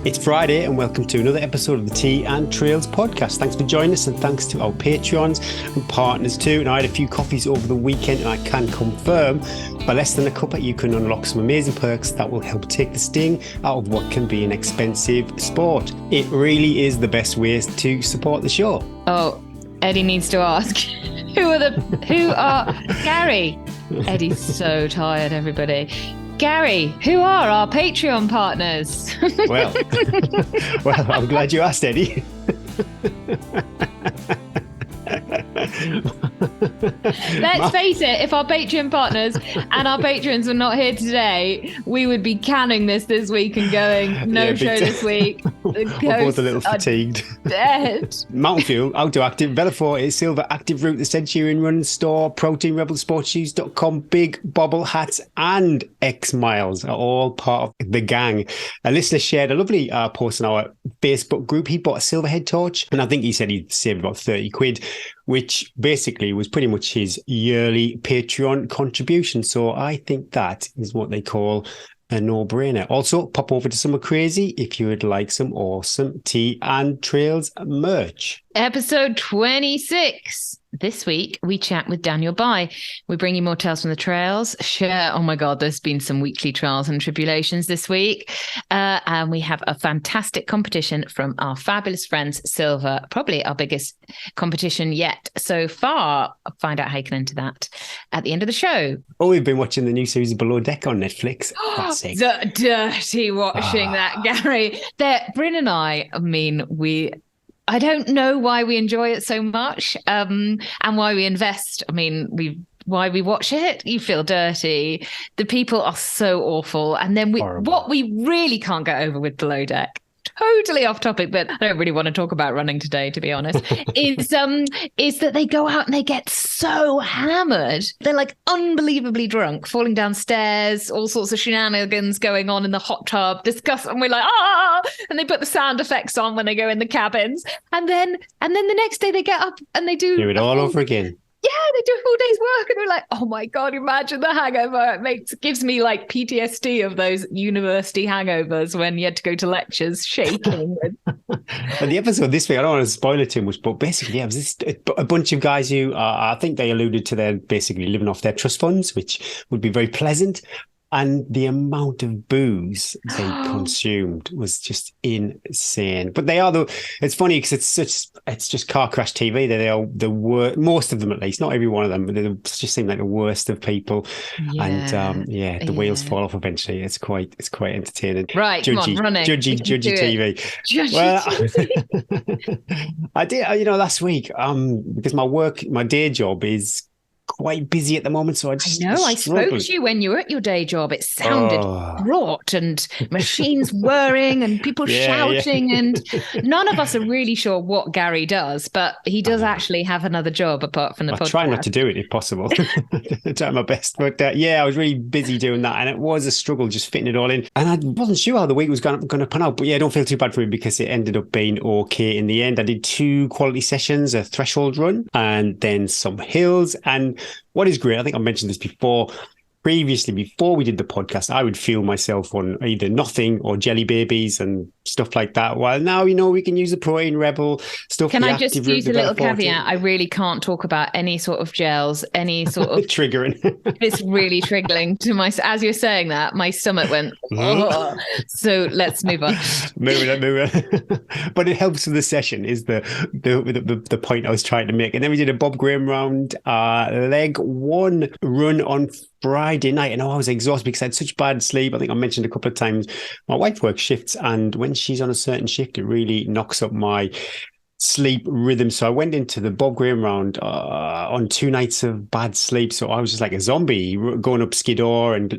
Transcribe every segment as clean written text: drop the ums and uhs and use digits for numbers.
It's Friday and welcome to another episode of the Tea and Trails podcast. Thanks for joining us and thanks to our Patreons and partners too. And I had a few coffees over the weekend and I can confirm by less than a cuppa you can unlock some amazing perks that will help take the sting out of what can be an expensive sport. It really is the best ways to support the show. Oh, Eddie needs to ask, who are Gary? Eddie's so tired, everybody. Gary, who are our Patreon partners? Well, I'm glad you asked, Eddie. Let's face it, if our Patreon partners and our patrons were not here today, we would be canning this week and going, no show this week. We're both a little fatigued. Dead. Mountain Fuel, Outdoor Active, Bellaforte, Silver, Active Route, the Centurion Run Store, Protein Rebel, Sportshoes.com, Big Bobble Hats and X Miles are all part of the gang. A listener shared a lovely post on our Facebook group. He bought a Silverhead torch and I think he said he'd saved about 30 quid, which basically was pretty much his yearly Patreon contribution. So I think that is what they call a no-brainer. Also, pop over to Summer Crazy if you would like some awesome Tea and Trails merch. Episode 26. This week, we chat with Daniel Bye. We bring you more tales from the trails. Share, oh my God, there's been some weekly trials and tribulations this week. And we have a fantastic competition from our fabulous friends, Silver, probably our biggest competition yet so far. Find out how you can enter that at the end of the show. Oh, we've been watching the new series of Below Deck on Netflix. That's it. Dirty watching that, Gary. Bryn and I I don't know why we enjoy it so much and why we invest. I mean, why we watch it. You feel dirty. The people are so awful. And then what we really can't get over with Below Deck, totally off topic, but I don't really want to talk about running today, to be honest, is that they go out and they get so hammered. They're like unbelievably drunk, falling downstairs, all sorts of shenanigans going on in the hot tub, and we're like, and they put the sound effects on when they go in the cabins. And then the next day they get up and they do it all over again. Yeah, they do a full day's work and we're like, oh my God, imagine the hangover. It gives me like PTSD of those university hangovers when you had to go to lectures shaking. And the episode this week, I don't want to spoil it too much, but basically, it was a bunch of guys who, I think they alluded to their basically living off their trust funds, which would be very pleasant. And the amount of booze they consumed was just insane. But it's funny because it's just car crash TV. They are the worst, most of them at least, not every one of them, but they just seem like the worst of people. Yeah. And the wheels fall off eventually. It's quite entertaining. Right, judgy, come on, running. Judgy TV. I did, last week, because my day job is quite busy at the moment, so I spoke to you when you were at your day job. It sounded fraught and machines whirring and people shouting and none of us are really sure what Gary does, but he does actually have another job apart from the podcast. I try not to do it if possible. I try my best, but I was really busy doing that and it was a struggle just fitting it all in, and I wasn't sure how the week was going to pan out, but don't feel too bad for me because it ended up being okay in the end. I did 2 quality sessions, a threshold run and then some hills. And what is great, I think I mentioned this before we did the podcast, I would fuel myself on either nothing or jelly babies and stuff like that. While now, we can use the Protein Rebel stuff. Can I just use a little caveat? I really can't talk about any sort of gels, any sort of... triggering. It's really triggering to as you're saying that, my stomach went, So let's move on. Move on. But it helps with the session is the point I was trying to make. And then we did a Bob Graham round, leg 1 run on Friday night, and I was exhausted because I had such bad sleep. I think I mentioned a couple of times my wife works shifts, and when she's on a certain shift, it really knocks up my sleep rhythm. So I went into the Bob Graham round on 2 nights of bad sleep. So I was just like a zombie going up Skiddaw and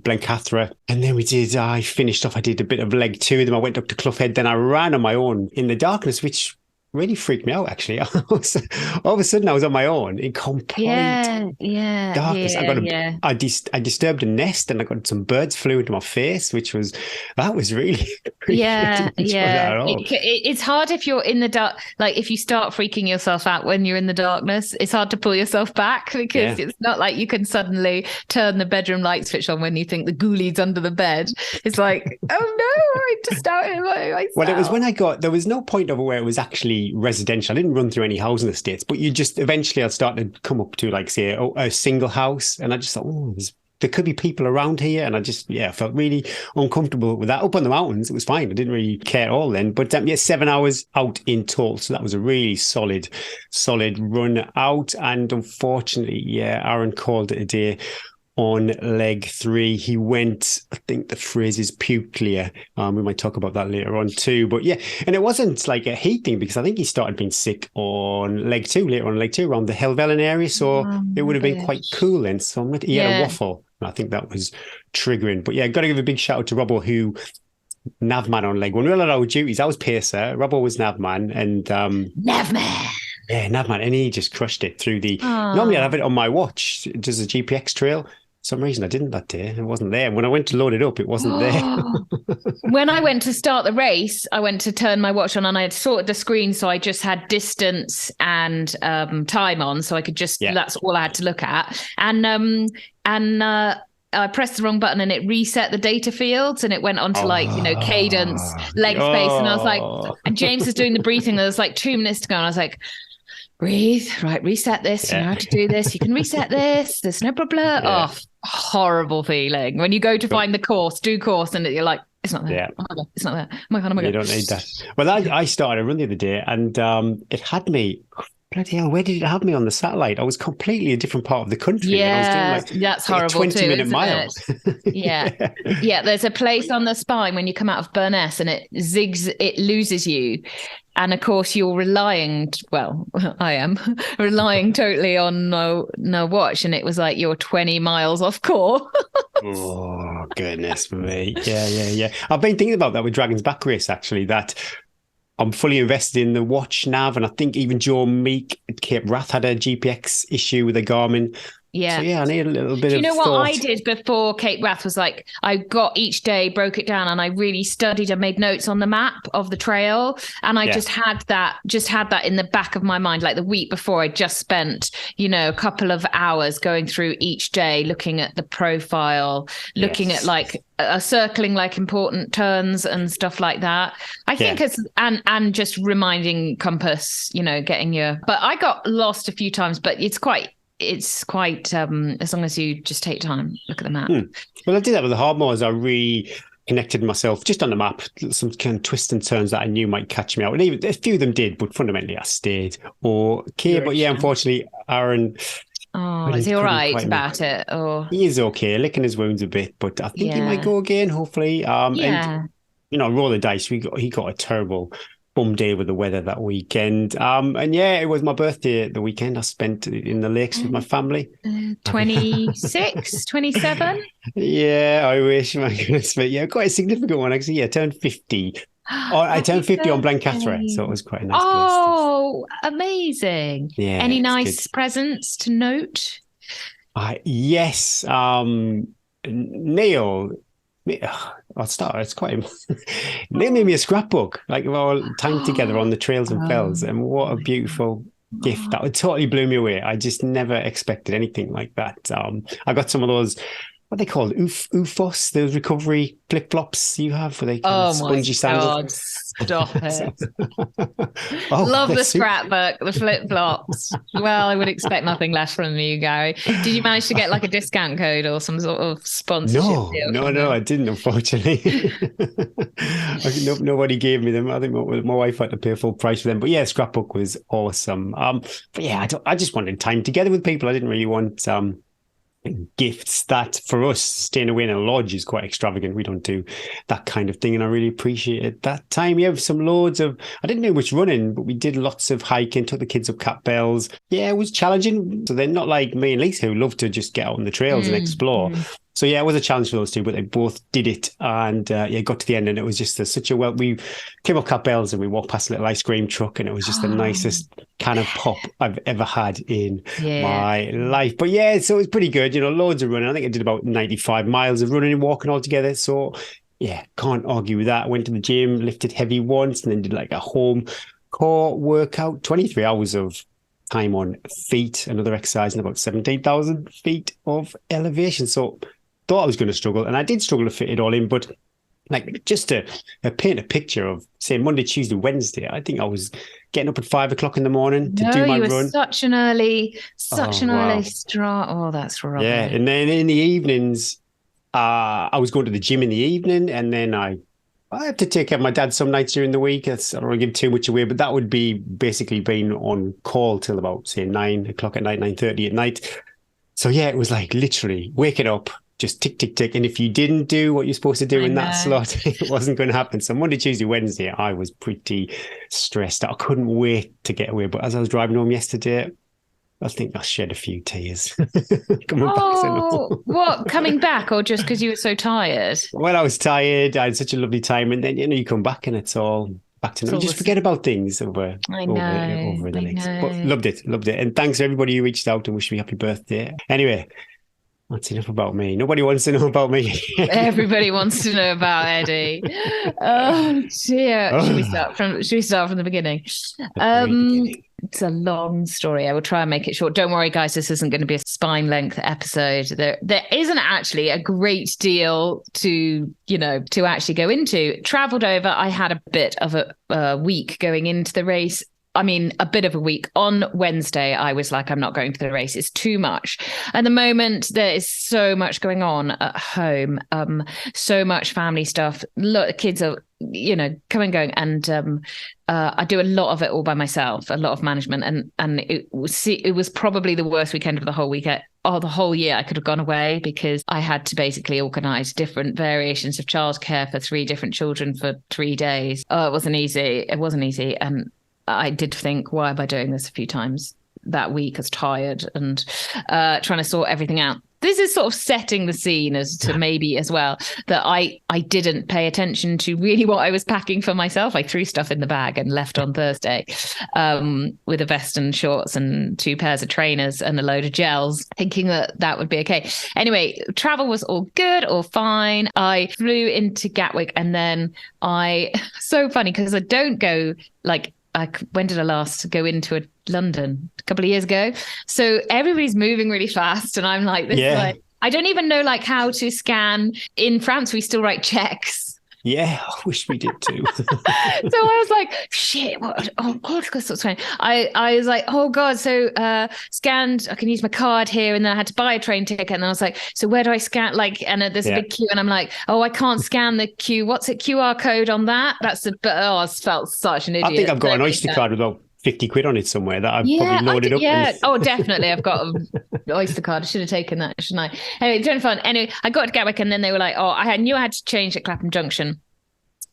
Blencathra. And then I finished off, I did a bit of leg 2, then I went up to Clough Head, then I ran on my own in the darkness, which really freaked me out, actually. All of a sudden, I was on my own in complete darkness. Yeah. I disturbed a nest, and I got some birds flew into my face, that was really creepy. I Yeah, didn't enjoy that yeah. at all. It's hard if you're in the dark. Like if you start freaking yourself out when you're in the darkness, it's hard to pull yourself back because it's not like you can suddenly turn the bedroom light switch on when you think the ghoulies under the bed. It's like, oh no, I'm just out here by myself. Well, it was when there was no point over where it was actually residential. I didn't run through any housing estates, but eventually I'd start to come up to like, say, a single house. And I just thought, there could be people around here. And I felt really uncomfortable with that. Up on the mountains, it was fine. I didn't really care at all then. But 7 hours out in total. So that was a really solid run out. And unfortunately, Aaron called it a day on leg 3. He went, I think the phrase is pukelier. We might talk about that later on too. But and it wasn't like a heat thing because I think he started being sick on leg 2, later on leg 2 around the Helvellyn area. So it would have been quite cool then. So he had a waffle. I think that was triggering. But got to give a big shout out to Robbo, who Navman on leg 1. We all had our duties. I was pacer, Robbo was Navman, and Navman. Yeah, Navman, and he just crushed it through normally I'd have it on my watch, just a GPX trail. For some reason I didn't that day. It wasn't there. When I went to load it up, it wasn't there. When I went to start the race, I went to turn my watch on and I had sorted the screen. So I just had distance and time on. So I could that's all I had to look at. And I pressed the wrong button and it reset the data fields and it went on to cadence, leg space. And I was like, and James was doing the breathing. There was like 2 minutes to go. And I was like, breathe, right, reset this. You know how to do this. You can reset this. There's no problem. Oh, horrible feeling. When you go to find the course, and you're like, it's not there. Yeah. Oh my God, it's not there. Oh my God. You don't need that. Well, I started a run the other day and it had me, bloody hell, where did it have me on the satellite? I was completely a different part of the country. Yeah, I was doing that's horrible 20-minute mile. Yeah. There's a place on the spine when you come out of Burness and it loses you. And of course, you're I am relying totally on no watch. And it was like you're 20 miles off course. Oh, goodness me. Yeah. I've been thinking about that with Dragon's Back Race, actually, that I'm fully invested in the watch nav. And I think even Joe Meek at Cape Wrath had a GPX issue with a Garmin. Yeah. So I need a little bit of what thought. I did before Cape Wrath was like, I got each day, broke it down, and I really studied and made notes on the map of the trail. And I just had that in the back of my mind. Like the week before, I just spent, a couple of hours going through each day, looking at the profile, looking at like circling like important turns and stuff like that. I think and just reminding compass, getting but I got lost a few times, but it's quite as long as you just take time, look at the map. Well, I did that with the Hardmoors. I reconnected myself just on the map, some kind of twists and turns that I knew might catch me out. And even a few of them did, but fundamentally I stayed okay. But unfortunately, Aaron. Oh, is he all right about it? Or he is okay, licking his wounds a bit, but I think he might go again, hopefully. And roll the dice. He got a terrible bum day with the weather that weekend. It was my birthday the weekend. I spent in the lakes with my family. 26, 27? Yeah, I wish, my goodness. But quite a significant one, actually. I turned 50. I turned 50 on Blencathra, so it was quite a nice place. Oh, amazing. Yeah. Any nice presents to note? Yes. Neil... I'll start. It's quite. They made me a scrapbook, like of our time together on the trails and fells, and what a beautiful gift! That totally blew me away. I just never expected anything like that. I got some of those. What are they called? UFOS, those recovery flip flops you have, where they kind of spongy sandals. Stop it! Love the scrapbook, the flip flops. Well, I would expect nothing less from you, Gary. Did you manage to get like a discount code or some sort of sponsorship deal? No, I didn't, unfortunately. Nobody gave me them. I think my wife had to pay full price for them. But scrapbook was awesome. I just wanted time together with people. I didn't really want gifts. That for us, staying away in a lodge is quite extravagant. We don't do that kind of thing, and I really appreciated that time. I didn't do much running, but we did lots of hiking, took the kids up Cat Bells. It was challenging. So they're not like me and Lisa, who love to just get out on the trails and explore. So yeah, it was a challenge for those two, but they both did it, and got to the end, and it was just such a we came up Capels and we walked past a little ice cream truck, and it was just the nicest kind of pop I've ever had in my life. But yeah, so it was pretty good, loads of running. I think I did about 95 miles of running and walking altogether. So yeah, can't argue with that. Went to the gym, lifted heavy once, and then did like a home core workout, 23 hours of time on feet, another exercise, and about 17,000 feet of elevation. So thought I was going to struggle, and I did struggle to fit it all in, but like just to paint a picture of, say, Monday, Tuesday, Wednesday, I think I was getting up at 5 o'clock in the morning to do my run. Such an early start. Oh, that's rubbish. Yeah, and then in the evenings, I was going to the gym in the evening, and then I have to take care of my dad some nights during the week. I don't want to give too much away, but that would be basically being on call till about, say, 9 o'clock at night, 9:30 at night. So yeah, it was like literally waking up, just tick, tick, tick. And if you didn't do what you're supposed to do in that slot, it wasn't going to happen. So Monday, Tuesday, Wednesday, I was pretty stressed. I couldn't wait to get away. But as I was driving home yesterday, I think I shed a few tears. Coming back. What? Coming back, or just because you were so tired? Well, I was tired. I had such a lovely time. And then, you come back and it's all back to normal. You just forget about things over the next. But loved it. And thanks to everybody who reached out and wished me happy birthday. Anyway, that's enough about me. Nobody wants to know about me. Everybody wants to know about Eddie. Oh dear. Should we start from the beginning? It's a long story. I will try and make it short. Don't worry, guys. This isn't going to be a spine-length episode. There isn't actually a great deal to actually go into. Travelled over. I had a bit of a week going into the race. I mean, a bit of a week. On Wednesday, I was like, I'm not going to the race. It's too much. At the moment, there is so much going on at home, so much family stuff. Look, kids are, coming and going. And I do a lot of it all by myself, a lot of management. And it was probably the worst weekend of the whole weekend. The whole year I could have gone away, because I had to basically organise different variations of childcare for 3 different children for 3 days. It wasn't easy. And I did think, why am I doing this a few times that week? I was tired and trying to sort everything out. This is sort of setting the scene as to maybe as well that I didn't pay attention to really what I was packing for myself. I threw stuff in the bag and left on Thursday with a vest and shorts and 2 pairs of trainers and a load of gels, thinking that would be okay. Anyway, travel was all good, all fine. I flew into Gatwick, and then so funny because I don't go when did I last go into London? A couple of years ago. So everybody's moving really fast, and I'm like, I don't even know how to scan. In France, we still write checks. Yeah, I wish we did too. So I was like, shit, what? Oh, God, I was like, oh, God. So scanned, I can use my card here. And then I had to buy a train ticket. And I was like, so where do I scan? And there's a big queue. And I'm like, oh, I can't scan the queue. What's it? QR code on that? I felt such an idiot. I think I've got an Oyster card with about 50 quid on it somewhere that I've probably loaded up. Yeah. Definitely. I've got an Oyster card. I should have taken that, shouldn't I? Anyway, doing fun. Anyway, I got to Gatwick, and then they were like, I knew I had to change at Clapham Junction.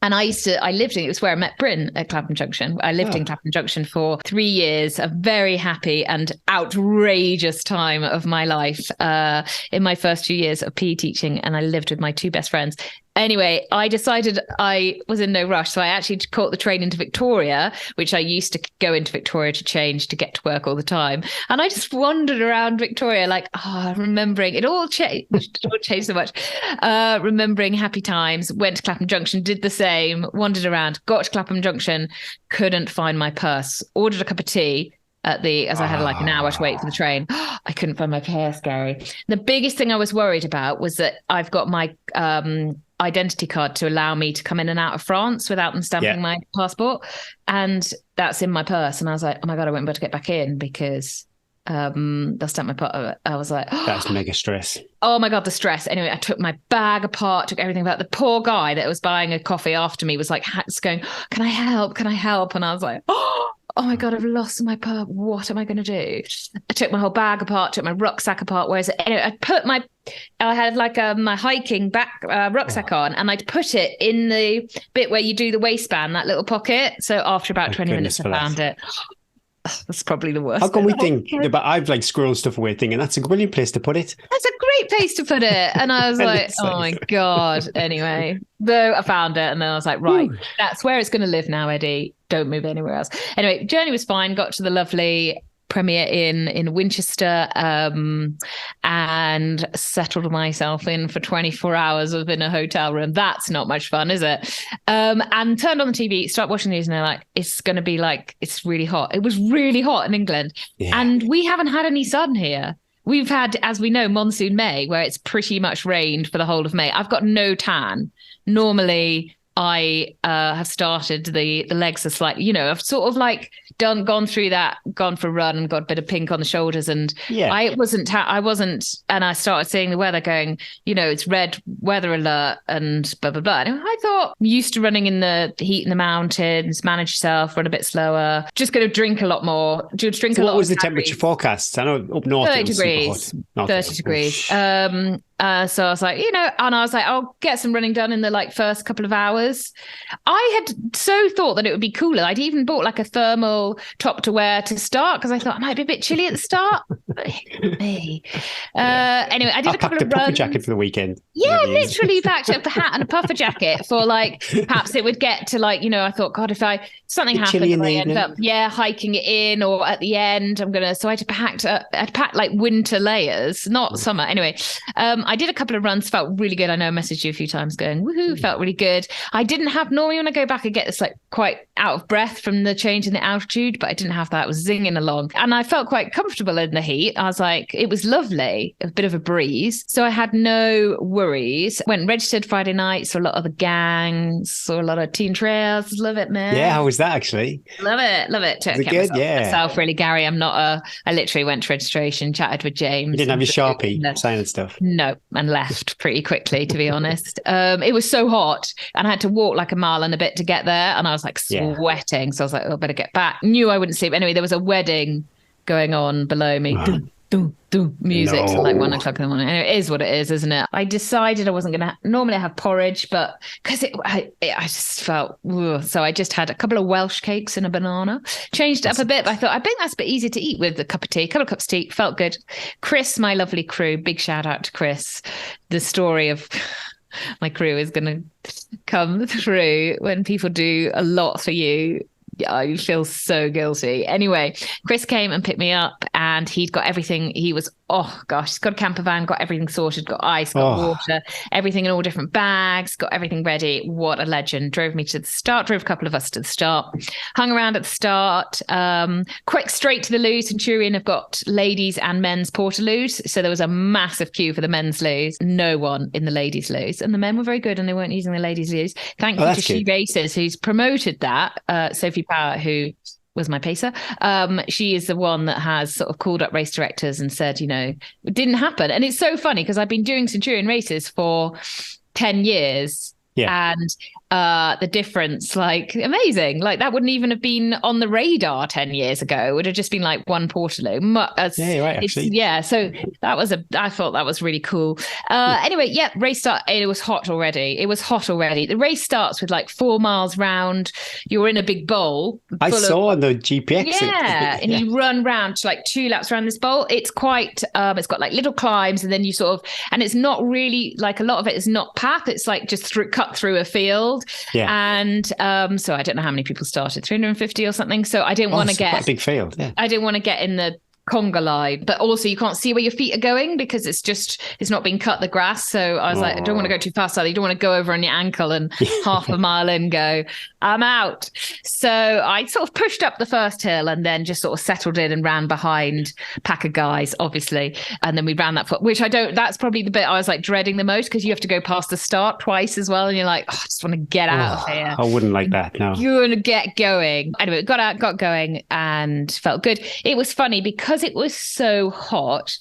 And it was where I met Bryn at Clapham Junction. I lived in Clapham Junction for 3 years, a very happy and outrageous time of my life in my first 2 years of PE teaching. And I lived with my 2 best friends. Anyway, I decided I was in no rush. So I actually caught the train into Victoria, which I used to go into Victoria to change to get to work all the time. And I just wandered around Victoria remembering it all changed. It all changed so much. Remembering happy times, went to Clapham Junction, did the same, wandered around, got to Clapham Junction, couldn't find my purse, ordered a cup of tea as I had an hour to wait for the train. I couldn't find my purse, Gary. The biggest thing I was worried about was that I've got my identity card to allow me to come in and out of France without them stamping my passport. And that's in my purse. And I was like, oh my God, I won't be able to get back in because they'll stamp my passport. I was like, that's mega stress. Oh my God, the stress. Anyway, I took my bag apart, took everything about. The poor guy that was buying a coffee after me was like going, can I help? Can I help? And I was like, oh my God, I've lost my purse. What am I going to do? I took my whole bag apart, took my rucksack apart. Where is it? Anyway, I had my hiking rucksack on, and I'd put it in the bit where you do the waistband, that little pocket. So after about 20 minutes, I found it. That's probably the worst. How can we think about, I've like squirreled stuff away thinking that's a brilliant place to put it. That's a great place to put it. And I was like, oh my God. Anyway, though I found it and then I was like, right, that's where it's going to live now, Eddie. Don't move anywhere else. Anyway, journey was fine. Got to the lovely Premier Inn in Winchester, and settled myself in for 24 hours within a hotel room. That's not much fun, is it? And turned on the TV, start watching the news, and they're like, it's going to be like, it's really hot. It was really hot in England. Yeah. And we haven't had any sun here. We've had, as we know, monsoon May, where it's pretty much rained for the whole of May. I've got no tan. Normally, I have started, the legs are slightly, I've sort of like gone through that, gone for a run and got a bit of pink on the shoulders. And I wasn't, and I started seeing the weather going, it's red weather alert and blah, blah, blah. And I thought, I'm used to running in the heat in the mountains, manage yourself, run a bit slower, just going to drink a lot more. What was the temperature forecast? I know up north 30 degrees. 30 degrees. So I was like, and I was like, I'll get some running done in the like first couple of hours. I had so thought that it would be cooler. I'd even bought like a thermal top to wear to start because I thought it might be a bit chilly at the start. Anyway, I did a couple of runs. Puffer jacket for the weekend. Yeah, literally packed up a hat and a puffer jacket for like, perhaps it would get to like, I thought, God, if something happened and I end up, hiking it in or at the end, so I had packed like winter layers, not summer. Anyway, I did a couple of runs, felt really good. I know I messaged you a few times going, woohoo, felt really good. I didn't have, normally when I go back, I get this like quite out of breath from the change in the altitude, but I didn't have that. I was zinging along and I felt quite comfortable in the heat. I was like, it was lovely, a bit of a breeze. So I had no worries. Went and registered Friday night, saw a lot of the gangs, saw a lot of teen trails. Love it, man. Yeah, how was that actually? Love it. Took good? Myself really, Gary. I literally went to registration, chatted with James. You didn't have your Sharpie signing stuff? No, and left pretty quickly, to be honest. It was so hot and I had to walk like a mile and a bit to get there and I was like sweating. So I was like, I better get back. Knew I wouldn't sleep. Anyway, there was a wedding going on below me. Music till like 1 o'clock in the morning. And it is what it is, isn't it? I decided I wasn't going to normally have porridge, but because I just felt, so I just had a couple of Welsh cakes and a banana, changed it up a bit. But I thought, I think that's a bit easier to eat with a cup of tea, a couple of cups of tea, felt good. Chris, my lovely crew, big shout out to Chris. The story of my crew is going to come through when people do a lot for you. I feel so guilty. Anyway, Chris came and picked me up and he'd got everything. He was, he's got a camper van, got everything sorted, got ice, got water, everything in all different bags, got everything ready. What a legend. Drove me to the start, drove a couple of us to the start, hung around at the start, quick straight to the loo. Centurion have got ladies and men's portaloos. So there was a massive queue for the men's loos, no one in the ladies' loos. And the men were very good and they weren't using the ladies' loos. Thank you to She Races, who's promoted that. Sophie Power, who was my pacer. She is the one that has sort of called up race directors and said, it didn't happen. And it's so funny because I've been doing Centurion races for 10 years. Yeah. And the difference, like, amazing. Like, that wouldn't even have been on the radar 10 years ago. It would have just been like one Portaloo. You're right, actually. So I thought that was really cool. Anyway, race start. It was hot already. The race starts with like 4 miles round. You're in a big bowl. I saw on the GPX. Yeah. And you run round to like 2 laps around this bowl. It's quite, it's got like little climbs and then you sort of, and it's not really like a lot of it is not path. It's like just cut through a field. Yeah. And so I don't know how many people started, 350 or something. So I didn't want to get quite a big field. Yeah. I didn't want to get in the conga line, but also you can't see where your feet are going because it's not being cut, the grass. So I was like, I don't want to go too fast. You don't want to go over on your ankle and half a mile in go, I'm out. So I sort of pushed up the first hill and then just sort of settled in and ran behind a pack of guys, obviously. And then we ran that foot, which that's probably the bit I was like dreading the most because you have to go past the start twice as well. And you're like, I just want to get out of here. I wouldn't like that. No. You want to get going. Anyway, got out, got going and felt good. It was funny because it was so hot.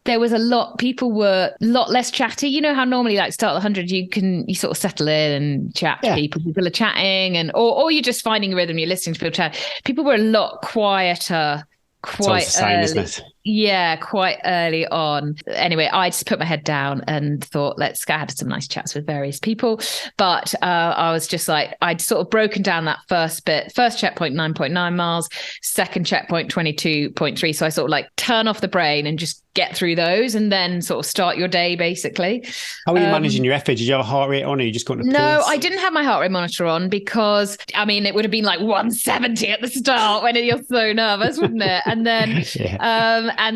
There was people were a lot less chatty. You know how normally like start the 100, you sort of settle in and chat to people. People are chatting or you're just finding a rhythm. You're listening to people chat. People were a lot quieter, quite sign, isn't it? Yeah, quite early on. Anyway, I just put my head down and thought, I had some nice chats with various people. But I was just like, I'd sort of broken down that first bit. First checkpoint, 9.9 miles. Second checkpoint, 22.3. So I sort of like turn off the brain and just get through those and then sort of start your day, basically. How are you managing your effort? Did you have a heart rate on, or you just got to No, pulse? I didn't have my heart rate monitor on because, I mean, it would have been like 170 at the start when you're so nervous, wouldn't it? And then, Yeah. I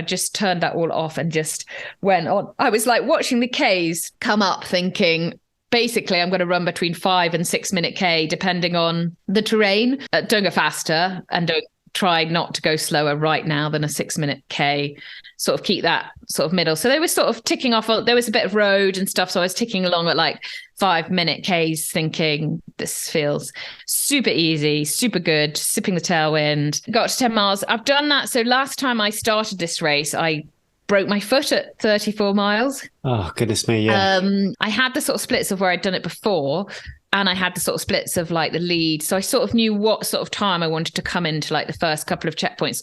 just turned that all off and just went on. I was like watching the Ks come up, thinking, basically, I'm going to run between 5 and 6 minute K, depending on the terrain. Don't go faster and don't try not to go slower right now than a 6 minute K. Sort of keep that sort of middle. So they were sort of ticking off. There was a bit of road and stuff. So I was ticking along at like 5 minute Ks, thinking this feels super easy, super good, sipping the tailwind. Got to 10 miles. I've done that. So last time I started this race, I broke my foot at 34 miles. Oh, goodness me, yeah. I had the sort of splits of where I'd done it before, and I had the sort of splits of like the lead. So I sort of knew what sort of time I wanted to come into like the first couple of checkpoints.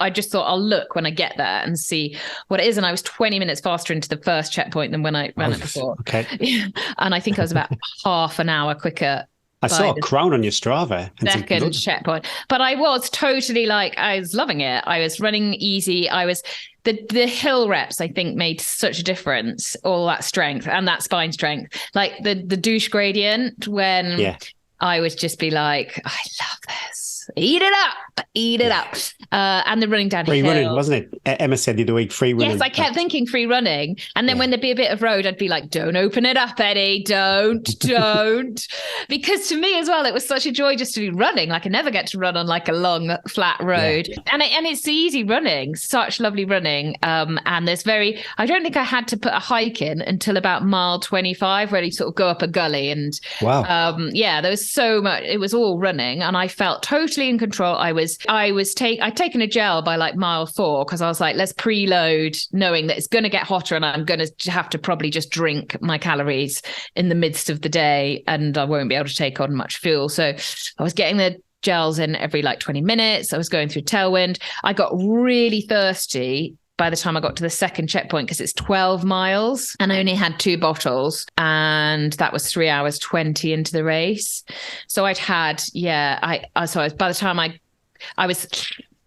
I just thought I'll look when I get there and see what it is. And I was 20 minutes faster into the first checkpoint than when I ran it before. Okay. And I think I was about half an hour quicker. I saw a crown on your Strava. Second checkpoint. But I was totally like, I was loving it. I was running easy. The hill reps, I think, made such a difference. All that strength and that spine strength. Like the douche gradient when I would just be like, I love this. Eat it up. And the running downhill. Free running, wasn't it? Emma said the other week, free running. Yes, I kept thinking free running. And then when there'd be a bit of road, I'd be like, don't open it up, Eddie. Don't. Because to me as well, it was such a joy just to be running. Like I never get to run on like a long, flat road. Yeah. And it's easy running, such lovely running. And I don't think I had to put a hike in until about mile 25, where you sort of go up a gully. And there was so much, it was all running. And I felt totally in control. I'd taken a gel by like mile 4 because I was like, let's preload, knowing that it's going to get hotter and I'm going to have to probably just drink my calories in the midst of the day and I won't be able to take on much fuel. So I was getting the gels in every like 20 minutes. I was going through tailwind. I got really thirsty by the time I got to the second checkpoint because it's 12 miles and I only had 2 bottles and that was 3 hours 20 into the race. So by the time I was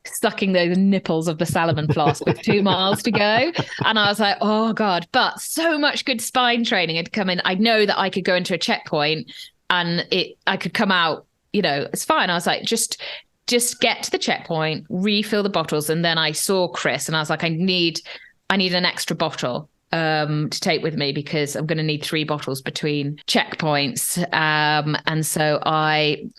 sucking those nipples of the salmon flask with 2 miles to go. And I was like, oh God, but so much good spine training had come in. I know that I could go into a checkpoint and I could come out, it's fine. I was like, just get to the checkpoint, refill the bottles. And then I saw Chris and I was like, I need an extra bottle to take with me because I'm going to need 3 bottles between checkpoints. And so I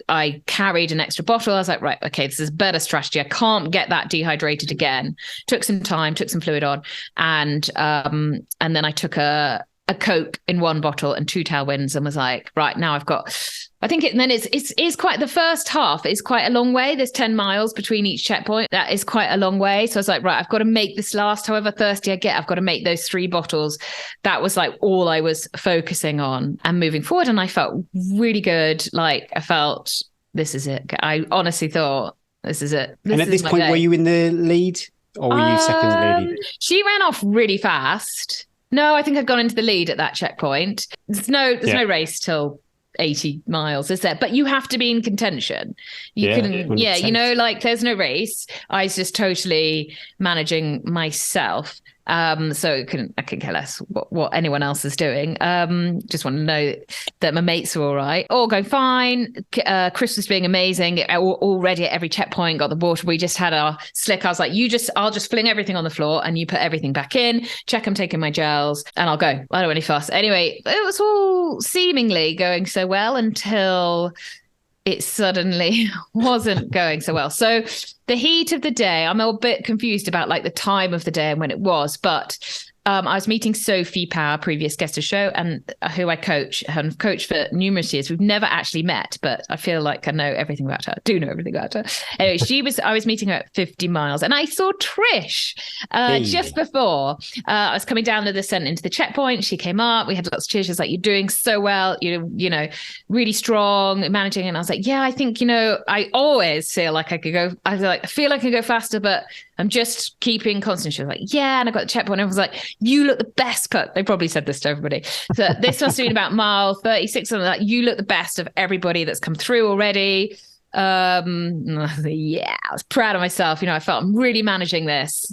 carried an extra bottle. I was like, right, okay, this is a better strategy. I can't get that dehydrated again. Took some time, took some fluid on. And then I took a Coke in 1 bottle and 2 tailwinds and was like, right, now I've got, it's quite, the first half is quite a long way. There's 10 miles between each checkpoint. That is quite a long way. So I was like, right, I've got to make this last, however thirsty I get, I've got to make those 3 bottles. That was like all I was focusing on and moving forward. And I felt really good. Like I felt, this is it. I honestly thought, this is it. And at this point, were you in the lead or were you second lead? She ran off really fast. No, I think I've gone into the lead at that checkpoint. There's no race till 80 miles, is there? But you have to be in contention. There's no race. I was just totally managing myself. So I can care less what anyone else is doing. Just want to know that my mates are all right. All going fine. Chris was being amazing. Already at every checkpoint, got the water. We just had our slick. I was like, I'll just fling everything on the floor and you put everything back in. Check I'm taking my gels and I'll go. I don't want any fuss. Anyway, it was all seemingly going so well until it suddenly wasn't going so well. So the heat of the day, I'm a bit confused about like the time of the day and when it was, but I was meeting Sophie Power, previous guest of the show, and who I coach and coached for numerous years. We've never actually met, but I feel like I know everything about her. I do know everything about her. Anyway, I was meeting her at 50 miles, and I saw Trish just before I was coming down the descent into the checkpoint. She came up. We had lots of cheers. She was like, "You're doing so well. You know, really strong, managing." And I was like, "Yeah, I think, I always feel like I could go. I feel like I can go faster, but I'm just keeping constant." She was like, "Yeah." And I got the checkpoint, and I was like, "You look the best cut." They probably said this to everybody. So this must have been about mile 36, something like that. "You look the best of everybody that's come through already." Yeah, I was proud of myself. I felt I'm really managing this.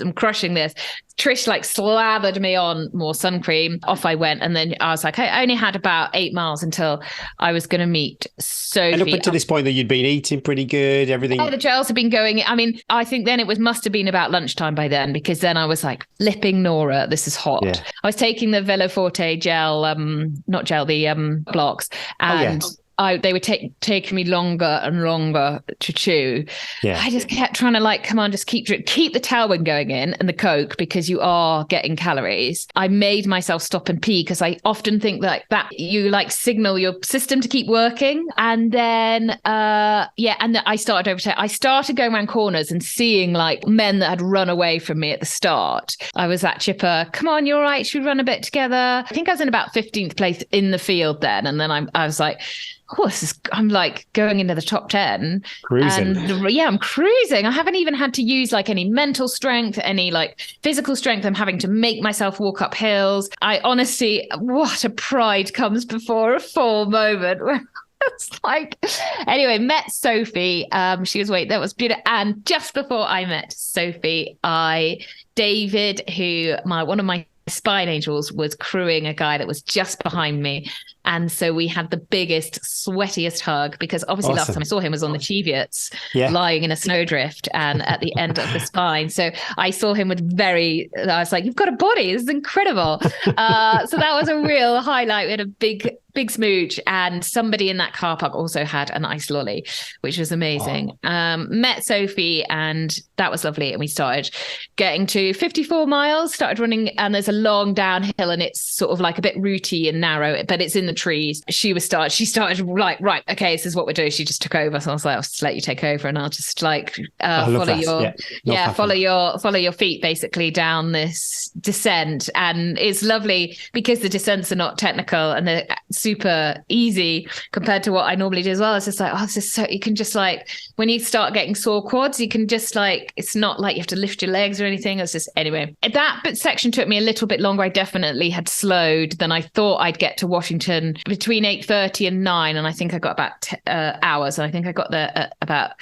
I'm crushing this. Trish slathered me on more sun cream. Off I went. And then I was like, I only had about 8 miles until I was going to meet Sophie. And up until this point that you'd been eating pretty good, everything. Oh, the gels had been going. I mean, I think then must have been about lunchtime by then, because then I was like, lipping Nora, this is hot. Yeah. I was taking the Velo Forte gel, not gel, the blocks. And they were taking me longer and longer to chew. Yeah. I just kept trying to come on, just keep the tailwind going in and the Coke, because you are getting calories. I made myself stop and pee, because I often think that you signal your system to keep working. And then, I started going around corners and seeing men that had run away from me at the start. I was at Chipper, "Come on, you're all right. Should we run a bit together?" I think I was in about 15th place in the field then. And then I was like, "Oh, I'm going into the top 10. Cruising. And I'm cruising. I haven't even had to use any mental strength, any physical strength. I'm having to make myself walk up hills. I honestly, what a pride comes before a fall moment. It's anyway, met Sophie. She was that was beautiful. And just before I met Sophie, David, one of my spine angels, was crewing a guy that was just behind me. And so we had the biggest, sweatiest hug, because obviously last time I saw him was on the Cheviots, lying in a snowdrift and at the end of the spine. So I saw him I was like, "You've got a body. This is incredible." So that was a real highlight. We had a big smooch, and somebody in that car park also had an ice lolly, which was amazing. Met Sophie, and that was lovely. And we started getting to 54 miles, started running, and there's a long downhill, and it's sort of a bit rooty and narrow, but it's in the trees. She started right, okay, this is what we're doing. She just took over. So I was like, "I'll just let you take over, and I'll just follow your feet basically down this descent." And it's lovely because the descents are not technical and they're super easy compared to what I normally do as well. It's just this is so, you can just when you start getting sore quads, you can just it's not you have to lift your legs or anything. It's just, anyway, that section took me a little bit longer. I definitely had slowed than I thought I'd get to Washington between 8:30 and 9. And I think I got about hours. And I think I got there at about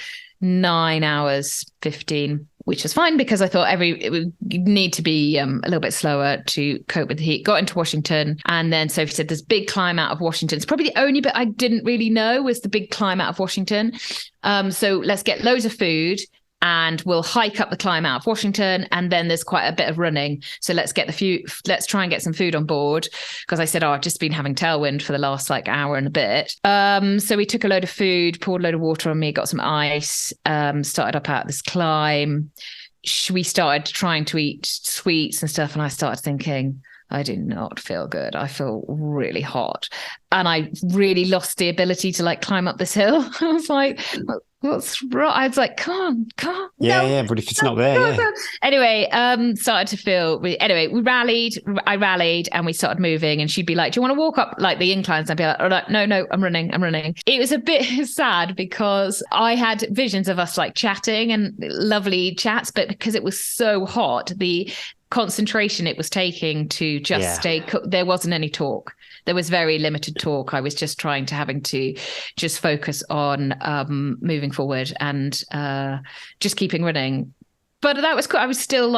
9 hours 15, which was fine, because I thought it would need to be a little bit slower to cope with the heat. Got into Washington, and then Sophie said there's big climb out of Washington. It's probably the only bit I didn't really know was the big climb out of Washington. So let's get loads of food, and we'll hike up the climb out of Washington, and then there's quite a bit of running. So let's try and get some food on board, because I said, I've just been having tailwind for the last hour and a bit. So we took a load of food, poured a load of water on me, got some ice, started up out this climb. We started trying to eat sweets and stuff, and I started thinking, I do not feel good. I feel really hot. And I really lost the ability to climb up this hill. I was like, what's wrong? I was like, come on. Yeah, but if it's not there, Anyway, started to feel, anyway, I rallied and we started moving, and she'd be like, "Do you want to walk up the inclines?" And I'd be like, "Oh, no, I'm running. It was a bit sad, because I had visions of us chatting and lovely chats, but because it was so hot, the concentration it was taking to just stay, there wasn't any talk. There was very limited talk. I was just having to just focus on moving forward and just keeping running. But that was cool. I was still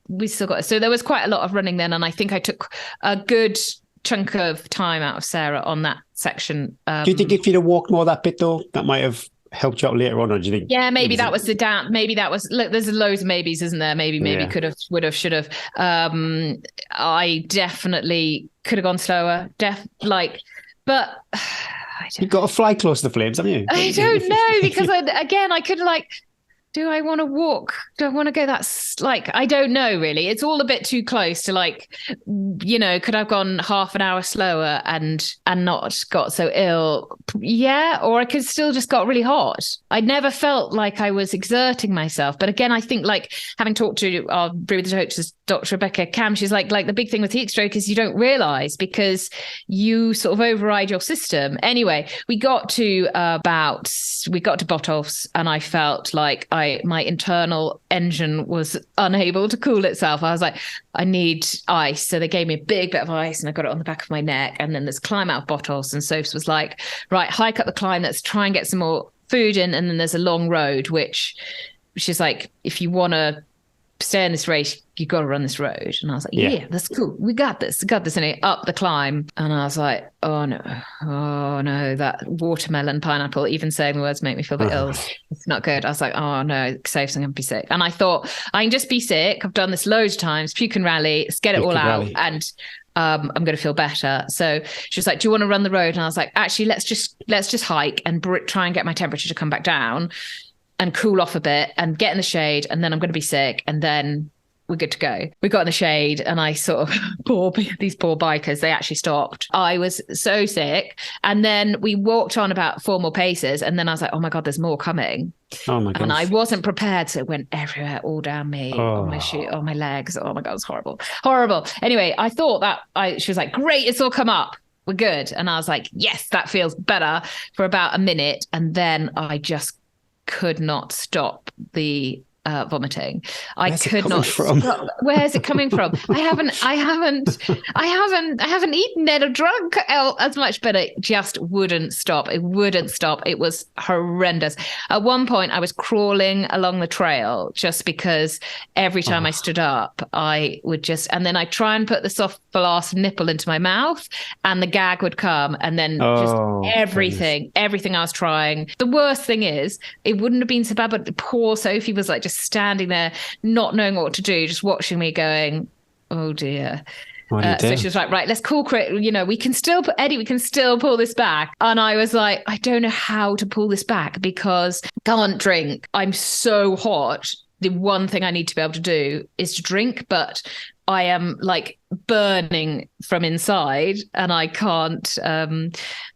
we still got it. So there was quite a lot of running then. And I think I took a good chunk of time out of Sarah on that section. Do you think if you'd have walked more that bit though, that might have helped you out later on, or do you think? Yeah, maybe that was the down. Maybe that was. Look, there's loads of maybes, isn't there? Maybe could have, would have, should have. I definitely could have gone slower. But you've got to fly close to the flames, haven't you? I don't know, because I could do I want to walk? Do I want to go like, I don't know really. It's all a bit too close to like, could I've gone half an hour slower and not got so ill? Yeah. Or I could still just got really hot. I never felt like I was exerting myself. But again, I think like having talked to our Brew with the Coaches, Dr. Rebecca Cam, she's like the big thing with heat stroke is you don't realize because you sort of override your system. Anyway, we got to Botolphs and I felt like my internal engine was unable to cool itself. I was like, I need ice. So they gave me a big bit of ice and I got it on the back of my neck. And then there's climb out of Botolphs. And Sophs was like, right, hike up the climb. Let's try and get some more food in. And then there's a long road, which is like, if you want to stay in this race, you got to run this road. And I was like, yeah, that's cool. We got this. And up the climb. And I was like, oh no, that watermelon, pineapple, even saying the words make me feel a bit ill. It's not good. I was like, oh no, safe, I'm going to be sick. And I thought, I can just be sick. I've done this loads of times. Puke and rally. Let's get it all out. And I'm going to feel better. So she was like, do you want to run the road? And I was like, actually, let's just hike and try and get my temperature to come back down and cool off a bit and get in the shade. And then I'm going to be sick. And then we're good to go. We got in the shade and I sort of, these poor bikers, they actually stopped. I was so sick. And then we walked on about 4 more paces. And then I was like, oh my God, there's more coming. Oh my God. And I wasn't prepared. So it went everywhere, all down me, on my shoe, on my legs. Oh my God, it was horrible. Horrible. Anyway, I thought she was like, great, it's all come up. We're good. And I was like, yes, that feels better for about a minute. And then I just could not stop the vomiting. Where's it coming from? I haven't eaten it or drunk as much, but it just wouldn't stop. It was horrendous. At one point I was crawling along the trail just because every time I stood up I would and then I try and put the soft glass nipple into my mouth and the gag would come, and then everything I was trying. The worst thing is it wouldn't have been so bad, but poor Sophie was like just standing there not knowing what to do, just watching me going, oh dear. So she was like, right, let's call Crit, we can still pull this back. And I was like, I don't know how to pull this back because I can't drink. I'm so hot. The one thing I need to be able to do is to drink, but I am like burning from inside and I can't,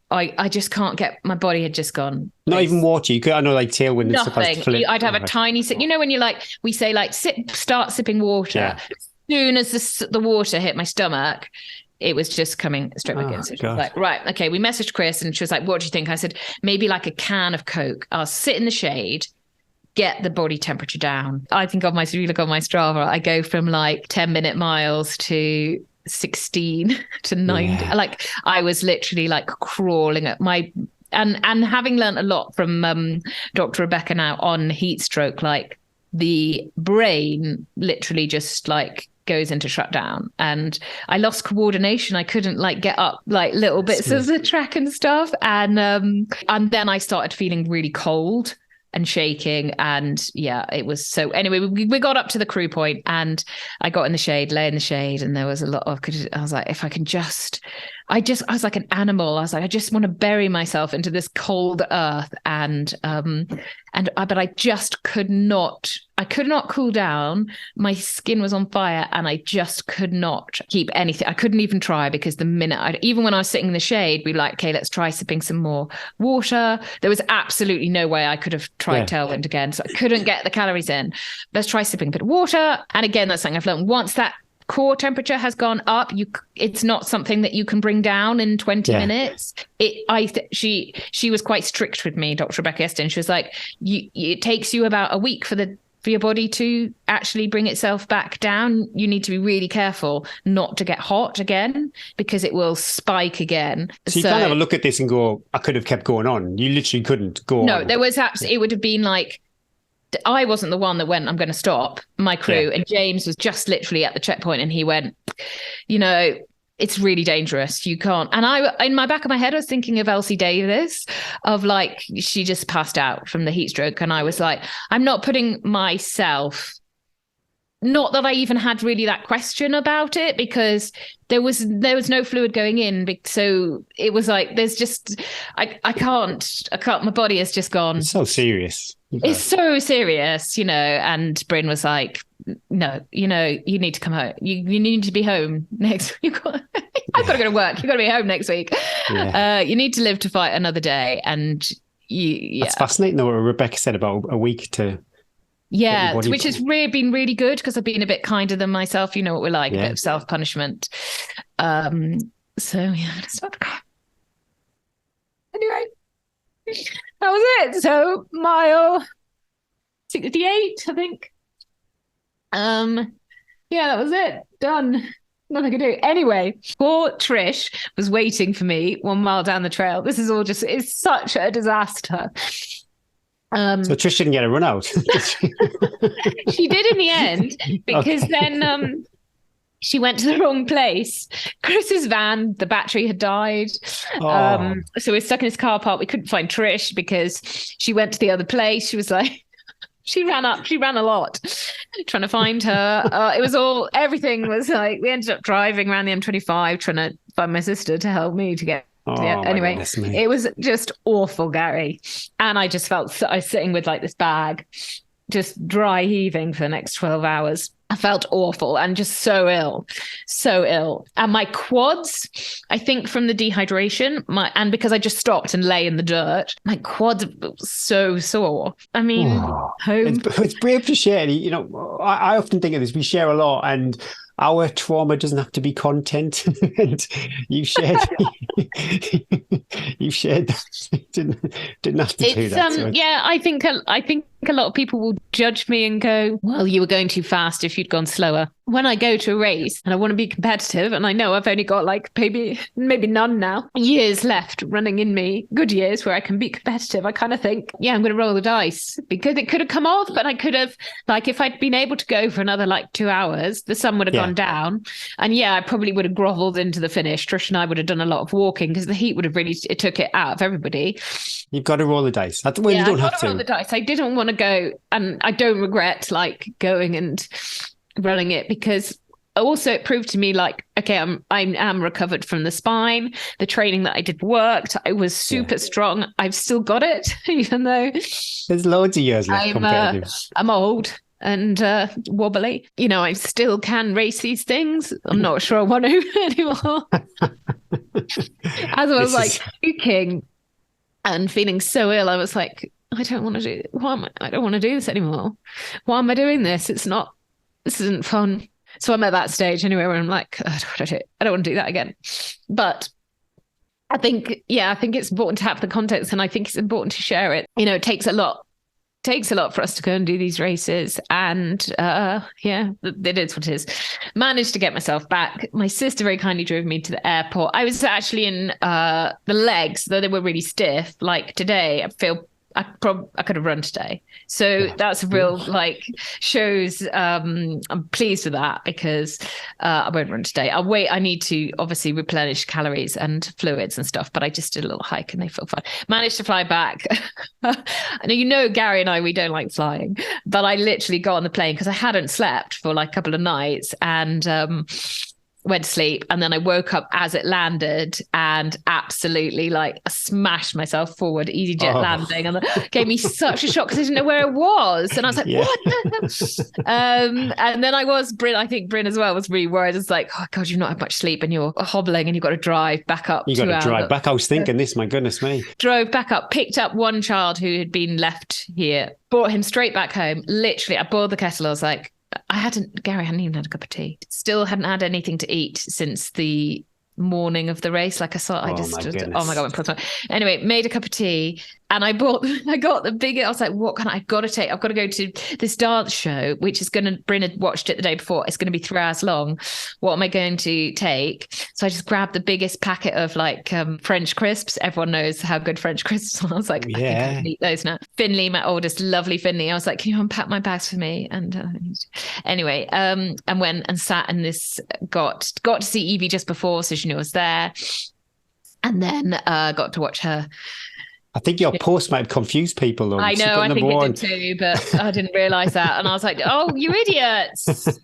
I just can't get, my body had just gone. Not even water. You could, I know, like tailwind and stuff. I'd have a tiny sip. When you we say start sipping water. Yeah. As soon as the water hit my stomach, it was just coming straight back in. So she was like, right, okay. We messaged Chris and she was like, what do you think? I said, maybe like a can of Coke. I'll sit in the shade, get the body temperature down. I think if you look on my Strava, I go from like 10-minute miles to 16 to 9. Yeah. Like I was literally like crawling at my, and having learned a lot from Dr. Rebecca now on heat stroke, like the brain literally just like goes into shutdown, and I lost coordination. I couldn't like get up like little bits of the track and stuff, and then I started feeling really cold and shaking, and it was so. Anyway, we got up to the crew point, and I got in the shade, lay in the shade, and there was a lot of. I was like, if I can I was like an animal. I was like, I just want to bury myself into this cold earth, but I just could not. I could not cool down. My skin was on fire, and I just could not keep anything. I couldn't even try, because the minute even when I was sitting in the shade, we were like, okay, let's try sipping some more water. There was absolutely no way I could have tried tailwind again, so I couldn't get the calories in. Let's try sipping a bit of water, and again, that's something I've learned. Once that core temperature has gone up, it's not something that you can bring down in 20 minutes. She was quite strict with me, Dr. Rebecca Eston. She was like, it takes you about a week for your body to actually bring itself back down. You need to be really careful not to get hot again, because it will spike again. So you can't have a look at this and go, I could have kept going on. You literally couldn't go on. No, there was it would have been like, I wasn't the one that went, I'm going to stop. My crew, and James was just literally at the checkpoint, and he went, it's really dangerous. You can't. And in my back of my head, I was thinking of Elsie Davis, of like, she just passed out from the heat stroke. And I was like, I'm not putting myself, not that I even had really that question about it, because there was no fluid going in. So it was like, there's just, I can't, my body has just gone. It's so serious. It's so serious, and Bryn was like, no, you need to come home. You need to be home next week. I've got to go to work. You've got to be home next week. Yeah. You need to live to fight another day. And That's fascinating though, what Rebecca said about a week to... Yeah, which has been really good because I've been a bit kinder than myself. You know what we're like, a bit of self-punishment. So yeah, I'm gonna start to cry. Anyway, that was it. So mile 68, I think. Yeah, that was it. Done. Nothing I could do. Anyway, poor Trish was waiting for me 1 mile down the trail. This is all it's such a disaster. So Trish didn't get a run out. She did in the end, because then she went to the wrong place. Chris's van, the battery had died. So we're stuck in his car park. We couldn't find Trish because she went to the other place. She was like, she ran a lot trying to find her. Everything was like, we ended up driving around the M25 trying to find my sister to help me to get. Anyway, it was just awful, Gary. And I just felt I was sitting with like this bag, just dry heaving for the next 12 hours. I felt awful and just so ill. And my quads, I think from the dehydration, and because I just stopped and lay in the dirt, my quads were so sore. I mean, home. It's brave to share. I often think of this. We share a lot, and our trauma doesn't have to be content. And you shared that. Didn't have to do that. Yeah, I think a lot of people will judge me and go, well, you were going too fast if you'd gone slower. When I go to a race and I want to be competitive, and I know I've only got like maybe none now, years left running in me, good years where I can be competitive, I kind of think, yeah, I'm going to roll the dice, because it could have come off, but I could have, like, if I'd been able to go for another like 2 hours, the sun would have gone down. And yeah, I probably would have groveled into the finish. Trish and I would have done a lot of walking because the heat would have really took it out of everybody. You've got to roll the dice. You don't have to roll the dice. I didn't want to go, and I don't regret like going and running it, because also it proved to me like, okay, I am recovered from the spine. The training that I did worked. I was super strong. I've still got it, even though there's loads of years left competitive. I'm old and wobbly. I still can race these things. I'm not sure I want to anymore. As I was puking and feeling so ill, I was like, I don't want to do. I don't want to do this anymore. Why am I doing this? This isn't fun. So I'm at that stage anyway where I'm like, I don't want to do that again. But I think it's important to have the context, and I think it's important to share it. It takes a lot for us to go and do these races. And it is what it is. Managed to get myself back. My sister very kindly drove me to the airport. I was actually in the legs, though they were really stiff. Like today, I could have run today. So that's a real shows. I'm pleased with that, because I won't run today. I'll wait. I need to obviously replenish calories and fluids and stuff, but I just did a little hike and they feel fine. Managed to fly back. And Gary and I, we don't like flying, but I literally got on the plane because I hadn't slept for like a couple of nights, and went to sleep, and then I woke up as it landed and absolutely smashed myself forward, EasyJet landing, and it gave me such a shock because I didn't know where I was, and I was like, what? And then I think Bryn as well was really worried. It's like, oh God, you've not had much sleep and you're hobbling and you've got to drive back up. You got to drive back. I was thinking this, my goodness me. Drove back up, picked up one child who had been left here, brought him straight back home. Literally, I boiled the kettle. I was like, Gary hadn't even had a cup of tea. Still hadn't had anything to eat since the morning of the race. Like I saw, oh my God. Anyway, made a cup of tea, and I got the biggest. I was like, what can I've got to go to this dance show, which is Bryn had watched it the day before. It's going to be 3 hours long. What am I going to take? So I just grabbed the biggest packet of French crisps. Everyone knows how good French crisps are. I was like, I think I can eat those now. Finley, my oldest, lovely Finley. I was like, can you unpack my bags for me? And anyway, and went and sat in this, got to see Evie just before, so she knew I was there. And then got to watch her I think your post might have confused people, though. I know, I think it did too, but I didn't realise that. And I was like, oh, you idiots.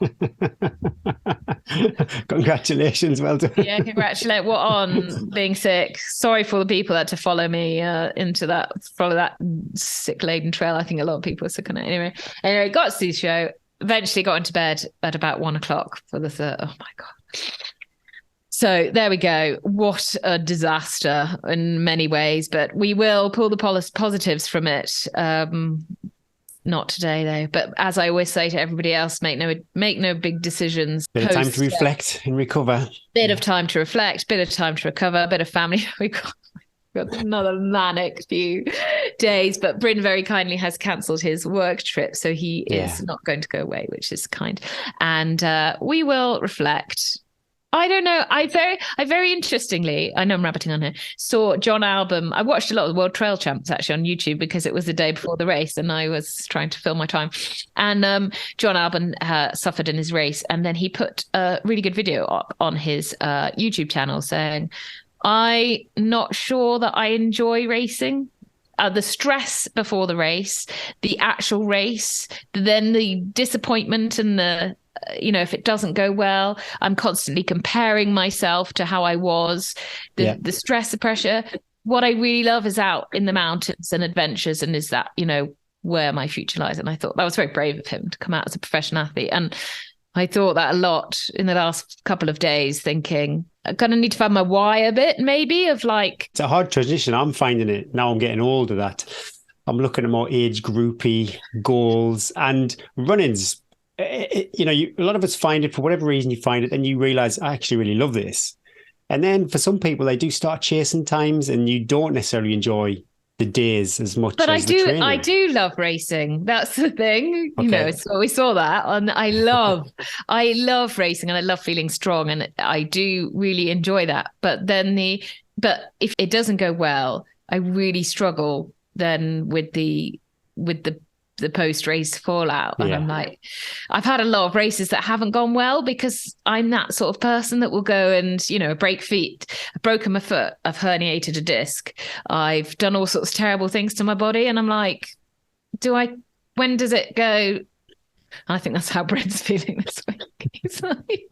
Congratulations, well done. Yeah, congratulate. What on being sick. Sorry for the people that had to follow me follow that sick-laden trail. I think a lot of people are sick on it. Anyway, got to see the show. Eventually got into bed at about 1:00 for the third. Oh my God. So there we go. What a disaster in many ways, but we will pull the positives from it. Not today though. But as I always say to everybody else, make no big decisions. Bit of time to reflect and recover. Bit of time to reflect, bit of time to recover, bit of family. We got another manic few days, but Bryn very kindly has cancelled his work trip, so he is not going to go away, which is kind. And we will reflect. I don't know. I very interestingly, I know I'm rabbiting on here, saw John Albom. I watched a lot of the World Trail Champs actually on YouTube because it was the day before the race and I was trying to fill my time. And John Albom suffered in his race. And then he put a really good video up on his YouTube channel saying, I'm not sure that I enjoy racing. The stress before the race, the actual race, then the disappointment and the if it doesn't go well, I'm constantly comparing myself to how I was, the stress, the pressure. What I really love is out in the mountains and adventures, and is that, where my future lies. And I thought that was very brave of him to come out as a professional athlete. And I thought that a lot in the last couple of days, thinking I kind of need to find my why a bit, maybe, of like. It's a hard transition. I'm finding it now. I'm getting older that I'm looking at more age groupy goals, and running's. A lot of us find it for whatever reason. You find it and you realize I actually really love this, and then for some people they do start chasing times, and you don't necessarily enjoy the days as much. But as I do love racing. That's the thing. Okay. So we saw that, and I love racing, and I love feeling strong, and I do really enjoy that. But if it doesn't go well, I really struggle then with the post-race fallout. And I'm like, I've had a lot of races that haven't gone well because I'm that sort of person that will go and, break feet. I've broken my foot. I've herniated a disc. I've done all sorts of terrible things to my body. And I'm like, when does it go? I think that's how Brent's feeling this week. He's like,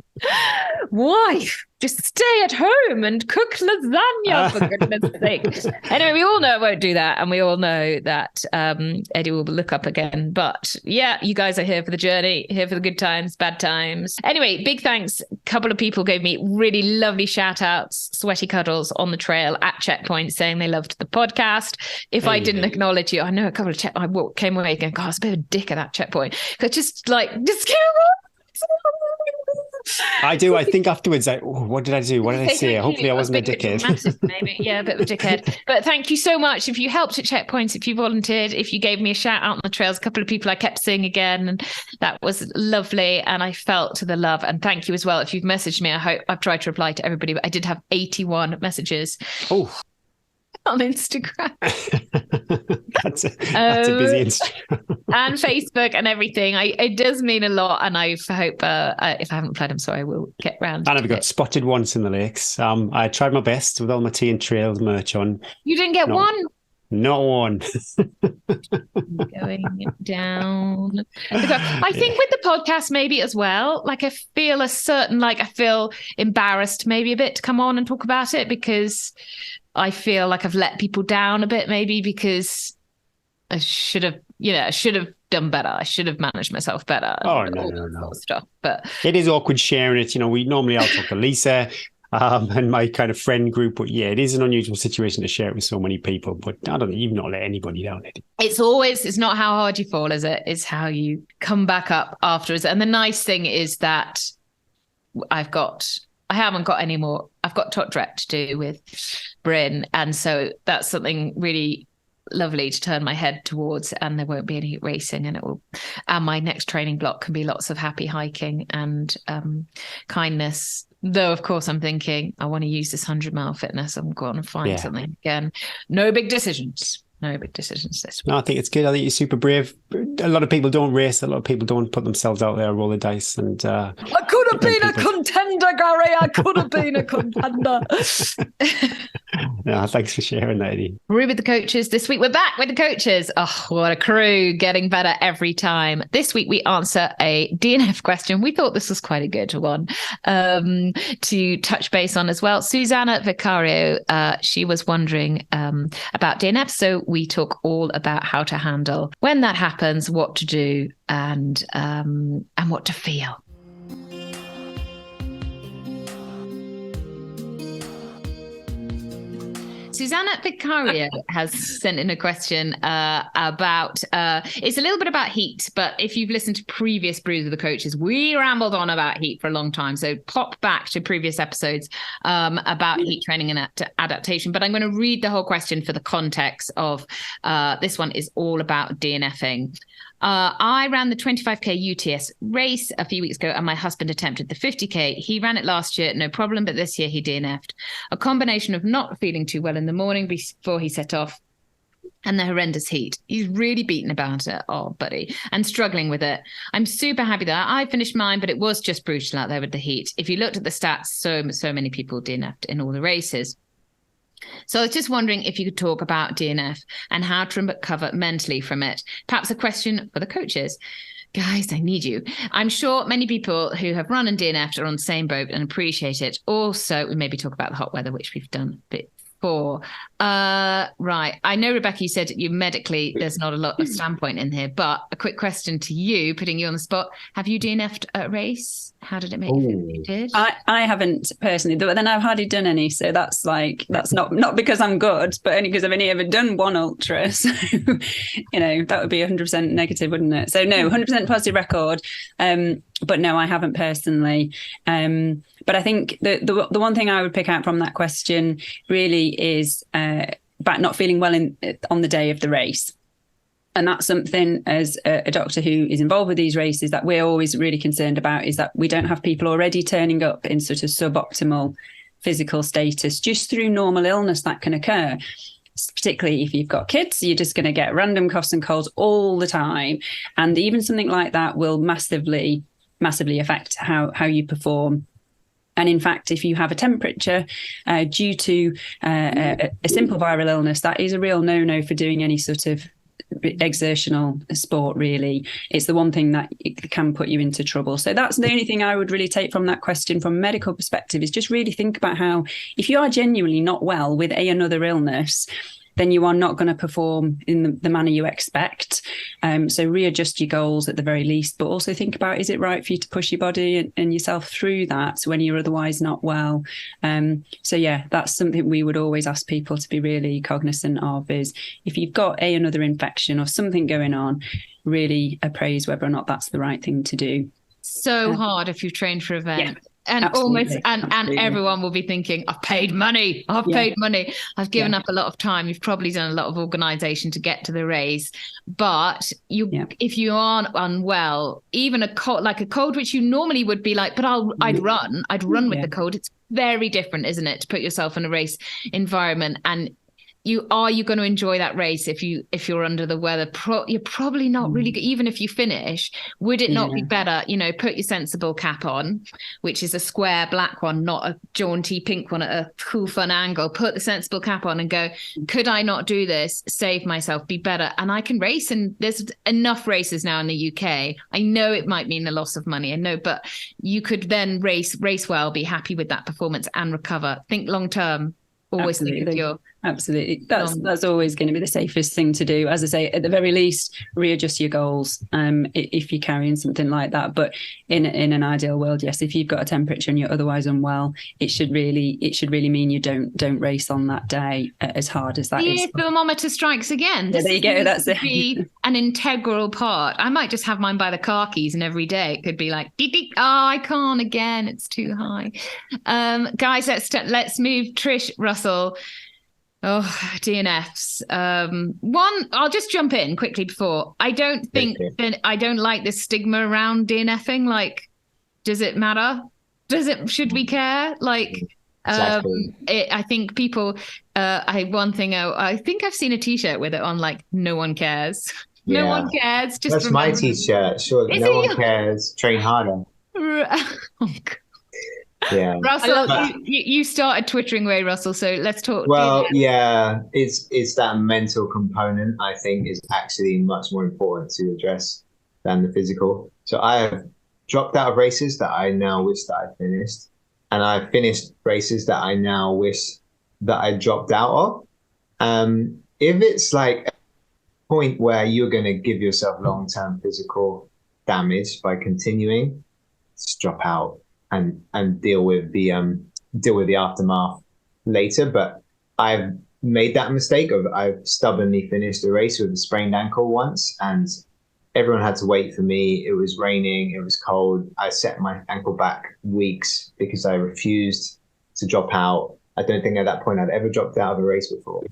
wife, just stay at home and cook lasagna, for goodness sake. Anyway, we all know it won't do that. And we all know that Eddie will look up again. But yeah, you guys are here for the journey, here for the good times, bad times. Anyway, big thanks. A couple of people gave me really lovely shout outs, sweaty cuddles on the trail at checkpoints saying they loved the podcast. If I didn't acknowledge you, I know a couple of I came away going, God, I was a bit of a dick at that checkpoint. Because just get on. I do. I think afterwards, what did I do? What did I say? Hopefully I wasn't a dickhead. Maybe. Yeah, a bit of a dickhead. But thank you so much. If you helped at checkpoints, if you volunteered, if you gave me a shout out on the trails, a couple of people I kept seeing again, and that was lovely. And I felt the love. And thank you as well. If you've messaged me, I hope I've tried to reply to everybody, but I did have 81 messages. Oh. On Instagram. that's a busy Instagram. And Facebook and everything. It does mean a lot, and I hope if I haven't replied, I'm sorry, I will get round. And I've got spotted once in the lakes. I tried my best with all my Tea and Trails merch on. You didn't get one? Not one. Going down. I think with the podcast maybe as well, like I feel I feel embarrassed maybe a bit to come on and talk about it, because I feel like I've let people down a bit, maybe because I should have done better. I should have managed myself better. Oh, no. Stuff. But it is awkward sharing it. I'll talk to Lisa and my kind of friend group. But yeah, it is an unusual situation to share it with so many people. But I don't think you've not let anybody down. It's not how hard you fall, is it? It's how you come back up afterwards. And the nice thing is that I haven't got any more. I've got top direct to do with Bryn. And so that's something really lovely to turn my head towards, and there won't be any racing, and my next training block can be lots of happy hiking and kindness. Though, of course, I'm thinking I want to use this 100-mile fitness. I'm going to find something again. No big decisions this week. No, I think it's good. I think you're super brave. A lot of people don't race. A lot of people don't put themselves out there, roll the dice. And I could have been a contender, Gary. I could have been a contender. No, thanks for sharing that, Eddie. Brew with the coaches. This week we're back with the coaches. Oh, what a crew, getting better every time. This week we answer a DNF question. We thought this was quite a good one to touch base on as well. Susanna Vicario, she was wondering about DNF. So we talk all about how to handle when that happens, what to do, and what to feel. Susanna Vicario has sent in a question about, it's a little bit about heat, but if you've listened to previous Brews with the Coaches, we rambled on about heat for a long time. So pop back to previous episodes about heat training and adaptation. But I'm going to read the whole question for the context of this one is all about DNFing. I ran the 25k UTS race a few weeks ago, and my husband attempted the 50k. He ran it last year, no problem, but this year he DNF'd. A combination of not feeling too well in the morning before he set off and the horrendous heat. He's really beaten about it, oh, buddy, and struggling with it. I'm super happy that I finished mine, but it was just brutal out there with the heat. If you looked at the stats, so many people DNF'd in all the races. So I was just wondering if you could talk about DNF and how to recover mentally from it. Perhaps a question for the coaches. Guys, I need you. I'm sure many people who have run and DNF'd are on the same boat and appreciate it. Also, we maybe talk about the hot weather, which we've done a bit before. Right. I know, Rebecca, you said you medically, there's not a lot of standpoint in here, but a quick question to you, putting you on the spot. Have you DNF'd at a race? How did it make you feel if you did? I haven't personally, but then I've hardly done any. So that's not because I'm good, but only because I've only ever done one ultra. So, that would be 100% negative, wouldn't it? So no, 100% positive record. But no, I haven't personally. But I think the one thing I would pick out from that question really is about not feeling well on the day of the race. And that's something as a doctor who is involved with these races that we're always really concerned about, is that we don't have people already turning up in sort of suboptimal physical status just through normal illness that can occur. Particularly if you've got kids, you're just going to get random coughs and colds all the time. And even something like that will massively affect how you perform. And in fact, if you have a temperature due to a simple viral illness, that is a real no-no for doing any sort of exertional sport, really. It's the one thing that it can put you into trouble. So that's the only thing I would really take from that question from a medical perspective, is just really think about how, if you are genuinely not well with another illness, then you are not going to perform in the manner you expect. So readjust your goals at the very least, but also think about, is it right for you to push your body and yourself through that when you're otherwise not well? So yeah, that's something we would always ask people to be really cognizant of, is if you've got another infection or something going on, really appraise whether or not that's the right thing to do. So hard if you've trained for event. Yeah. And Absolutely. and everyone will be thinking, I've paid money. I've I've given up a lot of time. You've probably done a lot of organisation to get to the race. But if you aren't unwell, even a cold, which you normally would be like, but I'd run with the cold. It's very different, isn't it, to put yourself in a race environment? And are you going to enjoy that race if you're under the weather? You're probably not really good. Even if you finish, would it not be better, put your sensible cap on, which is a square black one, not a jaunty pink one at a cool fun angle. Put the sensible cap on and go, could I not do this? Save myself, be better. And I can race. And there's enough races now in the UK. I know it might mean a loss of money. I know, but you could then race well, be happy with that performance and recover. Think long term. Always think of your Absolutely. That's always going to be the safest thing to do. As I say, at the very least, readjust your goals if you're carrying something like that. But in an ideal world, yes, if you've got a temperature and you're otherwise unwell, it should really mean you don't race on that day as hard as that is. The thermometer strikes again. Yeah, there you go. That's it. Be an integral part. I might just have mine by the car keys, and every day it could be like, I can't again. It's too high. Guys, let's move. Trish Russell. Oh, DNFs. One, I'll just jump in quickly before. I don't like this stigma around DNFing. Like, does it matter? Should we care? Like, exactly. I think people, I think I've seen a t-shirt with it on, like, no one cares. No one cares. Just that's my t-shirt. Sure. No one cares. Train harder. Oh, God. Yeah. Russell, But, you started twittering away, Russell. So let's talk. Well, yeah, it's that mental component I think is actually much more important to address than the physical. So I have dropped out of races that I now wish that I finished, and I've finished races that I now wish that I dropped out of. If it's like a point where you're going to give yourself long-term physical damage by continuing, just drop out and deal with the aftermath later. But I've made that mistake of I've stubbornly finished a race with a sprained ankle once, and everyone had to wait for me. It was raining, it was cold. I set my ankle back weeks because I refused to drop out. I don't think at that point I'd ever dropped out of a race before.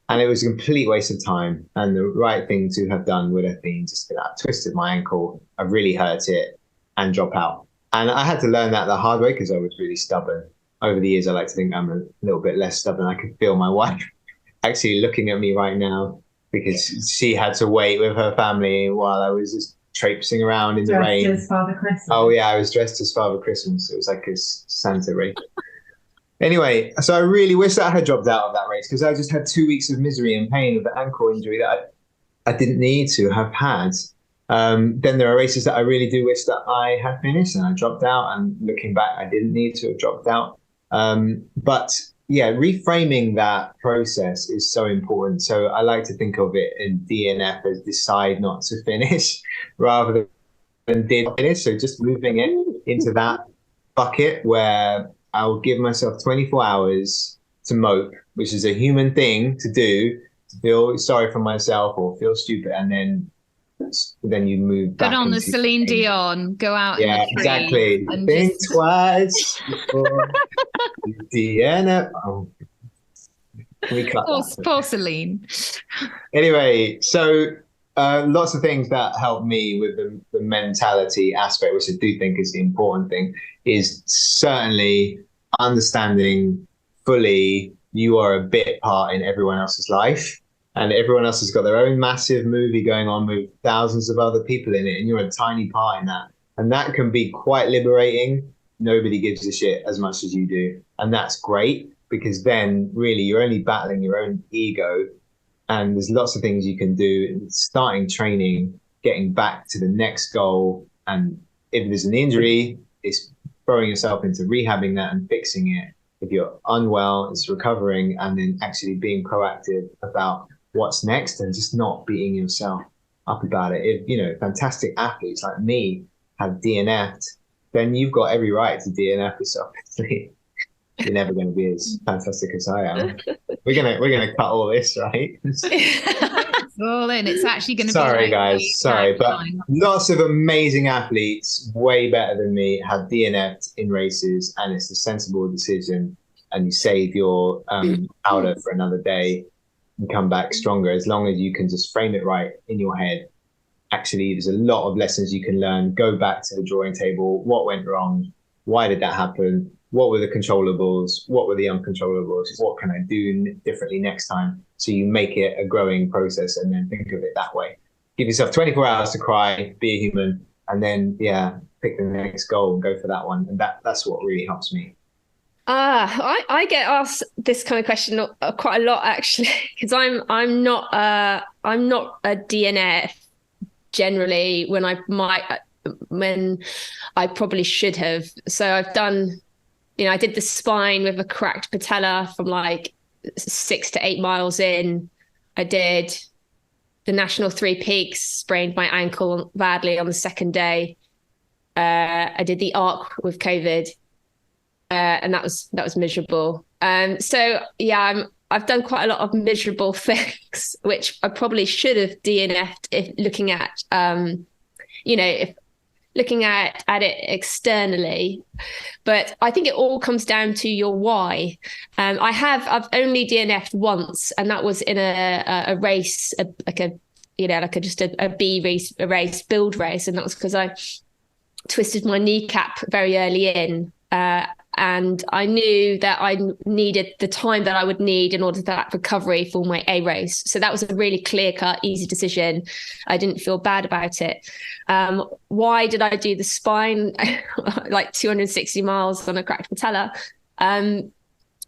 And it was a complete waste of time. And the right thing to have done would have been just that I twisted my ankle, I really hurt it, and drop out. And I had to learn that the hard way because I was really stubborn. Over the years, I like to think I'm a little bit less stubborn. I can feel my wife actually looking at me right now because she had to wait with her family while I was just traipsing around in the rain. Dressed as Father Christmas. Oh yeah, I was dressed as Father Christmas. It was like a Santa race. Anyway, so I really wish that I had dropped out of that race because I just had 2 weeks of misery and pain with the ankle injury that I didn't need to have had. Then there are races that I really do wish that I had finished and I dropped out. And looking back, I didn't need to have dropped out. But yeah, reframing that process is so important. So I like to think of it in DNF as decide not to finish rather than did finish. So just moving it into that bucket where I'll give myself 24 hours to mope, which is a human thing to do, to feel sorry for myself or feel stupid, and then you move back. Put on the into Celine things. Dion, go out Yeah, in the tree exactly. and Think just... twice before you DNF. Oh, can we cut that? Poor Celine. Anyway, so lots of things that help me with the mentality aspect, which I do think is the important thing, is certainly understanding fully you are a bit part in everyone else's life. And everyone else has got their own massive movie going on with thousands of other people in it, and you're a tiny part in that. And that can be quite liberating. Nobody gives a shit as much as you do. And that's great because then really you're only battling your own ego. And there's lots of things you can do, starting training, getting back to the next goal. And if there's an injury, it's throwing yourself into rehabbing that and fixing it. If you're unwell, it's recovering and then actually being proactive about what's next and just not beating yourself up about it. If, fantastic athletes like me have DNF'd, then you've got every right to DNF yourself. You're never going to be as fantastic as I am. We're gonna cut all this, right? All in. It's actually going to be... Sorry, guys. Sorry, but lots of amazing athletes, way better than me, have DNF'd in races, and it's a sensible decision. And you save your powder for another day and come back stronger as long as you can just frame it right in your head. Actually, there's a lot of lessons you can learn. Go back to the drawing table. What went wrong? Why did that happen? What were the controllables? What were the uncontrollables? What can I do differently next time? So you make it a growing process and then think of it that way. Give yourself 24 hours to cry, be a human, and then, pick the next goal and go for that one. And that's what really helps me. I get asked this kind of question quite a lot actually, because I'm not a DNF generally when I probably should have. So I've done, I did the spine with a cracked patella from like 6 to 8 miles in. I did the National Three Peaks, sprained my ankle badly on the second day. I did the ARC with COVID. And that was miserable. So yeah, I've done quite a lot of miserable things, which I probably should have DNF'd if looking at, if looking at it externally. But I think it all comes down to your why. I've only DNF'd once, and that was in a race, a B race, a race, build race, and that was because I twisted my kneecap very early in. And I knew that I needed the time that I would need in order to that recovery for my A race. So that was a really clear-cut, easy decision. I didn't feel bad about it. Why did I do the spine like 260 miles on a cracked patella?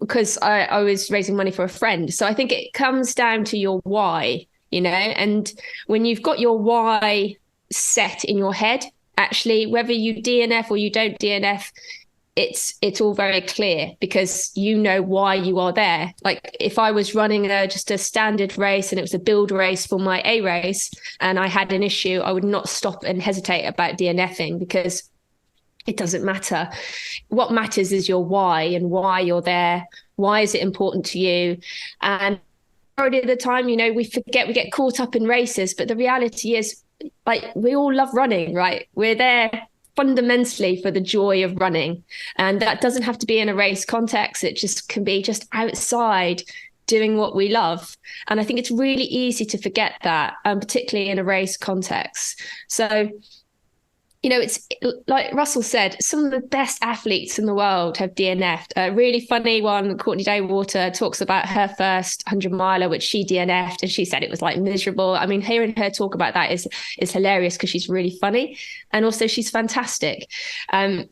Because I was raising money for a friend. So I think it comes down to your why, you know, and when you've got your why set in your head, actually, whether you DNF or you don't DNF, it's all very clear because you know why you are there. Like if I was running just a standard race and it was a build race for my A race and I had an issue, I would not stop and hesitate about DNFing because it doesn't matter. What matters is your why and why you're there. Why is it important to you? And majority of the time, you know, we get caught up in races, but the reality is, like, we all love running, right? We're there fundamentally for the joy of running. And that doesn't have to be in a race context. It just can be just outside doing what we love. And I think it's really easy to forget that, particularly in a race context. So, you know, it's like Russell said, some of the best athletes in the world have DNF'd. A really funny one, Courtney Daywater talks about her first 100 miler, which she DNF'd, and she said it was like miserable. I mean, hearing her talk about that is hilarious because she's really funny. And also she's fantastic.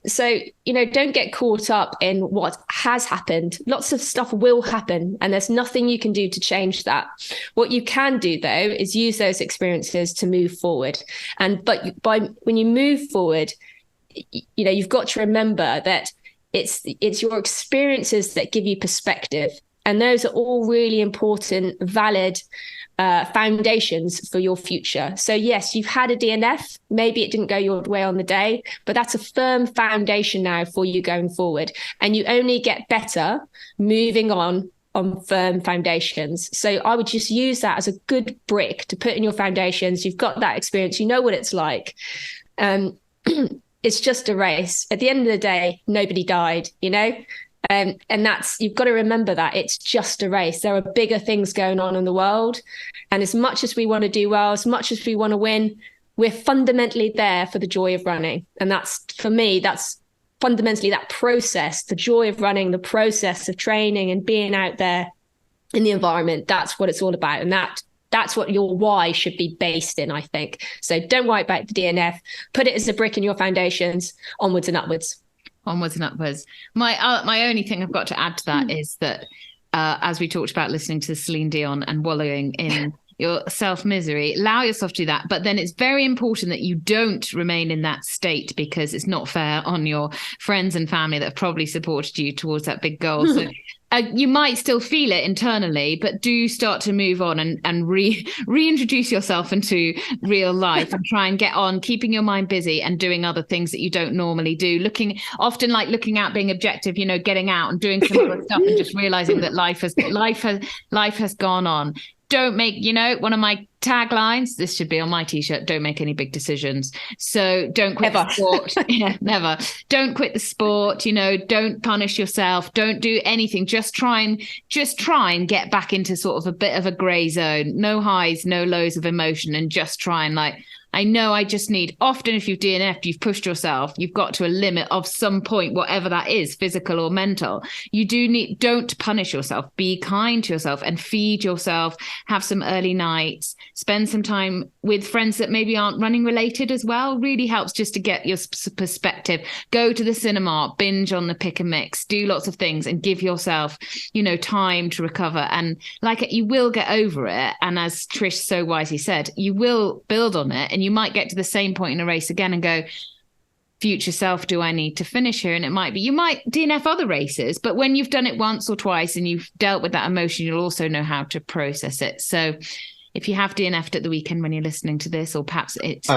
So, you know, don't get caught up in what has happened. Lots of stuff will happen and there's nothing you can do to change that. What you can do, though, is use those experiences to move forward. But when you move forward, you know, you've got to remember that it's your experiences that give you perspective. And those are all really important, valid foundations for your future. So yes, you've had a DNF. Maybe it didn't go your way on the day, but that's a firm foundation now for you going forward. And you only get better moving on firm foundations. So I would just use that as a good brick to put in your foundations. You've got that experience. You know what it's like. It's just a race. At the end of the day, nobody died, you know? And that's, you've got to remember that it's just a race. There are bigger things going on in the world. And as much as we want to do well, as much as we want to win, we're fundamentally there for the joy of running. And that's, for me, that's fundamentally that process, the joy of running, the process of training and being out there in the environment. That's what it's all about. And that's what your why should be based in, I think. So don't worry about the DNF. Put it as a brick in your foundations, onwards and upwards. Onwards and upwards. My only thing I've got to add to that is that as we talked about listening to Celine Dion and wallowing in your self-misery, allow yourself to do that. But then it's very important that you don't remain in that state because it's not fair on your friends and family that have probably supported you towards that big goal. So you might still feel it internally, but do start to move on and reintroduce yourself into real life and try and get on, keeping your mind busy and doing other things that you don't normally do. Looking out, being objective, you know, getting out and doing some other stuff and just realizing that life has gone on. Don't make, you know, one of my taglines, this should be on my t-shirt, don't make any big decisions. So don't quit the sport. Yeah, never. Don't quit the sport, you know, don't punish yourself. Don't do anything. Just try and get back into sort of a bit of a gray zone. No highs, no lows of emotion, and just try and I know I just need, often if you've DNF'd, you've pushed yourself, you've got to a limit of some point, whatever that is, physical or mental. Don't punish yourself, be kind to yourself and feed yourself, have some early nights, spend some time with friends that maybe aren't running related as well. Really helps just to get your perspective. Go to the cinema, binge on the pick and mix, do lots of things and give yourself, you know, time to recover. And you will get over it. And as Trish so wisely said, you will build on it. And you might get to the same point in a race again and go, future self, do I need to finish here? And it might be, you might DNF other races, but when you've done it once or twice and you've dealt with that emotion, you'll also know how to process it. So if you have DNF'd at the weekend when you're listening to this, or perhaps it's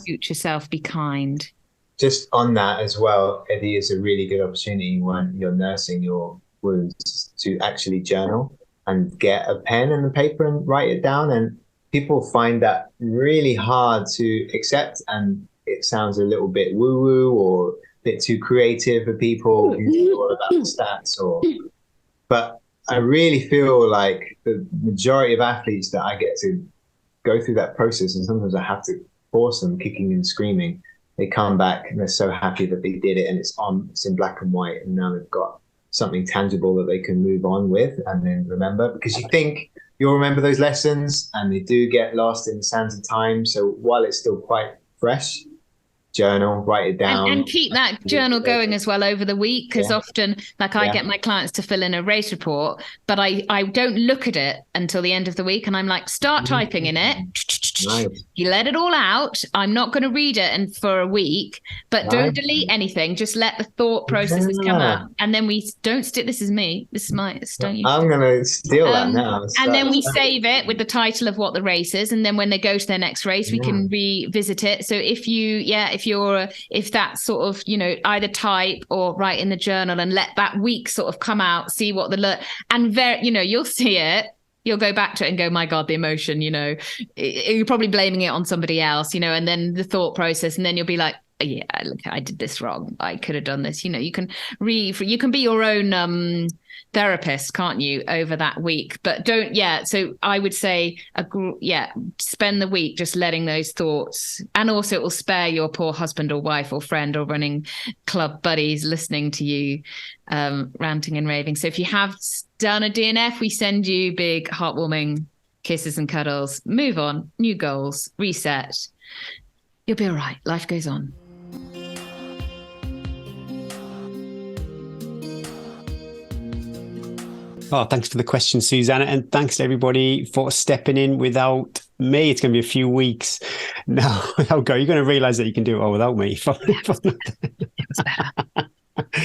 future self, be kind. Just on that as well, Eddie, is a really good opportunity when you're nursing your wounds to actually journal and get a pen and a paper and write it down. And people find that really hard to accept, and it sounds a little bit woo-woo or a bit too creative for people who know all about the stats. But I really feel like the majority of athletes that I get to go through that process, and sometimes I have to force them kicking and screaming, they come back and they're so happy that they did it, and it's in black and white, and now they've got something tangible that they can move on with and then remember, because you think you'll remember those lessons and they do get lost in the sands of time. So while it's still quite fresh, journal, write it down. And keep that journal going as well over the week, because often, like, I Yeah. get my clients to fill in a race report, but I don't look at it until the end of the week, and I'm like, start typing in it. Nice. You let it all out. I'm not going to read it for a week, but don't delete anything. Just let the thought processes come out, and then we don't stick. This is me. This is my. Don't you? I'm gonna steal that now. And then we save it with the title of what the race is, and then when they go to their next race, we can revisit it. So if that's sort of, either type or write in the journal and let that week sort of come out, see what you'll see it. You'll go back to it and go, my God, the emotion, you're probably blaming it on somebody else, and then the thought process, and then you'll be like, yeah, look, I did this wrong. I could have done this. You can be your own therapist, can't you, over that week? But so I would say, spend the week just letting those thoughts, and also it will spare your poor husband or wife or friend or running club buddies listening to you ranting and raving. So if you have done a DNF, we send you big heartwarming kisses and cuddles. Move on, new goals, reset. You'll be all right. Life goes on. Oh, thanks for the question, Susanna. And thanks to everybody for stepping in without me. It's going to be a few weeks now without Go. You're going to realise that you can do it all without me. It was better.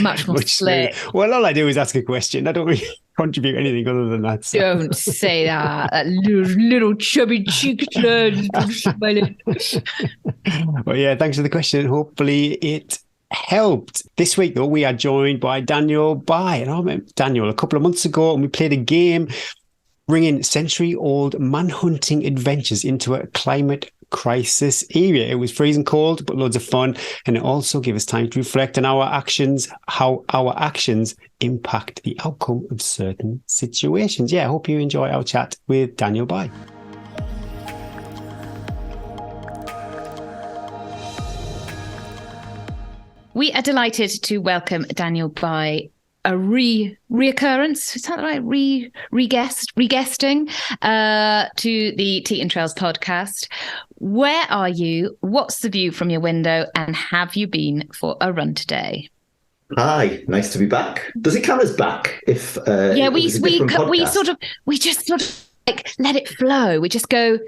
Much more slick. Well, all I do is ask a question. I don't really contribute anything other than that. So. Don't say that. That little chubby cheek. Well, yeah, thanks for the question. Hopefully it helped. This week, though, we are joined by Daniel Bai. And I met Daniel a couple of months ago, and we played a game bringing century-old manhunting adventures into a climate crisis area. It was freezing cold, but loads of fun. And it also gave us time to reflect on how our actions impact the outcome of certain situations. Yeah, I hope you enjoy our chat with Daniel Bai. We are delighted to welcome Daniel Bai, a reoccurrence. Is that right? Re-guesting to the Tea and Trails podcast. Where are you? What's the view from your window? And have you been for a run today? Hi, nice to be back. Does it count as back? If we just sort of like let it flow. We just go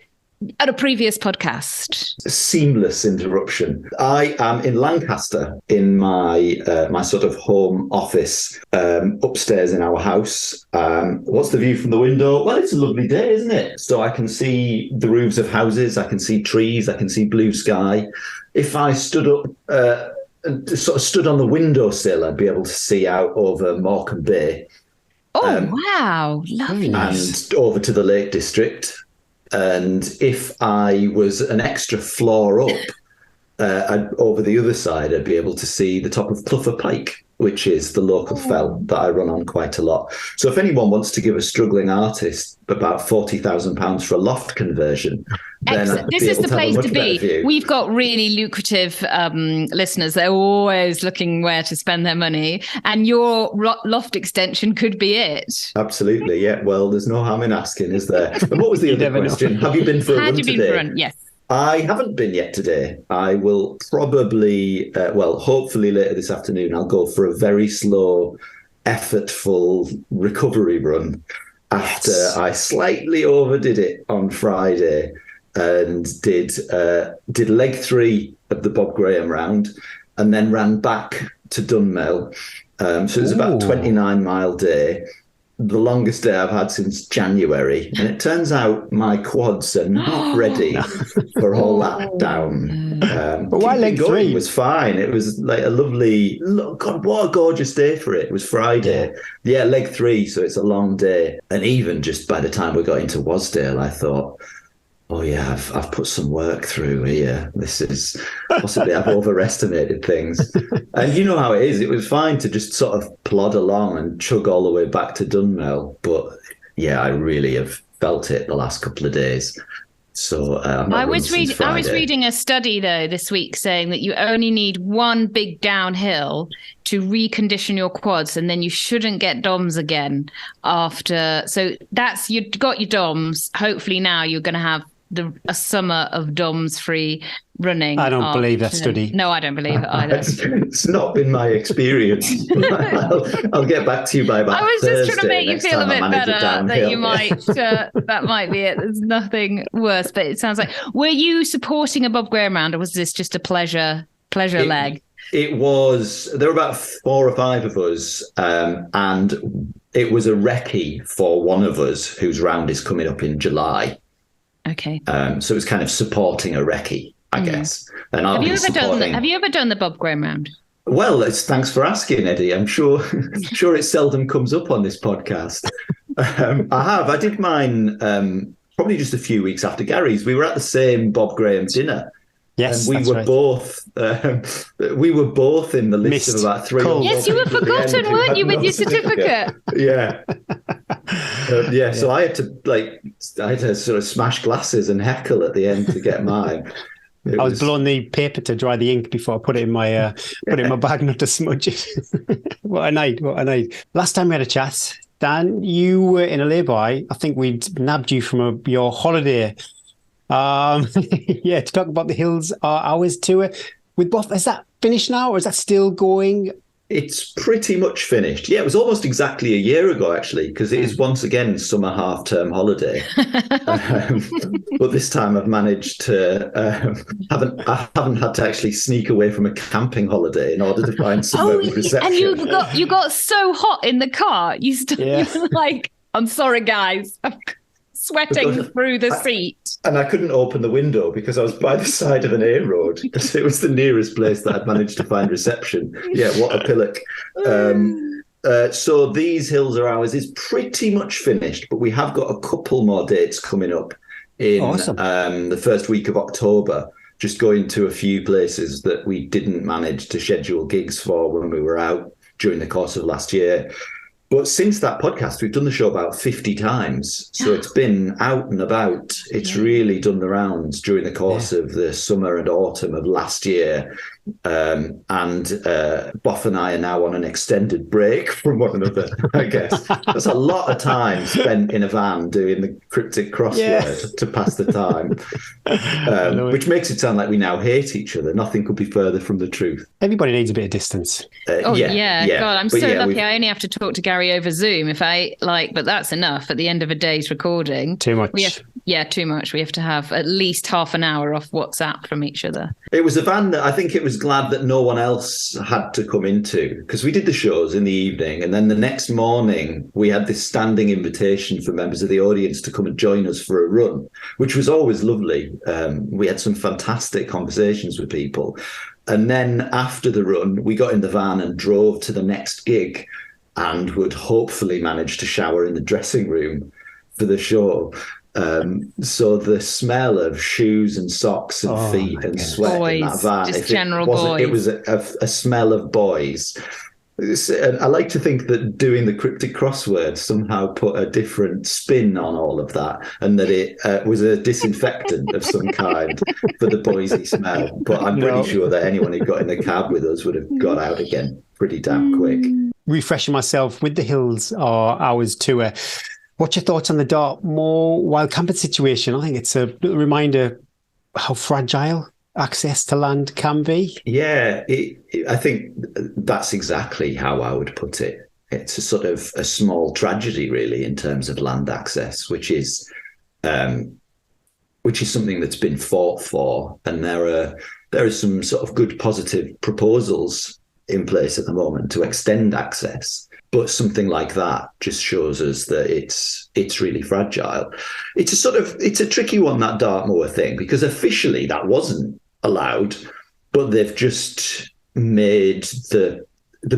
at a previous podcast. Seamless interruption. I am in Lancaster in my my sort of home office upstairs in our house. What's the view from the window? Well, it's a lovely day, isn't it? So I can see the roofs of houses, I can see trees, I can see blue sky. If I stood up sort of stood on the windowsill, I'd be able to see out over Morecambe Bay. Oh, wow. Lovely. And over to the Lake District. And if I was an extra floor up, over the other side, I'd be able to see the top of Clougher Pike, which is the local fell that I run on quite a lot. So if anyone wants to give a struggling artist about £40,000 for a loft conversion, then this is the place to be. We've got really lucrative listeners. They're always looking where to spend their money, and your loft extension could be it. Absolutely, yeah. Well, there's no harm in asking, is there? And what was the other question? Have you been for a run today? Had you been for a run? Yes. I haven't been yet today. I will probably, hopefully later this afternoon, I'll go for a very slow, effortful recovery run after I slightly overdid it on Friday and did leg 3 of the Bob Graham round and then ran back to Dunmail. So it was about a 29-mile day. The longest day I've had since January, and it turns out my quads are not ready for all that down. But why leg 3? It was fine. It was like a lovely, God, what a gorgeous day for it. It was Friday. Yeah, leg 3, so it's a long day. And even just by the time we got into Wasdale, I thought, oh yeah, I've put some work through here. This is possibly I've overestimated things. And you know how it is. It was fine to just sort of plod along and chug all the way back to Dunmail. But yeah, I really have felt it the last couple of days. So I was reading a study though this week saying that you only need one big downhill to recondition your quads, and then you shouldn't get DOMs again after. So that's, you've got your DOMs. Hopefully now you're going to have a summer of DOMs free running. I don't believe that study. No, I don't believe it either. It's not been my experience. I'll get back to you by about I was Thursday, just trying to make you feel a bit better that you might, that might be it. There's nothing worse, but it sounds like, were you supporting a Bob Graham round, or was this just a pleasure leg? It was, there were about 4 or 5 of us, and it was a recce for one of us whose round is coming up in July. Okay. So it was kind of supporting a recce, I guess. And have you ever done the Bob Graham round? Well, thanks for asking, Eddie. I'm sure it seldom comes up on this podcast. I did mine probably just a few weeks after Gary's. We were at the same Bob Graham dinner. Yes, and we were both in the list of about 3 or 4. Yes, you were forgotten, weren't you, with your certificate? Yeah. So I had to sort of smash glasses and heckle at the end to get mine. I was blowing the paper to dry the ink before I put it in my bag, not to smudge it. What a night. Last time we had a chat, Dan, you were in a lay-by. I think we'd nabbed you from your holiday. To talk about the Hills Are Ours tour with Buff. Is that finished now, or is that still going? It's pretty much finished. Yeah, it was almost exactly a year ago, actually, because it is once again summer half-term holiday. But this time I've managed to I haven't had to actually sneak away from a camping holiday in order to find somewhere with reception. And you got so hot in the car. You were like, I'm sorry, guys. I'm sweating through the seat. And I couldn't open the window because I was by the side of an A road. It was the nearest place that I'd managed to find reception. Yeah, what a pillock. So These Hills Are Ours is pretty much finished, but we have got a couple more dates coming up in the first week of October, just going to a few places that we didn't manage to schedule gigs for when we were out during the course of last year. But since that podcast, we've done the show about 50 times. So it's been out and about. It's really done the rounds during the course of the summer and autumn of last year. And Boff and I are now on an extended break from one another, I guess. That's a lot of time spent in a van doing the cryptic crossword to pass the time, which makes it sound like we now hate each other. Nothing could be further from the truth. Everybody needs a bit of distance. God, I'm so lucky. I only have to talk to Gary over Zoom if I like, but that's enough at the end of a day's recording. Too much. Too much. We have to have at least half an hour off WhatsApp from each other. It was a van that I think it was glad that no one else had to come into, because we did the shows in the evening, and then the next morning we had this standing invitation for members of the audience to come and join us for a run, which was always lovely. We had some fantastic conversations with people. And then after the run, we got in the van and drove to the next gig and would hopefully manage to shower in the dressing room for the show. So the smell of shoes and socks and feet and sweat in that van, it was a smell of boys. And I like to think that doing the cryptic crossword somehow put a different spin on all of that, and that it was a disinfectant of some kind for the boysy smell. But I'm pretty sure that anyone who got in the cab with us would have got out again pretty damn quick. Refreshing myself with the Hills Are Ours tour. What's your thoughts on the Dartmoor wild camping situation? I think it's a little reminder how fragile access to land can be. Yeah, I think that's exactly how I would put it. It's a sort of a small tragedy, really, in terms of land access, which is something that's been fought for, and there are some sort of good positive proposals in place at the moment to extend access. But something like that just shows us that it's really fragile. It's a tricky one, that Dartmoor thing, because officially that wasn't allowed, but they've just made the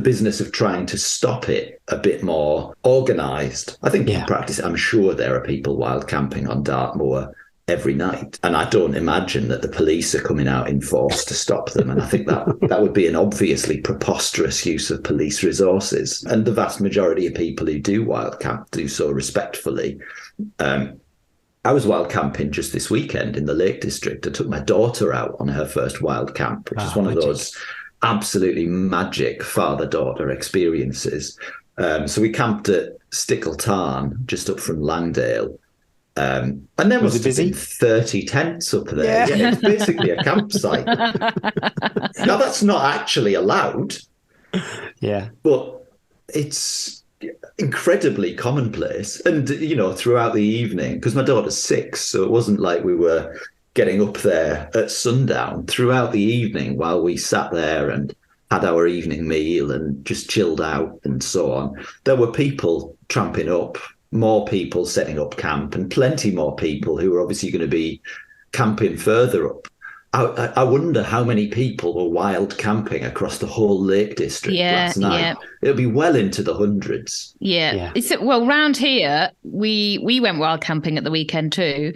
business of trying to stop it a bit more organised. I think in practice, I'm sure there are people wild camping on Dartmoor every night, and I don't imagine that the police are coming out in force to stop them. And I think that would be an obviously preposterous use of police resources. And the vast majority of people who do wild camp do so respectfully. I was wild camping just this weekend in the Lake District. I took my daughter out on her first wild camp, which is one of those absolutely magic father-daughter experiences. So we camped at Stickle Tarn, just up from Langdale. And there must have been 30 tents up there. Yeah, it's basically a campsite. Now, that's not actually allowed. Yeah. But it's incredibly commonplace. And, throughout the evening, because my daughter's 6, so it wasn't like we were getting up there at sundown. Throughout the evening, while we sat there and had our evening meal and just chilled out and so on, there were people tramping up, more people setting up camp, and plenty more people who were obviously going to be camping further up. I wonder how many people were wild camping across the whole Lake District last night. Yeah. It'll be well into the hundreds. Yeah. Well, round here, we went wild camping at the weekend too,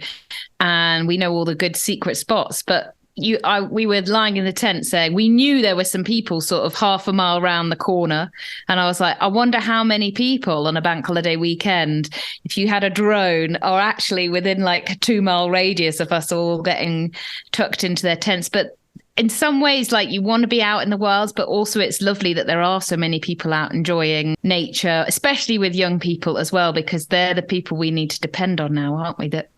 and we know all the good secret spots. But we were lying in the tent saying we knew there were some people sort of half a mile around the corner. And I was like, I wonder how many people on a bank holiday weekend, if you had a drone, are actually within like a 2-mile radius of us all getting tucked into their tents. But in some ways, like, you want to be out in the wild, but also it's lovely that there are so many people out enjoying nature, especially with young people as well, because they're the people we need to depend on now, aren't we? That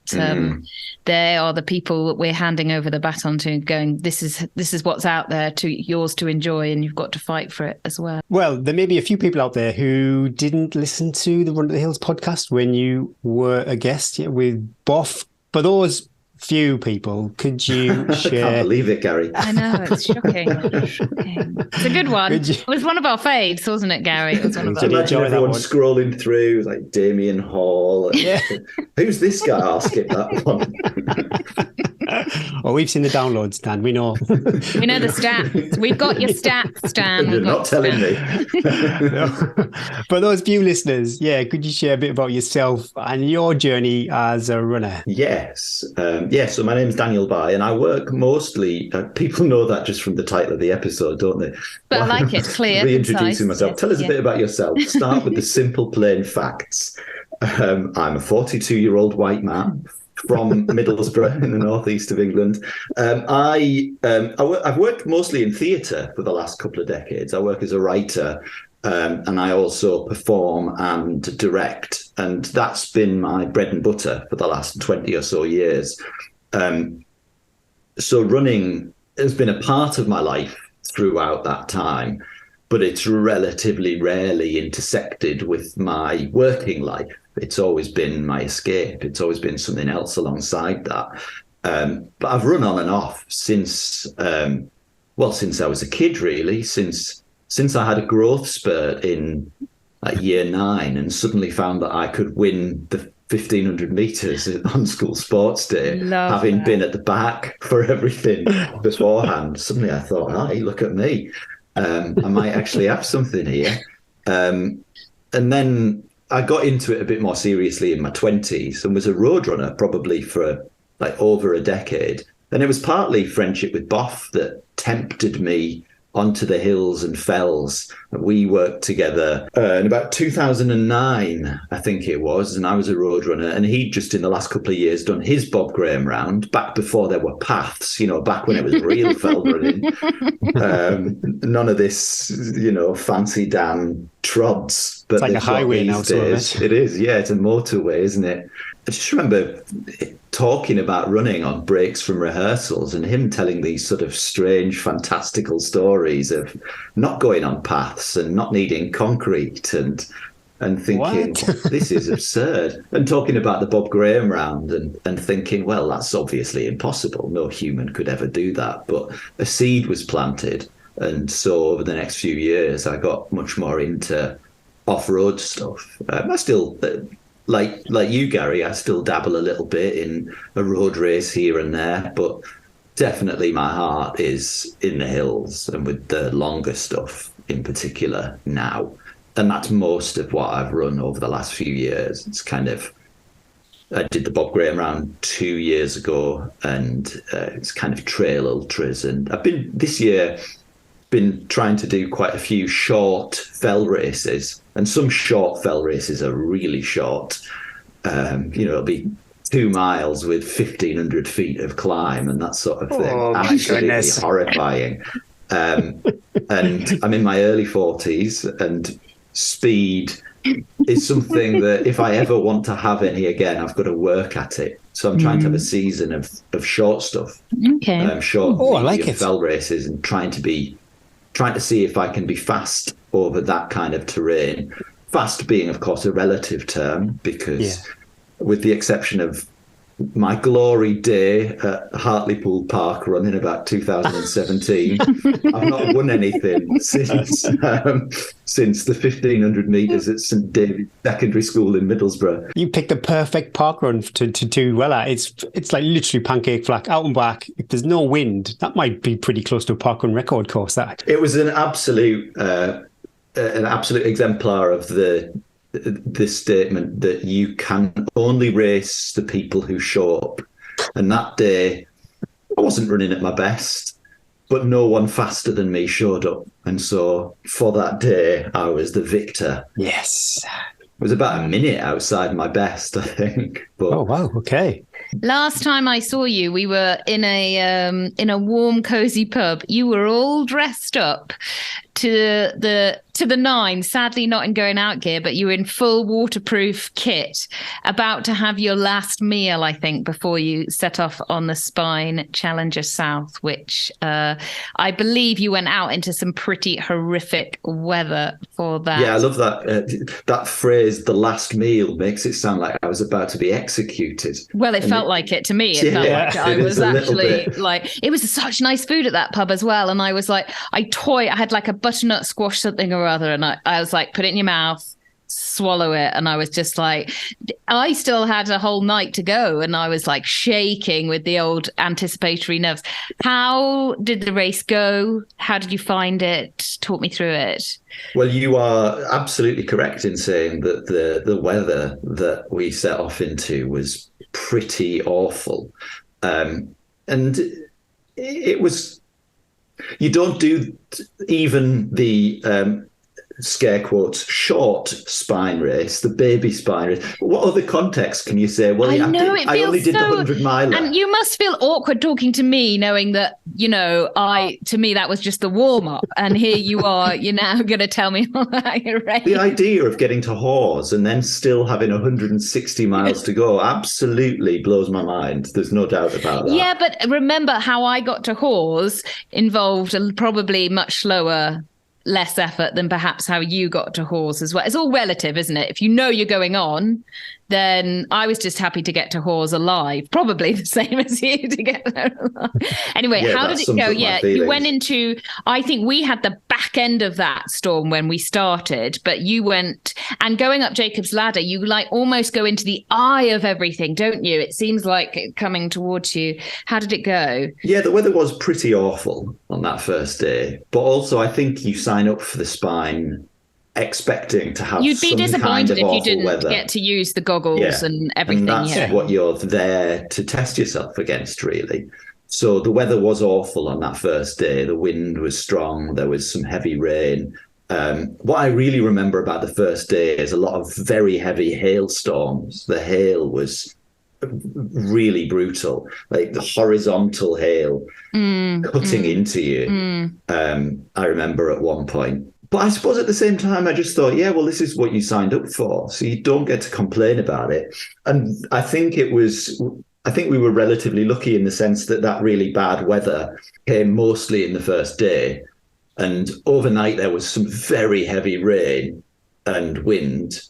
they are the people that we're handing over the baton to, going, this is what's out there to yours to enjoy, and you've got to fight for it as well. Well, there may be a few people out there who didn't listen to the Run to the Hills podcast when you were a guest with Boff. For those few people, could you share? I can't believe it, Gary. I know, it's shocking. It's a good one. It was one of our faves, wasn't it, Gary? It was one of our Imagine everyone scrolling through, like Damien Hall. And who's this guy? I'll skip that one. Well, we've seen the downloads, Dan. We know. We know the stats. We've got your stats, Dan. You're not telling me. No. For those few listeners, could you share a bit about yourself and your journey as a runner? Yes. So my name's Daniel Bye, and I work mostly, people know that just from the title of the episode, don't they? But I like it, clear. Reintroducing myself. Tell us a bit about yourself. Start with the simple, plain facts. I'm a 42-year-old white man from Middlesbrough in the northeast of England. I've worked mostly in theatre for the last couple of decades. I work as a writer, and I also perform and direct, and that's been my bread and butter for the last 20 or so years. So running has been a part of my life throughout that time, but it's relatively rarely intersected with my working life. It's always been my escape. It's always been something else alongside that. But I've run on and off since I was a kid, really, since I had a growth spurt in year 9 and suddenly found that I could win the 1,500 meters on school sports day, having been at the back for everything beforehand. Suddenly I thought, hey, look at me. I might actually have something here. And then I got into it a bit more seriously in my 20s and was a road runner probably for over a decade. And it was partly friendship with Boff that tempted me onto the hills and fells. We worked together in about 2009, I think it was, and I was a road runner, and he'd just in the last couple of years done his Bob Graham round, back before there were paths, back when it was real fell running. None of this, fancy damn trods. But it's like a highway now, it is, yeah, it's a motorway, isn't it? I just remember talking about running on breaks from rehearsals and him telling these sort of strange, fantastical stories of not going on paths and not needing concrete and thinking, this is absurd. And talking about the Bob Graham round and thinking, well, that's obviously impossible. No human could ever do that. But a seed was planted. And so over the next few years, I got much more into off-road stuff. I still... Like you, Gary, I still dabble a little bit in a road race here and there, but definitely my heart is in the hills and with the longer stuff in particular now. And that's most of what I've run over the last few years. It's I did the Bob Graham round 2 years ago, and it's kind of trail ultras. And I've been trying to do quite a few short fell races, and some short fell races are really short. It'll be 2 miles with 1,500 feet of climb and that sort of thing. Oh, my Absolutely goodness. horrifying. And I'm in my early 40s, and speed is something that if I ever want to have any again, I've got to work at it. So I'm trying to have a season of short stuff, Okay. short Oh, I like medium it. fell races, and trying to see if I can be fast over that kind of terrain. Fast being, of course, a relative term, because with the exception of my glory day at Hartlepool Park run in about 2017, I've not won anything since the 1,500 metres at St David's Secondary School in Middlesbrough. You picked the perfect park run to do well at. It's like literally pancake flat, out and back. If there's no wind, that might be pretty close to a park run record course. That It was an absolute exemplar of this statement that you can only race the people who show up. And that day, I wasn't running at my best, but no one faster than me showed up. And so for that day, I was the victor. yes. It was about a minute outside my best, I think. But Oh wow. Okay. Last time I saw you, we were in a warm, cozy pub. You were all dressed up to the nines. Sadly, not in going out gear, but you were in full waterproof kit, about to have your last meal, I think, before you set off on the Spine Challenger South, which I believe you went out into some pretty horrific weather for that. yeah, I love that. That phrase, the last meal, makes it sound like I was about to be executed. Well, it felt like it to me. It felt like I it was is a little actually bit. like, it was such nice food at that pub as well. And I was like, I had like a butternut squash something or other. And I was like, put it in your mouth, swallow it. And I was just like, I still had a whole night to go. And I was like shaking with the old anticipatory nerves. How did the race go? How did you find it? Talk me through it. Well, you are absolutely correct in saying that the weather that we set off into was pretty awful. And it was, you don't do even the scare quotes short spine race, the baby spine race. What other context can you say? Well, I know, it I only feels did the so- 100 miler. And you must feel awkward talking to me, knowing that, to me, that was just the warm up. And here you are, you're now going to tell me all about your race. The idea of getting to Hawes and then still having 160 miles to go absolutely blows my mind. There's no doubt about that. Yeah, but remember how I got to Hawes involved probably much slower, less effort than perhaps how you got to Hawes as well. It's all relative, isn't it? If you know you're going on, then I was just happy to get to Hawes alive. Probably the same as you to get there alive. Anyway, Yeah, how that did it sums go? up my Yeah, you feelings. went into, I think we had the back end of that storm when we started, but you went, and going up Jacob's Ladder, you like almost go into the eye of everything, don't you? It seems like it coming towards you. How did it go? Yeah, the weather was pretty awful on that first day. But also, I think you sign up for the Spine expecting to have You'd be some disappointed kind of if you awful didn't weather. get to use the goggles and everything. And that's Yeah. what you're there to test yourself against, really. So the weather was awful on that first day. The wind was strong. There was some heavy rain. What I really remember about the first day is a lot of very heavy hailstorms. The hail was really brutal, like the horizontal hail cutting into you. I remember at one point. But I suppose at the same time, I just thought, yeah, well, this is what you signed up for. So you don't get to complain about it. And I think we were relatively lucky in the sense that really bad weather came mostly in the first day. And overnight, there was some very heavy rain and wind.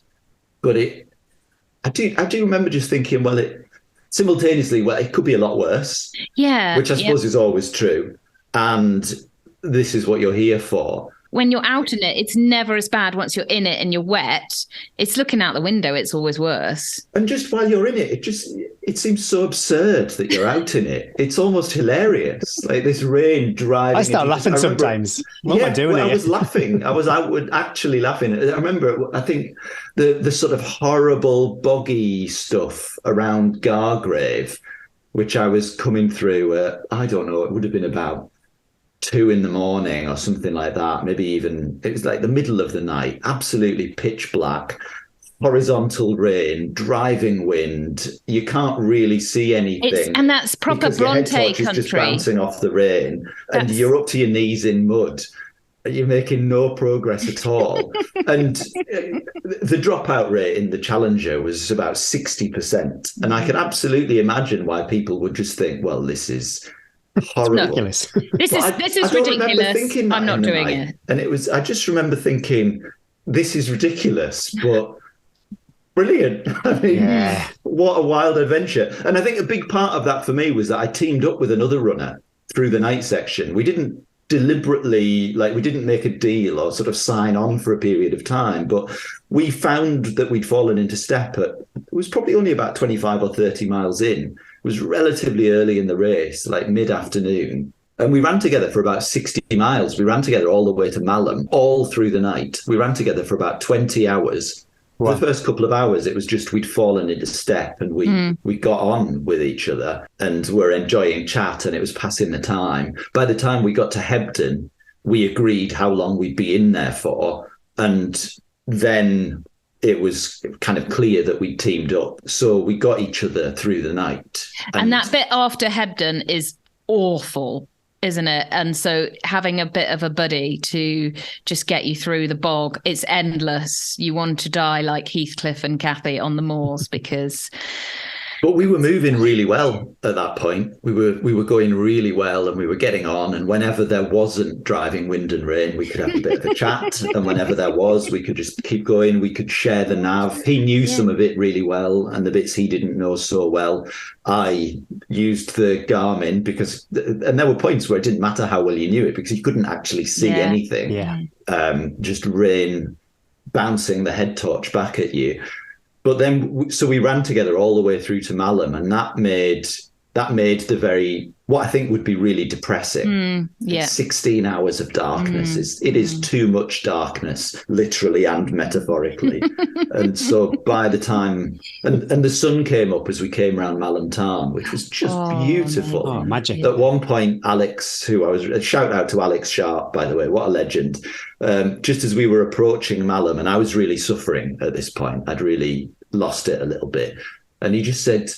But I do remember just thinking, well, it could be a lot worse. Yeah. Which I suppose is always true. And this is what you're here for. When you're out in it, it's never as bad. Once you're in it and you're wet, it's looking out the window. It's always worse. And just while you're in it, it seems so absurd that you're out in it. It's almost hilarious. Like this rain driving. I start laughing sometimes. What am I doing here? I was laughing. I was actually laughing. I remember, I think the sort of horrible boggy stuff around Gargrave, which I was coming through, I don't know, it would have been about 2 a.m. or something like that. Maybe even, it was like the middle of the night, absolutely pitch black, horizontal rain, driving wind. You can't really see anything. And that's proper because your head Bronte torch is just country. bouncing off the rain, and you're up to your knees in mud. You're making no progress at all. And the dropout rate in the Challenger was about 60%. And I can absolutely imagine why people would just think, well, this is horrible. Ridiculous. This is ridiculous. I'm not doing it. And I just remember thinking, this is ridiculous, but brilliant. I mean, what a wild adventure. And I think a big part of that for me was that I teamed up with another runner through the night section. We didn't deliberately, we didn't make a deal or sort of sign on for a period of time, but we found that we'd fallen into step it was probably only about 25 or 30 miles in. It was relatively early in the race, like mid-afternoon. And we ran together for about 60 miles. We ran together all the way to Malham, all through the night. We ran together for about 20 hours. Wow. The first couple of hours, it was just we'd fallen into step and we got on with each other and were enjoying chat, and it was passing the time. By the time we got to Hebden, we agreed how long we'd be in there for. And then it was kind of clear that we teamed up. So we got each other through the night. And that bit after Hebden is awful, isn't it? And so having a bit of a buddy to just get you through the bog, it's endless. You want to die like Heathcliff and Kathy on the moors because... But we were moving really well at that point. We were going really well and we were getting on. And whenever there wasn't driving wind and rain, we could have a bit of a chat. And whenever there was, we could just keep going. We could share the nav. He knew some of it really well, and the bits he didn't know so well, I used the Garmin and there were points where it didn't matter how well you knew it because you couldn't actually see anything. Just rain bouncing the head torch back at you. But then, so we ran together all the way through to Malham, and that made what I think would be really depressing. 16 hours of darkness is too much darkness, literally and metaphorically. And so by the time, and the sun came up as we came around Malham Tarn, which was just beautiful. Oh, magic. At one point, Alex, a shout out to Alex Sharp, by the way, what a legend. Just as we were approaching Malham, and I was really suffering at this point, I'd really lost it a little bit. And he just said,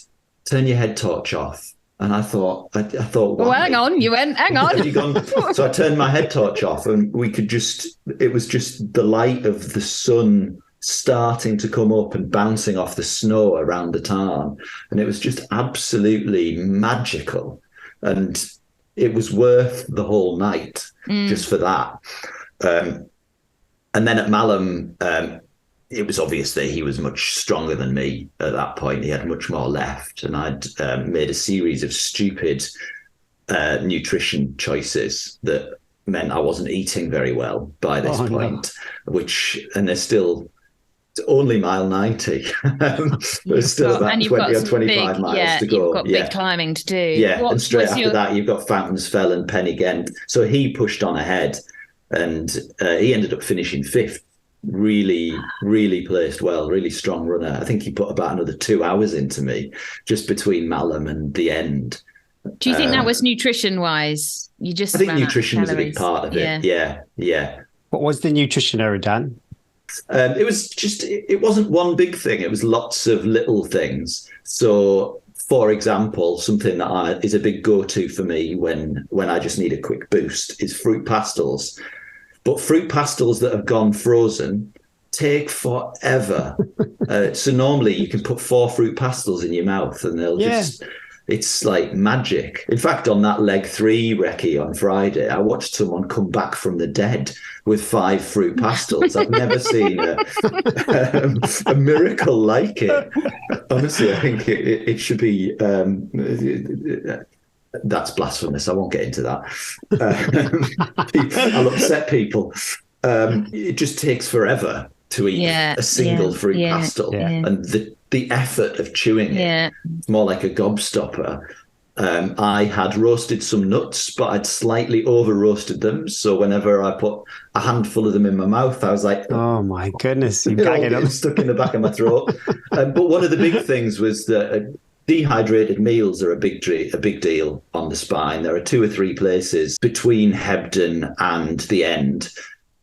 turn your head torch off. And I thought, well, hang on, you went, hang on. Have you gone? So I turned my head torch off, and it was just the light of the sun starting to come up and bouncing off the snow around the tarn. And it was just absolutely magical. And it was worth the whole night just for that. And then at Malham, it was obvious that he was much stronger than me at that point. He had much more left. And I'd made a series of stupid nutrition choices that meant I wasn't eating very well by this point, and there's still... It's only mile 90. There's still about 20 or 25 miles to go. You've got big climbing to do. Yeah, and straight after that, you've got Fountains Fell and Pen y Ghent. So he pushed on ahead, and he ended up finishing fifth. Really, really placed well, really strong runner. I think he put about another 2 hours into me just between Malham and the end. Do you think that was nutrition-wise? I think nutrition was a big part of it. Yeah. What was the nutrition error, Dan? It wasn't one big thing. It was lots of little things. So, for example, something that is a big go-to for me when I just need a quick boost is fruit pastels. But fruit pastels that have gone frozen take forever. So normally you can put 4 fruit pastels in your mouth and they'll it's like magic. In fact, on that leg 3 recce on Friday, I watched someone come back from the dead with 5 fruit pastels. I've never seen a miracle like it. Honestly, I think it should be... that's blasphemous. I won't get into that. I'll upset people. It just takes forever to eat a single fruit pastel. And the effort of chewing it, it's more like a gobstopper. I had roasted some nuts, but I'd slightly over roasted them. So whenever I put a handful of them in my mouth, I was like, oh my goodness, you're gagging them. Stuck in the back of my throat. But one of the big things was that dehydrated meals are a big deal on the spine. There are 2 or 3 places between Hebden and the end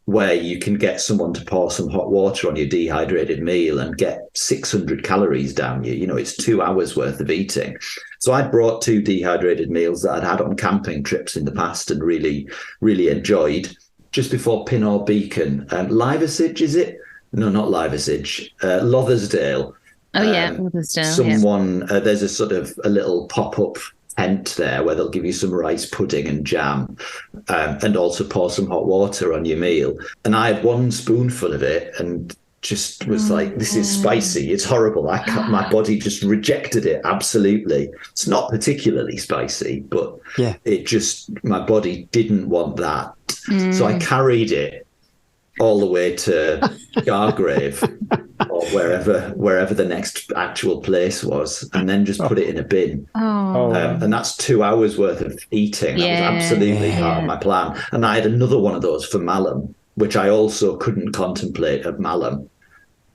where you can get someone to pour some hot water on your dehydrated meal and get 600 calories down you. You know, it's 2 hours worth of eating. So I brought 2 dehydrated meals that I'd had on camping trips in the past and really, really enjoyed. Just before Pin or Beacon, Liversidge, is it? No, not Liversidge, Lothersdale. Oh, yeah, Lothersdale. Someone, there's a sort of a little pop-up tent there where they'll give you some rice pudding and jam, and also pour some hot water on your meal. And I had 1 spoonful of it and just was like, this is spicy. It's horrible. My body just rejected it. Absolutely. It's not particularly spicy, but my body didn't want that. So I carried it all the way to Gargrave or wherever the next actual place was, and then just put it in a bin. And that's 2 hours worth of eating. That was absolutely part of my plan. And I had another one of those for Malham, which I also couldn't contemplate at Malham.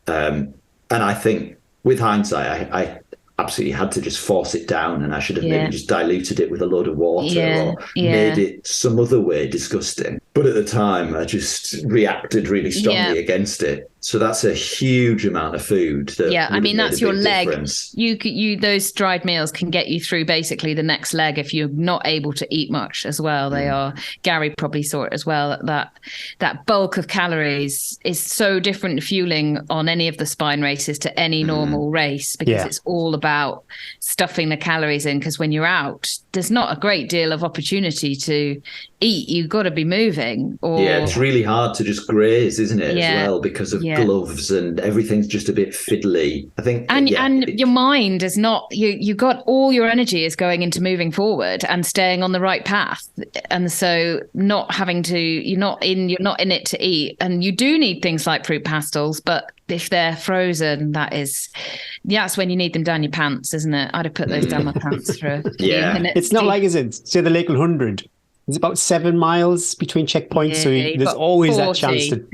And I think with hindsight, I absolutely had to just force it down, and I should have maybe just diluted it with a load of water or made it some other way disgusting. But at the time, I just reacted really strongly against it. So that's a huge amount of food. I mean, that's your leg. Difference. You those dried meals can get you through basically the next leg if you're not able to eat much as well. They are. Gary probably saw it as well. That bulk of calories is so different fueling on any of the spine races to any normal race, because it's all about stuffing the calories in. Because when you're out, there's not a great deal of opportunity to eat. You've got to be moving. It's really hard to just graze, isn't it? As well, because of gloves and everything's just a bit fiddly, I think. And your mind is not, you got all your energy is going into moving forward and staying on the right path. And so not having to, you're not in it to eat. And you do need things like fruit pastels, but if they're frozen, that's when you need them down your pants, isn't it? I'd have put those down my pants for a few minutes. It's not like, is it? Say the Lakeland 100. It's about 7 miles between checkpoints, so there's always 40. That chance to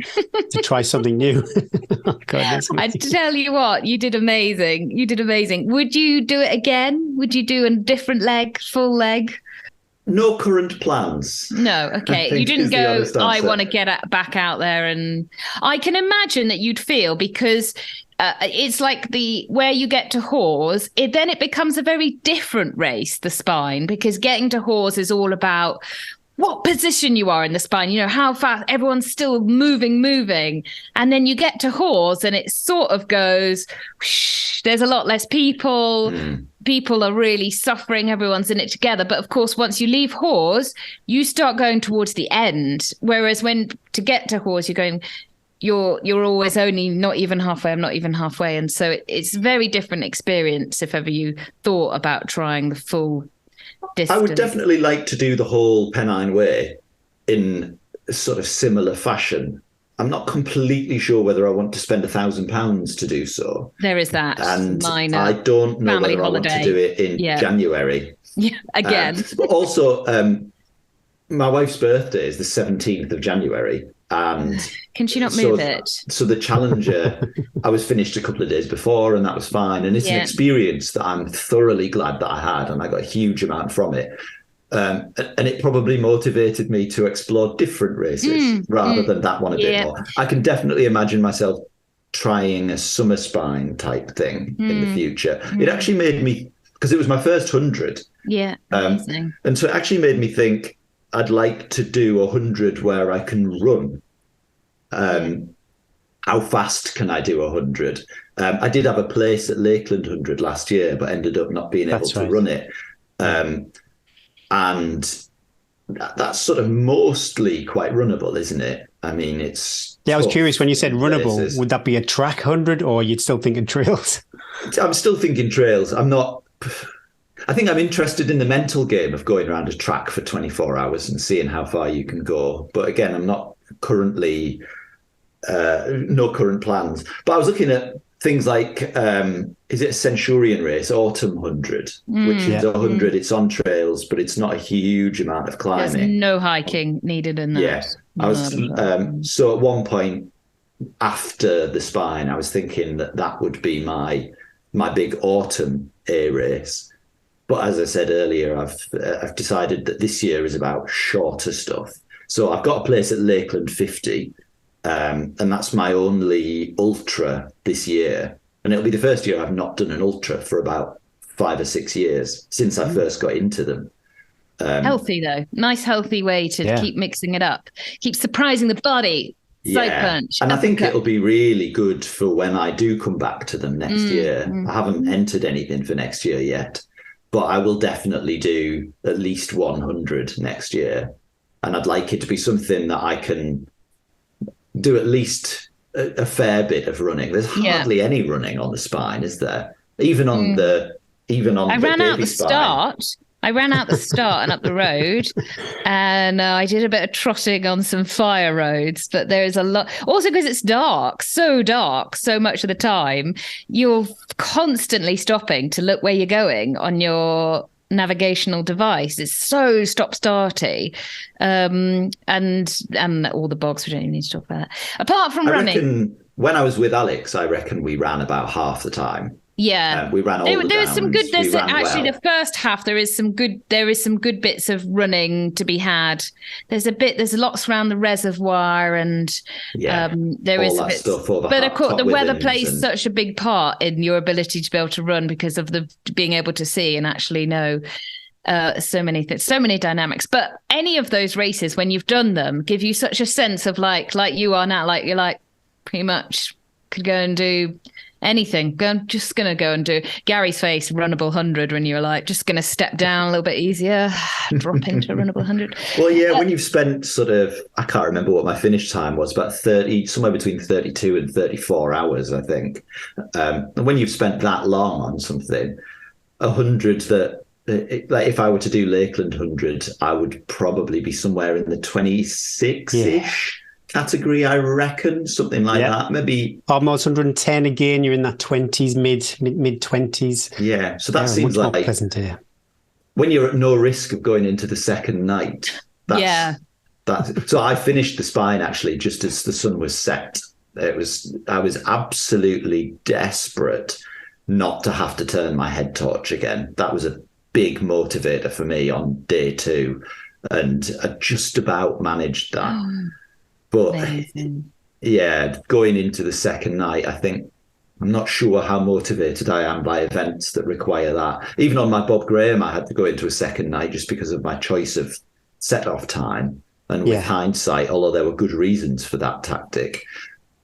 try something new. Oh, God, I tell you what, you did amazing. Would you do it again? Would you do a different leg, full leg? No current plans. No, okay. You didn't go, I want to get back out there. And I can imagine that you'd feel, because it's like where you get to Hawes, then it becomes a very different race, the spine, because getting to Hawes is all about what position you are in the spine, how fast everyone's still moving. And then you get to Hawes and it sort of goes, whoosh, there's a lot less people. People are really suffering. Everyone's in it together. But of course, once you leave Hawes, you start going towards the end. Whereas to get to Hawes, you're always only not even halfway. I'm not even halfway. And so it's a very different experience if ever you thought about trying the full distance. I would definitely like to do the whole Pennine Way in a sort of similar fashion. I'm not completely sure whether I want to spend £1,000 to do so. There is that. And I don't know whether I want to do it in January. Yeah, again. But also, my wife's birthday is the 17th of January. And can she not move it? So the Challenger, I was finished a couple of days before, and that was fine. And it's an experience that I'm thoroughly glad that I had, and I got a huge amount from it. And it probably motivated me to explore different races rather than that one a bit more. I can definitely imagine myself trying a summer spine type thing in the future. It actually made me, because it was my first 100. Yeah, amazing. And so it actually made me think, I'd like to do 100 where I can run. How fast can I do 100? I did have a place at Lakeland 100 last year, but ended up not being able to run it. And that's sort of mostly quite runnable, isn't it? I mean, it's... Yeah, I was curious when you said runnable, would that be a track 100 or you'd still thinking trails? I'm still thinking trails. I think I'm interested in the mental game of going around a track for 24 hours and seeing how far you can go. But again, I'm not currently, no current plans. But I was looking at things like, is it a Centurion race, Autumn 100, which is 100, it's on trails, but it's not a huge amount of climbing. There's no hiking needed in that. Yeah. I was, so at one point after the spine, I was thinking that would be my big Autumn A race. But as I said earlier, I've decided that this year is about shorter stuff. So I've got a place at Lakeland 50, and that's my only ultra this year. And it'll be the first year I've not done an ultra for about 5 or 6 years since I first got into them. Healthy though, nice healthy way to keep mixing it up, keep surprising the body. Side punch, and I think it'll be really good for when I do come back to them next year. I haven't entered anything for next year yet, but I will definitely do at least 100 next year, and I'd like it to be something that I can do at least a fair bit of running. There's hardly any running on the spine, is there? Even on the I ran out the spine. start. I ran out the start and up the road, and I did a bit of trotting on some fire roads. But there's a lot, also because it's dark, so much of the time. You're constantly stopping to look where you're going on your navigational device. It's so stop-starty, and all the bogs. We don't even need to talk about that. Apart from running, when I was with Alex, I reckon we ran about half the time. Yeah, we ran all the there was some good. There's actually well. The first half. There is some good bits of running to be had. There's lots around the reservoir, and there is a bit. But of course, the weather plays such a big part in your ability to be able to run because of the being able to see and actually know so many things, so many dynamics. But any of those races, when you've done them, give you such a sense of like you are now, like you're like pretty much could go and do anything. I'm just going to go and do Gary's face, runnable 100, when you're like, just going to step down a little bit easier, drop into a runnable 100. Well, yeah, when you've spent I can't remember what my finish time was, but somewhere between 32 and 34 hours, I think. And when you've spent that long on something, 100 like if I were to do Lakeland 100, I would probably be somewhere in the 26-ish. Category, I reckon, something like that. Maybe almost 110 again. You're in that 20s, mid 20s. Yeah, so that seems like pleasant here. When you're at no risk of going into the second night. So I finished the spine actually just as the sun was set. I was absolutely desperate not to have to turn my head torch again. That was a big motivator for me on day 2, and I just about managed that. But amazing. Going into the second night, I think I'm not sure how motivated I am by events that require that. Even on my Bob Graham, I had to go into a second night just because of my choice of set-off time. And with hindsight, although there were good reasons for that tactic,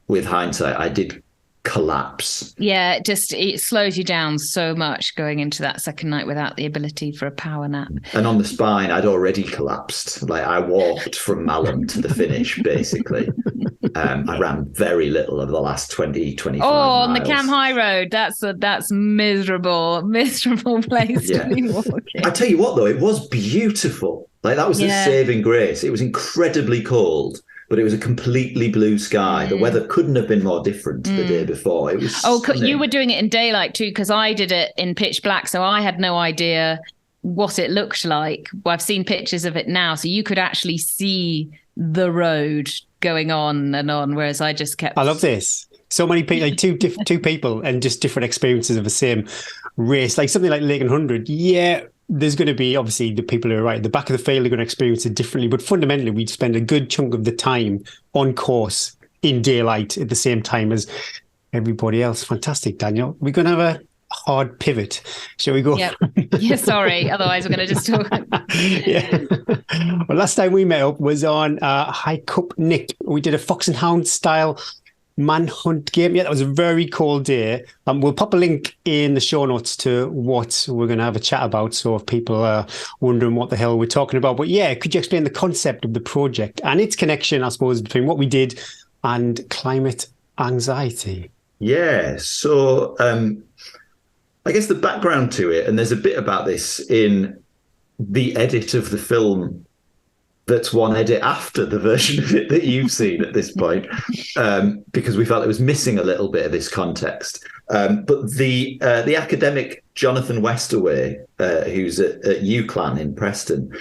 with hindsight, I did collapse. Yeah, it slows you down so much going into that second night without the ability for a power nap. And on the spine, I'd already collapsed. Like I walked from Malham to the finish, basically. I ran very little over the last 25 miles. On the Cam High Road, that's miserable place to be walking. I tell you what, though, it was beautiful. Like that was the saving grace. It was incredibly cold, but it was a completely blue sky. The weather couldn't have been more different the day before. It was stunning. You were doing it in daylight too, because I did it in pitch black, so I had no idea what it looked like. Well, I've seen pictures of it now, so you could actually see the road going on and on, whereas I just kept... I love this. So many people, like two people and just different experiences of the same race. Like something like Lakeland 100, there's going to be, obviously, the people who are right at the back of the field are going to experience it differently. But fundamentally, we'd spend a good chunk of the time on course in daylight at the same time as everybody else. Fantastic, Daniel. We're going to have a hard pivot. Shall we go? Yeah, sorry. Otherwise, we're going to just talk. Well, last time we met up was on High Cup Nick. We did a Fox and Hound style Manhunt game. Yeah, that was a very cold day. We'll pop a link in the show notes to what we're going to have a chat about. So if people are wondering what the hell we're talking about, but could you explain the concept of the project and its connection, I suppose, between what we did and climate anxiety? Yeah. So I guess the background to it, and there's a bit about this in the edit of the film that's one edit after the version of it that you've seen at this point, because we felt it was missing a little bit of this context. But the academic Jonathan Westaway, who's at UCLan in Preston,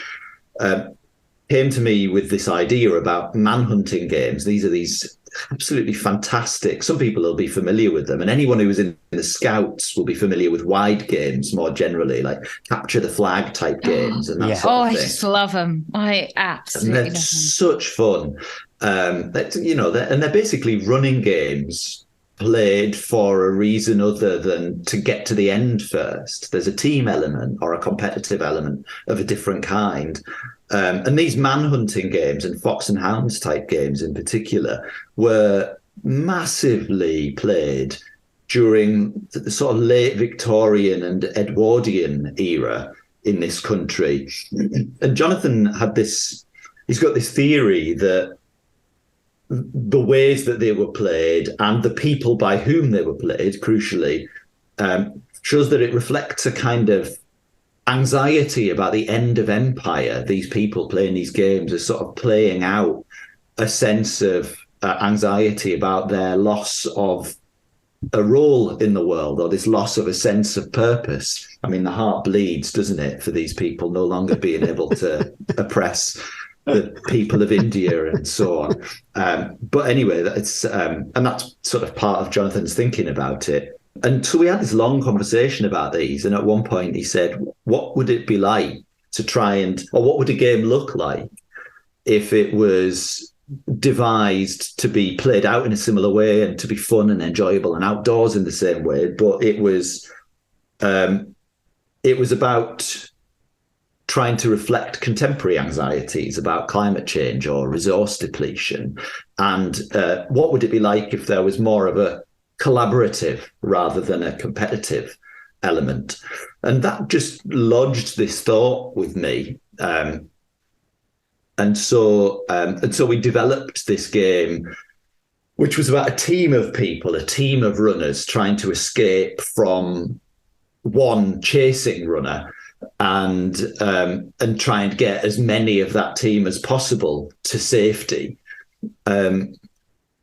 came to me with this idea about manhunting games. These are these absolutely fantastic. Some people will be familiar with them, and anyone who was in the Scouts will be familiar with wide games more generally, like capture the flag type games and that sort of thing. I just love them. I absolutely love them. Such fun. and they're basically running games played for a reason other than to get to the end first. There's a team element or a competitive element of a different kind. And these manhunting games and fox and hounds type games in particular were massively played during the sort of late Victorian and Edwardian era in this country. And Jonathan he's got this theory that the ways that they were played and the people by whom they were played, crucially, shows that it reflects a kind of anxiety about the end of empire. These people playing these games are sort of playing out a sense of anxiety about their loss of a role in the world, or this loss of a sense of purpose. I mean, the heart bleeds, doesn't it, for these people no longer being able to oppress the people of India and so on. But anyway, that's sort of part of Jonathan's thinking about it. And so we had this long conversation about these. And at one point he said, what would it be like to or what would a game look like if it was devised to be played out in a similar way and to be fun and enjoyable and outdoors in the same way? But it was about trying to reflect contemporary anxieties about climate change or resource depletion. And what would it be like if there was more of a collaborative rather than a competitive element? And that just lodged this thought with me. And so we developed this game, which was about a team of people, a team of runners trying to escape from one chasing runner and try and get as many of that team as possible to safety. And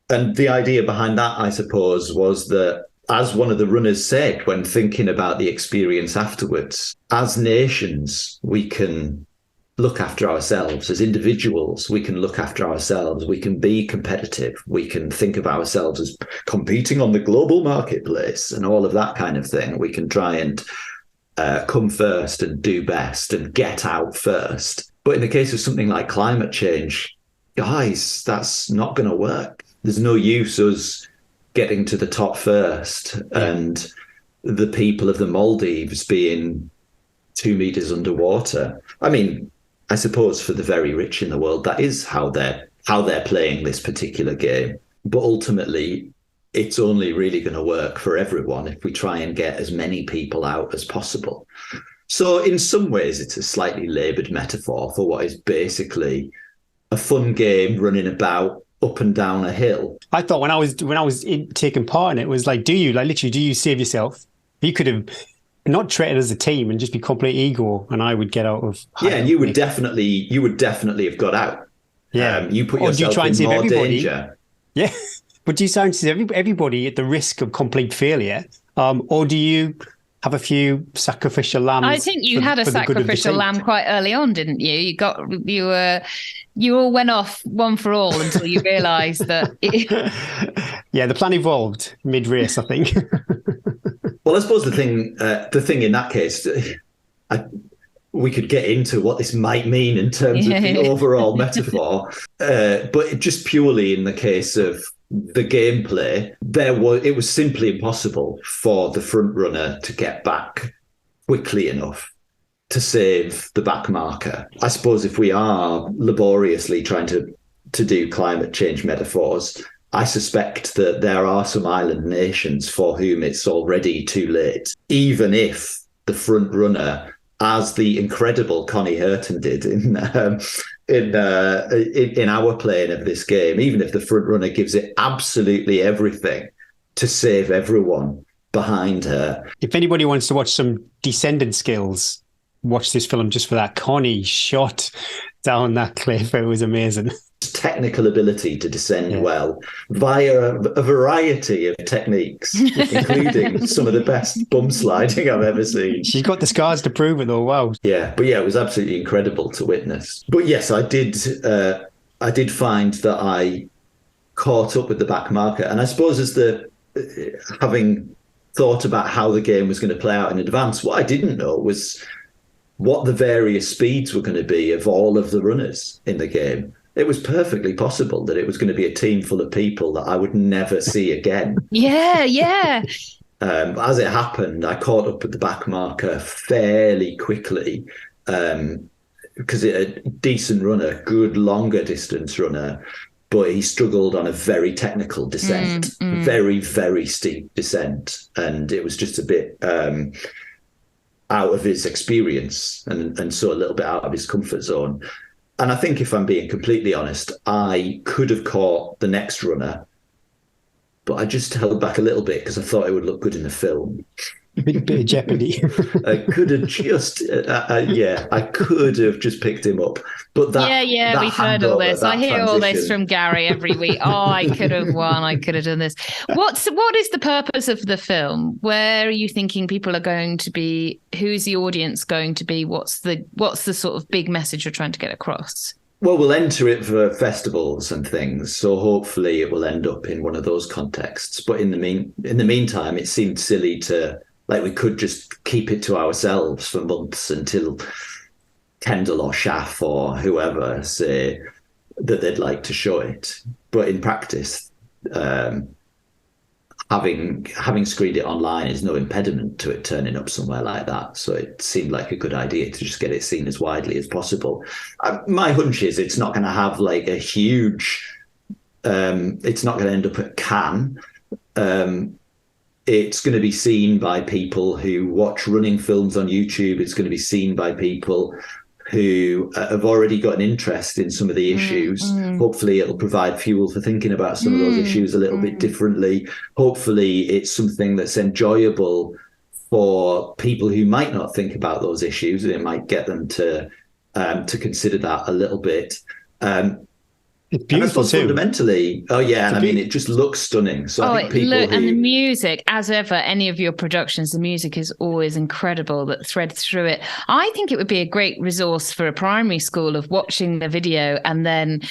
the idea behind that, I suppose, was that, as one of the runners said when thinking about the experience afterwards, as nations, we can look after ourselves. As individuals, we can look after ourselves. We can be competitive. We can think of ourselves as competing on the global marketplace and all of that kind of thing. We can try and come first and do best and get out first. But in the case of something like climate change, guys, that's not going to work. There's no use us getting to the top first and the people of the Maldives being 2 meters underwater. I mean, I suppose for the very rich in the world, that is how they're playing this particular game. But ultimately, it's only really going to work for everyone if we try and get as many people out as possible. So in some ways, it's a slightly laboured metaphor for what is basically a fun game running about up and down a hill. I thought when I was taking part in it, was like, do you save yourself? You could have not treated as a team and just be complete ego, and I would get out of. Yeah, and you would definitely have got out. Yeah, you put yourself in more danger. Yeah, but do you try and save everybody at the risk of complete failure, or do you have a few sacrificial lambs? I think you had a sacrificial lamb quite early on, didn't you? You all went off one for all until you realised that. Yeah, the plan evolved mid-race, I think. Well, I suppose the thing in that case, we could get into what this might mean in terms of the overall metaphor, but just purely in the case of the gameplay, it was simply impossible for the front runner to get back quickly enough to save the back marker. I suppose if we are laboriously trying to do climate change metaphors, I suspect that there are some island nations for whom it's already too late, even if the front runner, as the incredible Connie Hurton did in our playing of this game, even if the front runner gives it absolutely everything to save everyone behind her. If anybody wants to watch some descendant skills, watch this film just for that. Connie shot down that cliff. It was amazing. Technical ability to descend well via a variety of techniques, including some of the best bum sliding I've ever seen. She's got the scars to prove it, though. Wow. Yeah, but it was absolutely incredible to witness. But yes, I did find that I caught up with the back marker, and I suppose having thought about how the game was going to play out in advance, what I didn't know was what the various speeds were going to be of all of the runners in the game. it was perfectly possible that it was going to be a team full of people that I would never see again. Yeah. As it happened, I caught up with the back marker fairly quickly, because a decent runner, good longer distance runner, but he struggled on a very technical descent, very, very steep descent. And it was just a bit out of his experience and so a little bit out of his comfort zone. And I think, if I'm being completely honest, I could have caught the next runner, but I just held back a little bit because I thought it would look good in the film. A bit of jeopardy. I could have just, I could have just picked him up. But that, we've heard all this. I hear all this from Gary every week. Oh, I could have won. I could have done this. What is the purpose of the film? Where are you thinking people are going to be? Who's the audience going to be? What's the sort of big message you're trying to get across? Well, we'll enter it for festivals and things, so hopefully it will end up in one of those contexts. But in the meantime, it seemed silly to, like, we could just keep it to ourselves for months until Kendall or Shaff or whoever say that they'd like to show it. But in practice, having screened it online is no impediment to it turning up somewhere like that. So it seemed like a good idea to just get it seen as widely as possible. My hunch is it's not going to have like a huge, it's not going to end up at Cannes. It's going to be seen by people who watch running films on YouTube. It's going to be seen by people who have already got an interest in some of the issues. Hopefully it'll provide fuel for thinking about some of those issues a little bit differently. Hopefully it's something that's enjoyable for people who might not think about those issues. It might get them to consider that a little bit. It's beautiful too. Fundamentally, and I mean, it just looks stunning. So I think people and the music, as ever, any of your productions, the music is always incredible that threads through it. I think it would be a great resource for a primary school of watching the video and then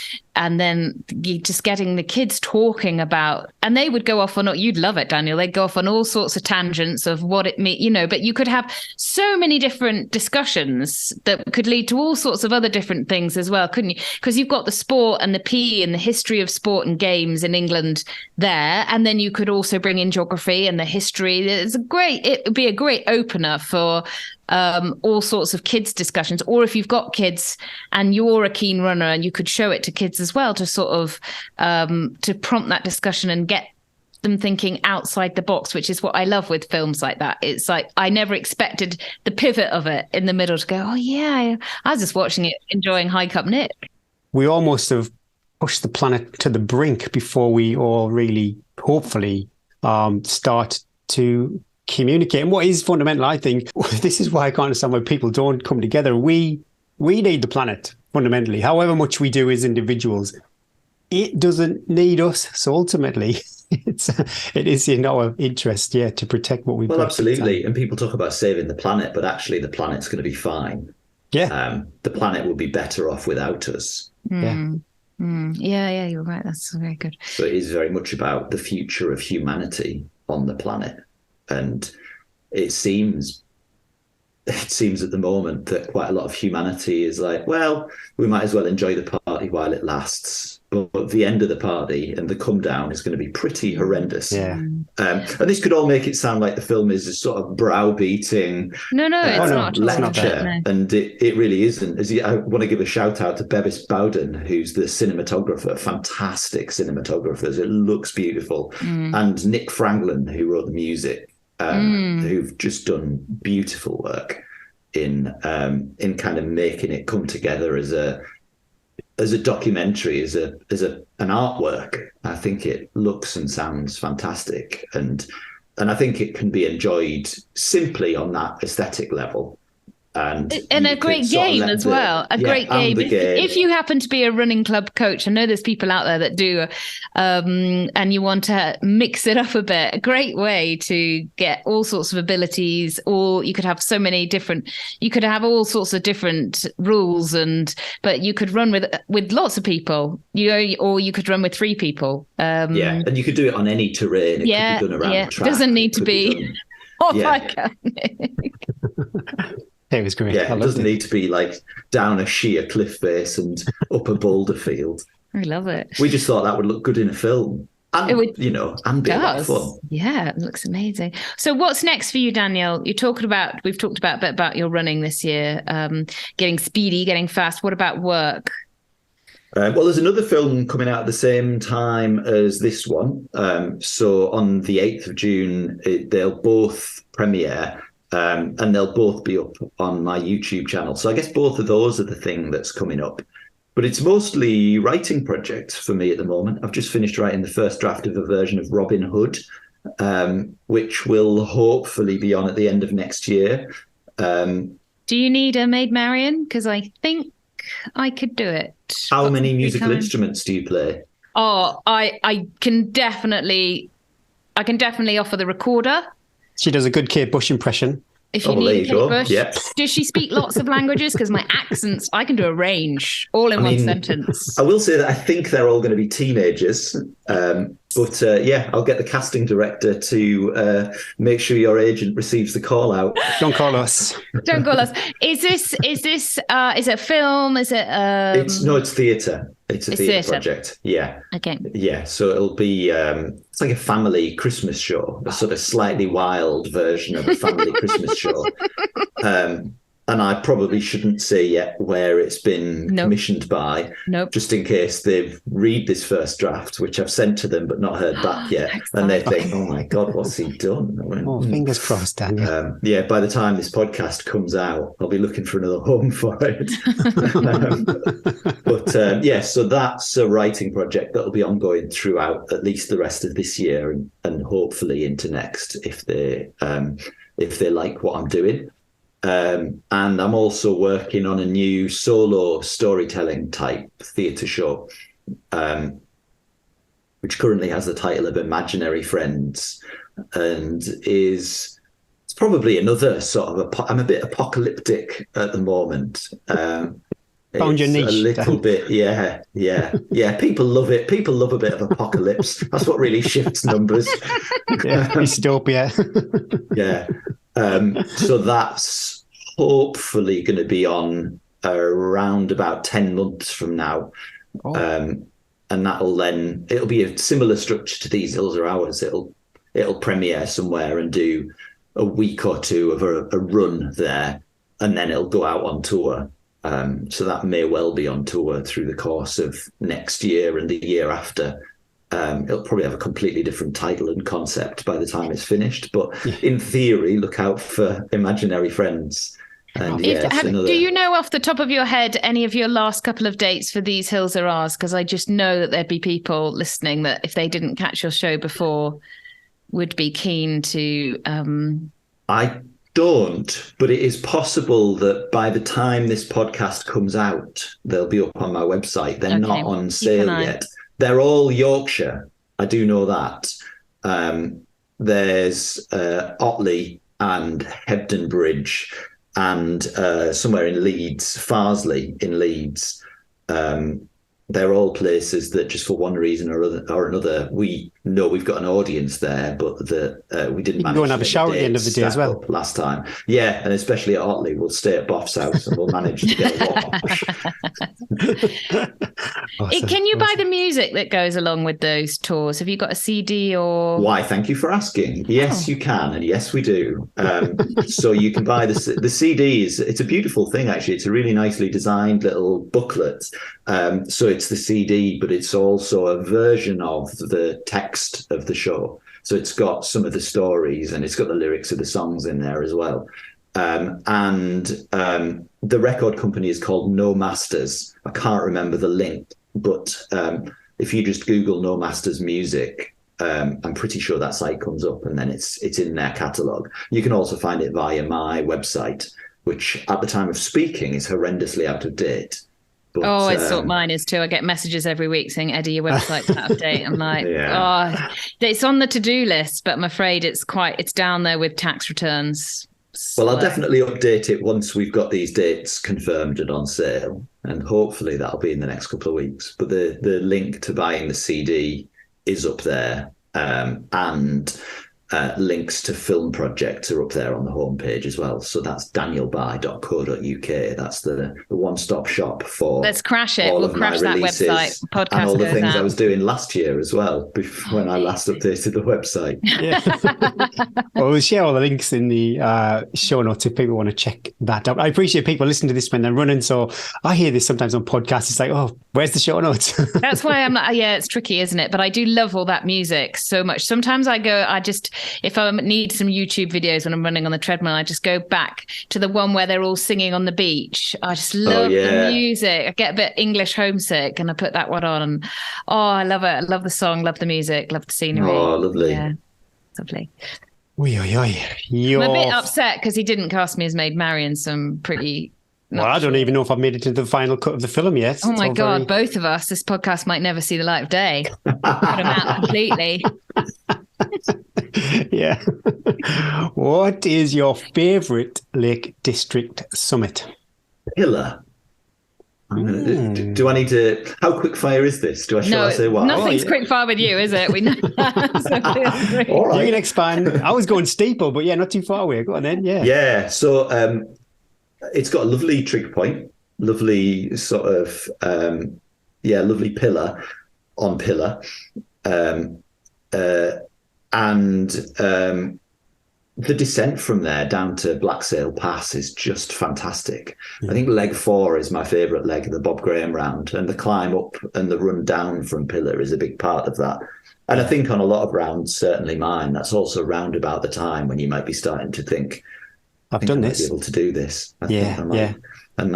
you just getting the kids talking about, and they would go off on, you'd love it, Daniel, they'd go off on all sorts of tangents of what it means, but you could have so many different discussions that could lead to all sorts of other different things as well, couldn't you? Because you've got the sport and the PE and the history of sport and games in England there, and then you could also bring in geography and the history. It would be a great opener for all sorts of kids discussions, or if you've got kids and you're a keen runner and you could show it to kids as well, to sort of to prompt that discussion and get them thinking outside the box, which is what I love with films like that. It's like I never expected the pivot of it in the middle to go, oh yeah, I was just watching it, enjoying Hike Up Nick. We almost have pushed the planet to the brink before we all really, hopefully, start to communicate. And what is fundamental, I think, this is why I can't understand why people don't come together. We need the planet, fundamentally. However much we do as individuals, it doesn't need us. So ultimately, it is in our interest, to protect what we've got. Well, absolutely. And people talk about saving the planet, but actually the planet's going to be fine. Yeah. The planet will be better off without us. Yeah, you're right. That's very good. So it is very much about the future of humanity on the planet. And it seems at the moment that quite a lot of humanity is like, well, we might as well enjoy the party while it lasts. But the end of the party and the come down is going to be pretty horrendous. Yeah. And this could all make it sound like the film is a sort of browbeating No, it's not. lecture. And it really isn't. I want to give a shout out to Bevis Bowden, who's the cinematographer, fantastic cinematographers. It looks beautiful. And Nick Franklin, who wrote the music. Who've just done beautiful work in kind of making it come together as a documentary, as an artwork. I think it looks and sounds fantastic, and I think it can be enjoyed simply on that aesthetic level. And a great game as well. Great game. If you happen to be a running club coach, I know there's people out there that do, and you want to mix it up a bit, a great way to get all sorts of abilities, or you could have you could have all sorts of different rules, but you could run with lots of people, or you could run with 3 people. And you could do it on any terrain. It could be done around the track. Doesn't need to be. It was great. Yeah, it doesn't need to be like down a sheer cliff face and up a boulder field. I love it. We just thought that would look good in a film. And, and be a lot of fun. Yeah, it looks amazing. So what's next for you, Daniel? We've talked about a bit about your running this year, getting speedy, getting fast. What about work? Well, there's another film coming out at the same time as this one. So on the 8th of June, they'll both premiere. And they'll both be up on my YouTube channel. So I guess both of those are the thing that's coming up. But it's mostly writing projects for me at the moment. I've just finished writing the first draft of a version of Robin Hood, which will hopefully be on at the end of next year. Do you need a Maid Marian? Because I think I could do it. How many musical instruments do you play? Oh, I can definitely offer the recorder. She does a good Kate Bush impression. If you need Kate Bush. Yep. Does she speak lots of languages? Because my accents, I can do a range all in one sentence. I will say that I think they're all going to be teenagers. But I'll get the casting director to make sure your agent receives the call out. Don't call us. Don't call us. Is it film? Is it? It's theatre. It's a theatre project. Yeah. Okay. Yeah. So it'll be it's like a family Christmas show, a sort of slightly wild version of a family Christmas show. And I probably shouldn't say yet where it's been commissioned by, just in case they read this first draft, which I've sent to them but not heard back yet. And they think, oh my God, what's he done? Fingers crossed, Daniel. By the time this podcast comes out, I'll be looking for another home for it. So that's a writing project that'll be ongoing throughout at least the rest of this year and hopefully into next if they like what I'm doing. And I'm also working on a new solo storytelling type theatre show, which currently has the title of Imaginary Friends, and it's probably another sort of I'm a bit apocalyptic at the moment. Found your niche. A little bit, yeah. People love it. People love a bit of apocalypse. That's what really shifts numbers. Dystopia. Yeah. So that's hopefully going to be on around about 10 months from now. And it'll be a similar structure to These Hills Are Ours. It'll premiere somewhere and do a week or two of a run there, and then it'll go out on tour. So that may well be on tour through the course of next year and the year after. It'll probably have a completely different title and concept by the time it's finished. But in theory, look out for Imaginary Friends. And do you know off the top of your head any of your last couple of dates for These Hills Are Ours? Because I just know that there'd be people listening that if they didn't catch your show before would be keen to... I don't, but it is possible that by the time this podcast comes out, they'll be up on my website. They're not on sale yet. They're all Yorkshire. I do know that. There's Otley and Hebden Bridge and somewhere in Leeds, Farsley in Leeds. They're all places that just for one reason or another, we know we've got an audience there, but we didn't manage to go and have a shower at the end of the day as well. Last time. Yeah, and especially at Otley, we'll stay at Boff's house and we'll manage to get a wash. Awesome. Can you buy the music that goes along with those tours? Have you got a CD or... Why, thank you for asking. Yes, you can, and yes, we do. So you can buy the CDs. It's a beautiful thing, actually. It's a really nicely designed little booklet. So it's the CD, but it's also a version of the text of the show. So it's got some of the stories and it's got the lyrics of the songs in there as well. The record company is called No Masters. I can't remember the link, but if you just Google No Masters music, I'm pretty sure that site comes up and then it's in their catalogue. You can also find it via my website, which at the time of speaking is horrendously out of date. But, I thought mine is too. I get messages every week saying, Eddie, your website's out of date. I'm like, it's on the to-do list, but I'm afraid it's down there with tax returns. Well, I'll definitely update it once we've got these dates confirmed and on sale, and hopefully that'll be in the next couple of weeks. But the link to buying the CD is up there, and links to film projects are up there on the homepage as well. So that's danielby.co.uk. That's the one-stop shop for Let's crash it. all We'll of my crash that releases website. Podcast and all the goes things out. I was doing last year as well, when I last updated the website. Yeah. Well, we'll share all the links in the show notes if people want to check that out. I appreciate people listening to this when they're running. So I hear this sometimes on podcasts. It's like, oh, where's the show notes? That's why I'm like, yeah, it's tricky, isn't it? But I do love all that music so much. Sometimes if I need some YouTube videos when I'm running on the treadmill, I just go back to the one where they're all singing on the beach. I just love the music. I get a bit English homesick and I put that one on. And, I love it. I love the song, love the music, love the scenery. Oh, lovely. Yeah, lovely. Oy, oy, oy. I'm a bit upset because he didn't cast me as Maid Marian, so I'm pretty... Well, I don't even know if I've made it to the final cut of the film yet. Oh my God, both of us. This podcast might never see the light of day. Put them out completely. Yeah. What is your favourite Lake District summit? Pillar. Do I need to... How quickfire is this? Shall I say what? Nothing's quickfire with you, is it? We know that. So All right. You can expand. I was going steeple, but yeah, not too far away. Go on then, yeah. Yeah, so it's got a lovely trig point, lovely sort of, lovely pillar on pillar. And the descent from there down to Blacksail Pass is just fantastic. I think leg 4 is my favourite leg, the Bob Graham round, and the climb up and the run down from pillar is a big part of that. And I think on a lot of rounds, certainly mine, that's also round about the time when you might be starting to think, I've done this. Be able to do this. I Yeah, think I might. yeah. And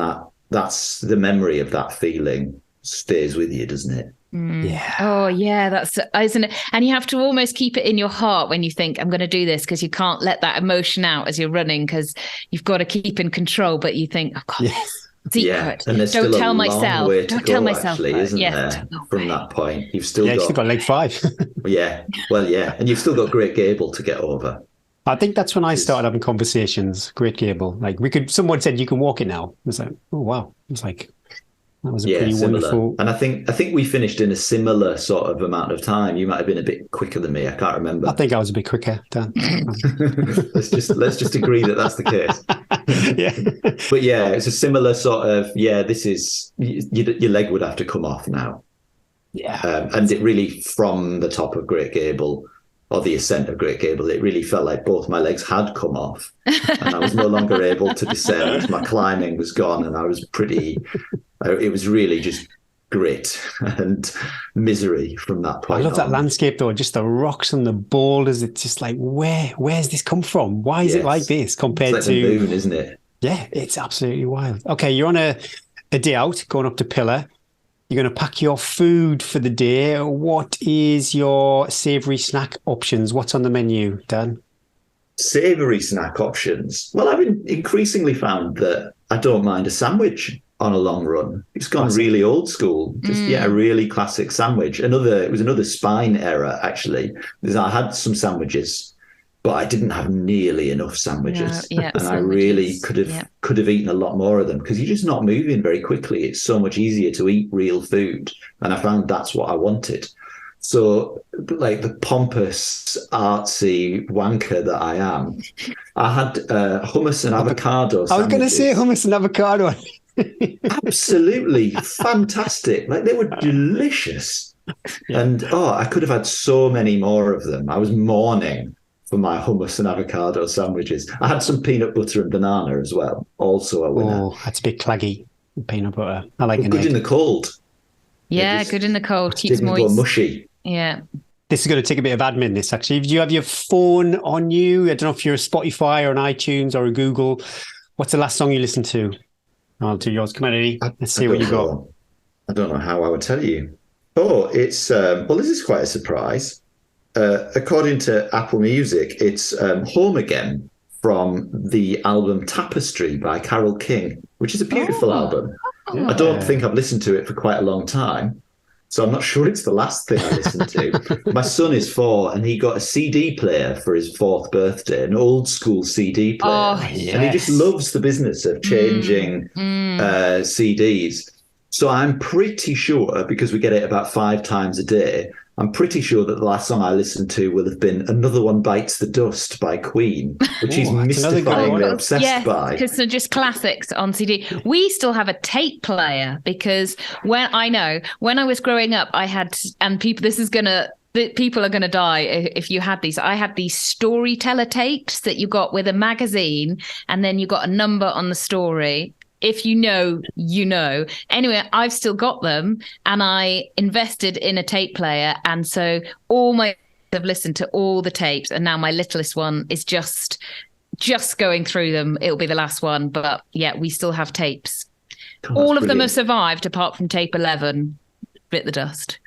that's the memory of that feeling stays with you, doesn't it? Yeah. Oh yeah, that's, isn't it? And you have to almost keep it in your heart when you think I'm going to do this, because you can't let that emotion out as you're running, because you've got to keep in control. But you think, oh God, Yes. secret. Yeah, and there's Don't still tell a long myself. way to Don't go, tell myself. actually, isn't there? From that point, you've still You've still got leg 5. yeah, well, yeah, and you've still got Great Gable to get over. I think that's when I started having conversations. Great Gable. Like someone said you can walk it now. It's like, oh wow. It's like, that was a pretty similar. wonderful. And I think we finished in a similar sort of amount of time. You might have been a bit quicker than me. I can't remember. I think I was a bit quicker, Dan. let's just agree that that's the case. Yeah. But yeah, it's a similar sort of, this is, your leg would have to come off now. Yeah. And it really, from the top of Great Gable, or the ascent of Great Gable, it really felt like both my legs had come off and I was no longer able to descend. My climbing was gone and I was it was really just grit and misery from that point I love that on. landscape though, just the rocks and the boulders. It's just like, where's this come from? Why is it like this compared it's like to the moon, isn't it? Yeah, it's absolutely wild. Okay, you're on a day out going up to Pillar. You're going to pack your food for the day. What is your savoury snack options? What's on the menu, Dan? Savoury snack options. Well, I've increasingly found that I don't mind a sandwich on a long run. It's gone really old school. Just a really classic sandwich. It was another spine error, actually. Because I had some sandwiches, but I didn't have nearly enough sandwiches. I really could have eaten a lot more of them, because you're just not moving very quickly. It's so much easier to eat real food. And I found that's what I wanted. So, like the pompous, artsy wanker that I am, I had hummus and avocado sandwiches. I was going to say hummus and avocado. Absolutely fantastic. Like, they were delicious. Yeah. And I could have had so many more of them. I was mourning for my hummus and avocado sandwiches. I had some peanut butter and banana as well. Also a winner. Oh, that's a bit claggy, peanut butter. I like it. Good in the cold. Yeah, good in the cold. Keeps moist. Didn't go mushy. Yeah. This is going to take a bit of admin, this actually. Do you have your phone on you? I don't know if you're a Spotify or an iTunes or a Google. What's the last song you listened to? I'll do yours. Come on, Eddie. Let's see what you got. I don't know how I would tell you. Oh, it's, this is quite a surprise. According to Apple Music, it's Home Again from the album Tapestry by Carole King, which is a beautiful album. Yeah. I don't think I've listened to it for quite a long time, so I'm not sure it's the last thing I listened to. My son is 4 and he got a CD player for his 4th birthday, an old school CD player. Oh, yes. And he just loves the business of changing CDs. So I'm pretty sure, because we get it about 5 times a day, I'm pretty sure that the last song I listened to will have been Another One Bites the Dust by Queen, which he's Ooh, that's another good mystifyingly one. obsessed by. because they're just classics on CD. We still have a tape player because when I was growing up, I had, and people are gonna die if you had these. I had these storyteller tapes that you got with a magazine, and then you got a number on the story. If you know, you know. Anyway, I've still got them, and I invested in a tape player, and so I've listened to all the tapes, and now my littlest one is just going through them. It'll be the last one, but yeah, we still have tapes. All of them have survived, apart from tape 11, bit the dust.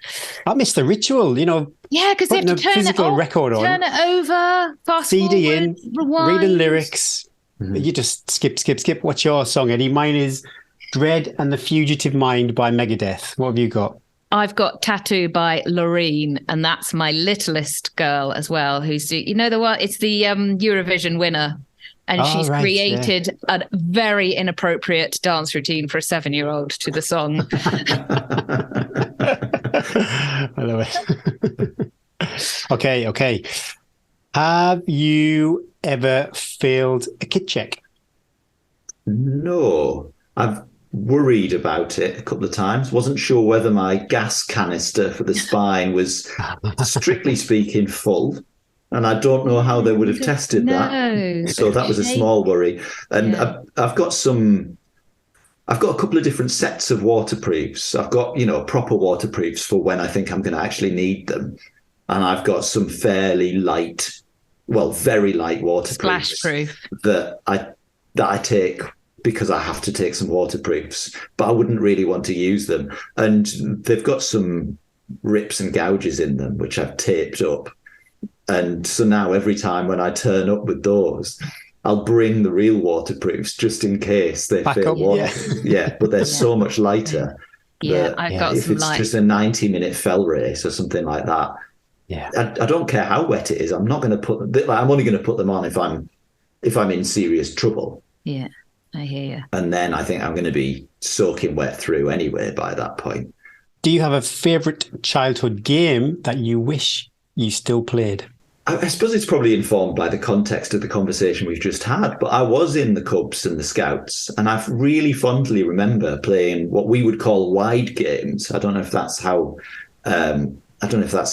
I miss the ritual, Yeah, because they have to turn physical record on, turn it over, fast CD forward, in, rewind. reading lyrics. You just skip. What's your song, Eddie? Mine is Dread and the Fugitive Mind by Megadeth. What have you got? I've got Tattoo by Loreen, and that's my littlest girl as well, who's, the one, it's the Eurovision winner. And she's created a very inappropriate dance routine for a 7-year-old to the song. I love it. Okay. Have you ever failed a kid check? No, I've worried about it a couple of times. Wasn't sure whether my gas canister for the spine was, strictly speaking, full. And I don't know how they would have tested that. So that was a small worry. And I've got a couple of different sets of waterproofs. I've got, proper waterproofs for when I think I'm going to actually need them. And I've got some fairly light, very light waterproofs. Splash-proof. that I take because I have to take some waterproofs, but I wouldn't really want to use them. And they've got some rips and gouges in them, which I've taped up. And so now every time when I turn up with those, I'll bring the real waterproofs just in case they fail water. Yeah, but they're so much lighter. Yeah, I've got if some it's just a 90-minute fell race or something like that. Yeah, I don't care how wet it is. I'm not going to put them. I'm only going to put them on if I'm in serious trouble. Yeah, I hear you. And then I think I'm going to be soaking wet through anyway by that point. Do you have a favourite childhood game that you wish you still played? I suppose it's probably informed by the context of the conversation we've just had, but I was in the Cubs and the Scouts, and I really fondly remember playing what we would call wide games. I don't know if that's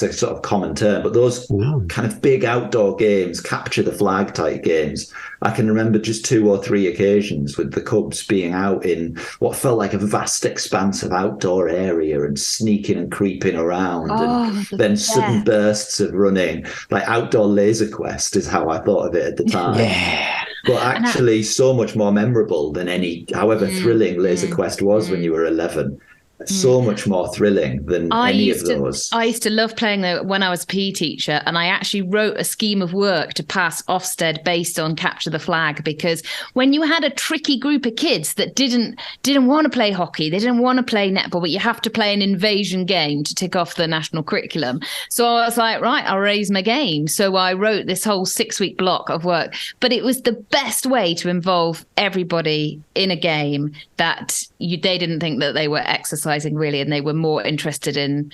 a sort of common term, but those kind of big outdoor games, capture the flag type games, I can remember just 2 or 3 occasions with the Cubs being out in what felt like a vast expanse of outdoor area and sneaking and creeping around, and then sudden bursts of running. Like outdoor laser quest is how I thought of it at the time. Yeah. But actually so much more memorable than however thrilling laser quest was when you were 11. So much more thrilling than any of those. I used to love playing when I was a PE teacher, and I actually wrote a scheme of work to pass Ofsted based on capture the flag, because when you had a tricky group of kids that didn't want to play hockey, they didn't want to play netball, but you have to play an invasion game to tick off the national curriculum. So I was like, right, I'll raise my game. So I wrote this whole 6-week block of work, but it was the best way to involve everybody in a game that they didn't think that they were exercising really, and they were more interested in.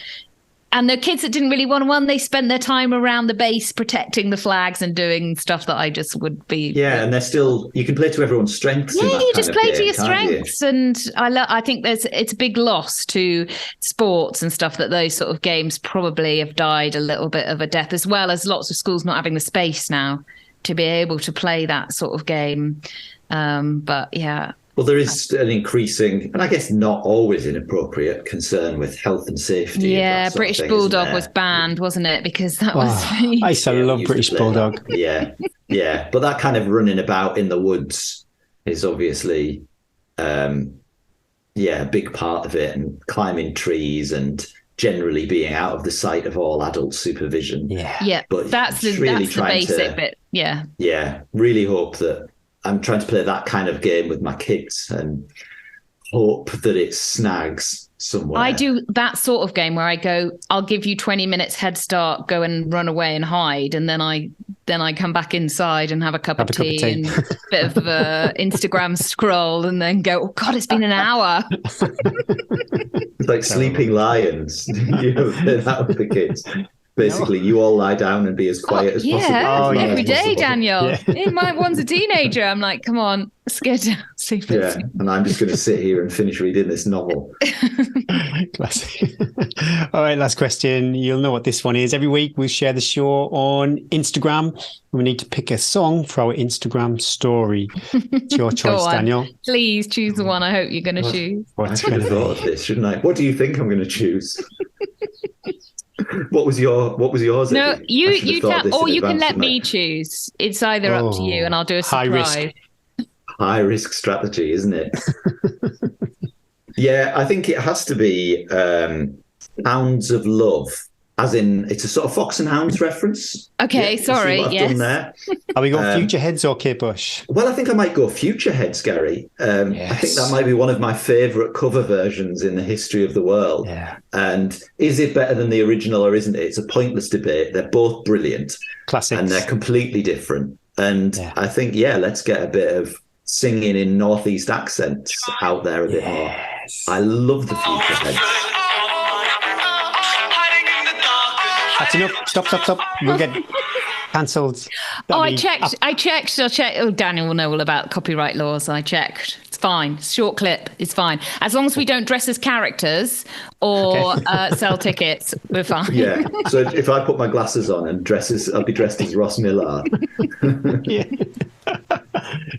And the kids that didn't really want one, they spent their time around the base protecting the flags and doing stuff that I just would be. Yeah, and they're still, you can play to everyone's strengths. Yeah, you just play to your strengths, and I think it's a big loss to sports and stuff that those sort of games probably have died a little bit of a death, as well as lots of schools not having the space now to be able to play that sort of game. But yeah. Well, there is an increasing, and I guess not always inappropriate, concern with health and safety. Yeah, British Bulldog was banned, wasn't it? Because that was. I used to love British Bulldog. Yeah, but that kind of running about in the woods is obviously, a big part of it, and climbing trees and generally being out of the sight of all adult supervision. Yeah, but that's the basic bit. Yeah. Yeah, really hope that I'm trying to play that kind of game with my kids, and hope that it snags somewhere. I do that sort of game where I go, I'll give you 20 minutes head start, go and run away and hide, and then I come back inside and have a cup of tea and a bit of Instagram scroll, and then go, oh God, it's been an hour. It's like Sleeping Lions. That with the kids. Basically, you all lie down and be as quiet as possible. Every day, Daniel. My one's a teenager. I'm like, come on, let's get down. And I'm just going to sit here and finish reading this novel. Classic. All right, last question. You'll know what this one is. Every week we share the show on Instagram. We need to pick a song for our Instagram story. It's your choice, Daniel. Please choose the one I hope you're going to choose. I should have thought of this, shouldn't I? What do you think I'm going to choose? What was yours? No, you tell, or you can let me choose. It's either up to you, and I'll do a surprise. High risk strategy, isn't it? Yeah, I think it has to be Hounds of Love, as in it's a sort of Fox and Hounds reference. Okay, sorry. Yes. Done there. Are we going future heads or Kate Bush? Well, I think I might go future heads, Gary. I think that might be one of my favourite cover versions in the history of the world. Yeah. And is it better than the original or isn't it? It's a pointless debate. They're both brilliant. Classics. And they're completely different. And I think, let's get a bit of singing in Northeast accents out there a bit more. I love the future heads. That's enough. Stop. We'll get cancelled. I checked. Oh, Daniel will know all about copyright laws. I checked. It's fine. Short clip. It's fine. As long as we don't dress as characters or sell tickets, we're fine. Yeah. So if I put my glasses on and I'll be dressed as Ross Millar. Yeah.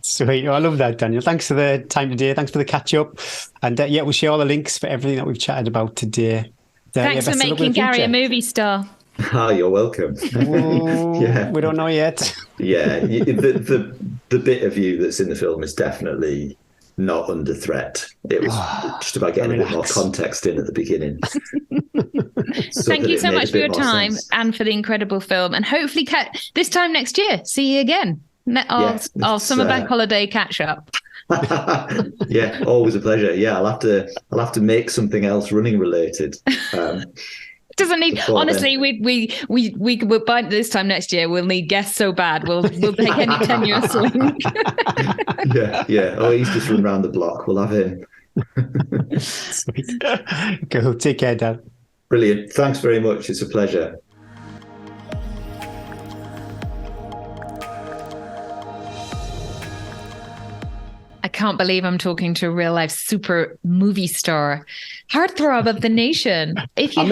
Sweet. I love that, Daniel. Thanks for the time today. Thanks for the catch up. And we'll share all the links for everything that we've chatted about today. Thanks for making Gary a movie star. Oh, you're welcome. We don't know yet. Yeah, the bit of you that's in the film is definitely not under threat. It was just about getting a bit more context in at the beginning. Thank you so much for your time and for the incredible film. And hopefully this time next year, see you again. Our summer bank holiday catch up. Yeah, always a pleasure. Yeah, I'll have to make something else running related. Doesn't need. Honestly, we by this time next year we'll need guests so bad. We'll take any tenuous link. Yeah. Oh, he's just run around the block. We'll have him. Sweet. Go. Take care, Dan. Brilliant. Thanks very much. It's a pleasure. I can't believe I'm talking to a real life super movie star, heartthrob of the nation. If you you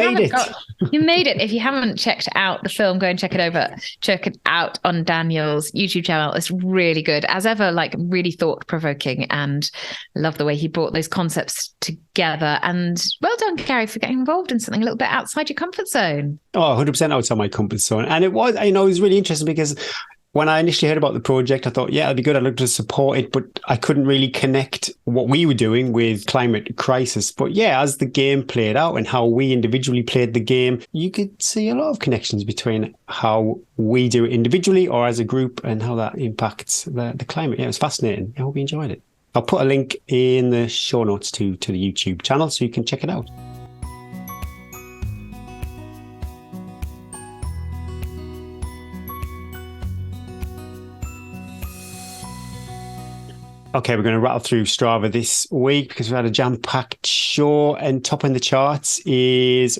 made it. If you haven't checked out the film, go and check it out on Daniel's YouTube channel. It's really good, as ever, like really thought provoking, and love the way he brought those concepts together. And well done, Gary, for getting involved in something a little bit outside your comfort zone. Oh, 100% outside my comfort zone. And it was really interesting because when I initially heard about the project, I thought, it'd be good. I'd love to support it, but I couldn't really connect what we were doing with climate crisis. But as the game played out and how we individually played the game, you could see a lot of connections between how we do it individually or as a group and how that impacts the climate. Yeah, it was fascinating. I hope you enjoyed it. I'll put a link in the show notes to the YouTube channel so you can check it out. Okay, we're going to rattle through Strava this week because we had a jam-packed show, and topping the charts is,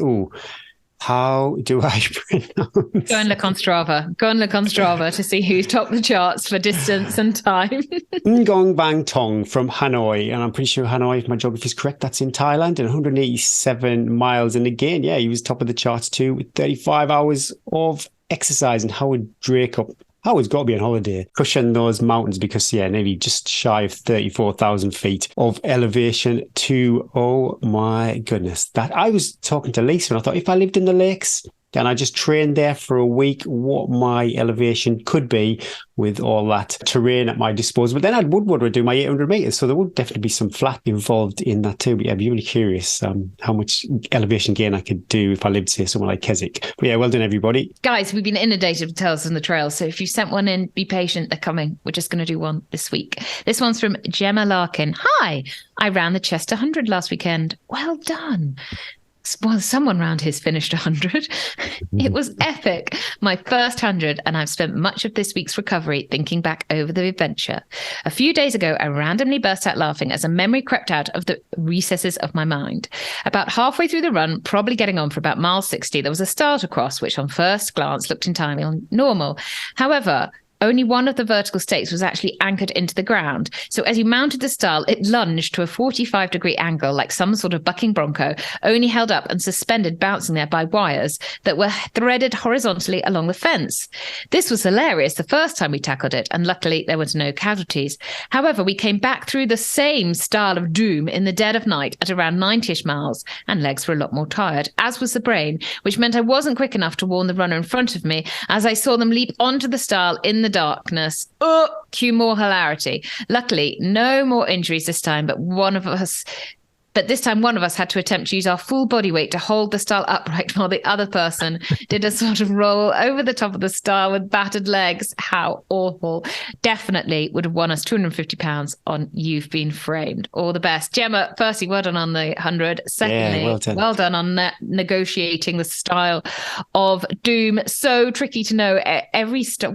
how do I pronounce? Go and look on Strava to see who's topped the charts for distance and time. Ngong Bang Tong from Hanoi, and I'm pretty sure Hanoi, if my geography is correct, that's in Thailand, and 187 miles. And again, he was top of the charts too with 35 hours of exercise. And Howard Dracup, Howard's got to be on holiday, pushing those mountains because, nearly just shy of 34,000 feet of elevation to, oh my goodness. That I was talking to Lisa and I thought, if I lived in the lakes, and I just trained there for a week what my elevation could be with all that terrain at my disposal. But then I would want to do my 800 meters, so there would definitely be some flat involved in that too. But yeah, I'd be really curious how much elevation gain I could do if I lived, say, somewhere like Keswick. But yeah, well done, everybody. Guys, we've been inundated with tales on the trail, so if you sent one in, be patient, they're coming. We're just going to do one this week. This one's from Gemma Larkin. Hi, I ran the Chester 100 last weekend. Well done. Well, someone round here's finished 100. It was epic. My first 100, and I've spent much of this week's recovery thinking back over the adventure. A few days ago, I randomly burst out laughing as a memory crept out of the recesses of my mind. About halfway through the run, probably getting on for about mile 60, there was a starter cross, which on first glance looked entirely normal. However, only one of the vertical stakes was actually anchored into the ground. So as you mounted the stile, it lunged to a 45-degree angle like some sort of bucking bronco, only held up and suspended, bouncing there by wires that were threaded horizontally along the fence. This was hilarious the first time we tackled it, and luckily there was no casualties. However, we came back through the same style of doom in the dead of night at around 90-ish miles, and legs were a lot more tired, as was the brain, which meant I wasn't quick enough to warn the runner in front of me as I saw them leap onto the stile in the darkness. Cue more hilarity. Luckily, no more injuries this time, but this time one of us had to attempt to use our full body weight to hold the stile upright while the other person did a sort of roll over the top of the stile with battered legs. How awful. Definitely would have won us £250 on You've Been Framed. All the best. Gemma, firstly, well done on the 100. Secondly, well done on negotiating the style of doom. So tricky to know.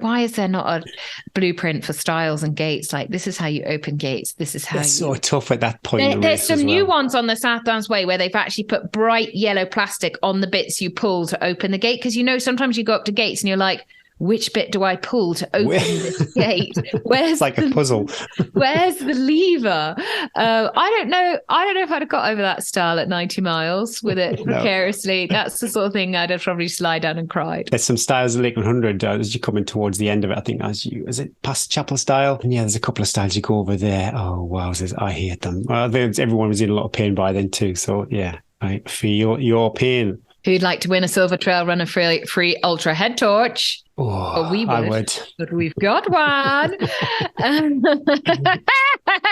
Why is there not a blueprint for styles and gates? Like, this is how you open gates. This is how it's so tough at that point in the there's race some as well. new ones on the South Downs Way where they've actually put bright yellow plastic on the bits you pull to open the gate, because sometimes you go up to gates and you're like, which bit do I pull to open this gate? It's like a puzzle. Where's the lever? I don't know if I'd have got over that style at 90 miles with it precariously. That's the sort of thing I'd have probably slide down and cried. There's some styles of Lake 100 as you're coming towards the end of it. I think is it past Chapel Style? And yeah, there's a couple of styles you go over there. Oh, wowzers, I hate them. Well, everyone was in a lot of pain by then too. So yeah, I feel your pain. Who'd like to win a Silver Trail Runner free ultra head torch? Oh, we would. I would. But we've got one.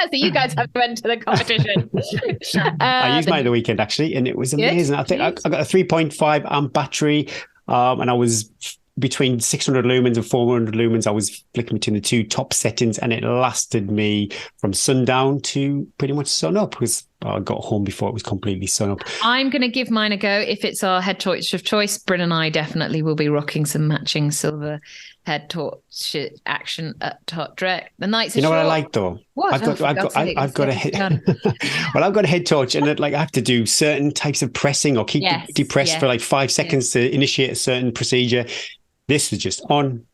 So you guys have to enter the competition. I used mine the weekend actually, and it was amazing. I think I got a 3.5 amp battery, and I was between 600 lumens and 400 lumens. I was flicking between the two top settings, and it lasted me from sundown to pretty much sun up, because I got home before it was completely sun up. I'm going to give mine a go. If it's our head torch of choice, Bryn and I definitely will be rocking some matching silver head torch action at Hot Trek. The nights are short. What I like though? What? I've got a head. Well, I've got a head torch, and I have to do certain types of pressing or keep it depressed for like 5 seconds to initiate a certain procedure. This was just on,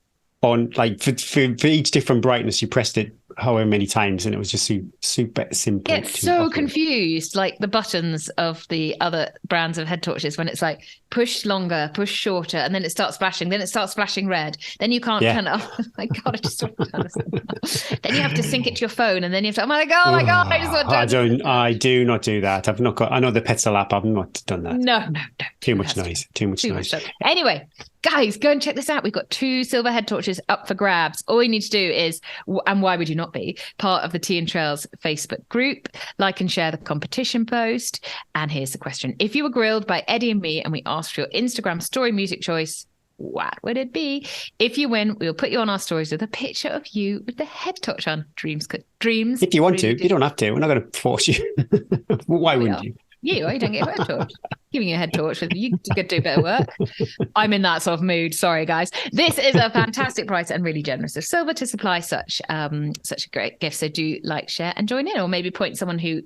like for each different brightness, you pressed it however many times, and it was just super simple. Get so confused, like the buttons of the other brands of head torches, when it's like push longer, push shorter, and then it starts flashing, then it starts flashing red, then you can't turn it off. Oh my god, I just want to turn this off. Then you have to sync it to your phone, and then you have to, oh my god, I just want to turn it off. I do not do that. I've not got, I know the Petzl app, I've not done that. No. Too much noise. Anyway, guys, go and check this out. We've got 2 silver head torches up for grabs. All you need to do is, and why would you not be, part of the Tea and Trails Facebook group, like and share the competition post. And here's the question. If you were grilled by Eddie and me and we asked for your Instagram story music choice, what would it be? If you win, we'll put you on our stories with a picture of you with the head torch on. Dreams. If you want to, you don't have to. We're not going to force you. Why wouldn't you? I don't get a head torch. Giving you a head torch with you could do better work. I'm in that sort of mood. Sorry, guys. This is a fantastic price and really generous of silver to supply such a great gift. So do like, share, and join in, or maybe point someone who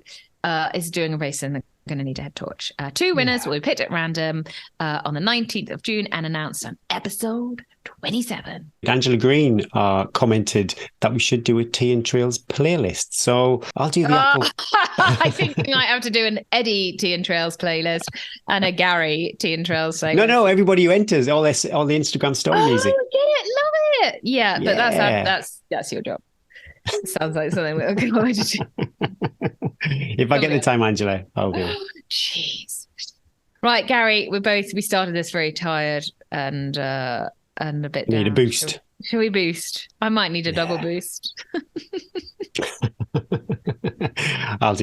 is doing a race and they're going to need a head torch. 2 winners will be picked at random on the 19th of June and announced on episode 27. Angela Green commented that we should do a Tea and Trails playlist. So I'll do the Apple. I think we might have to do an Eddie Tea and Trails playlist and a Gary Tea and Trails playlist. No, everybody who enters all the Instagram story music. Oh, get it, love it. Yeah, but that's your job. Sounds like something we're going to do. If I get the time, Angela, I'll do it. Jeez. Right, Gary, we started this very tired and a bit down. Need a boost. Shall we boost? I might need a double boost. I'll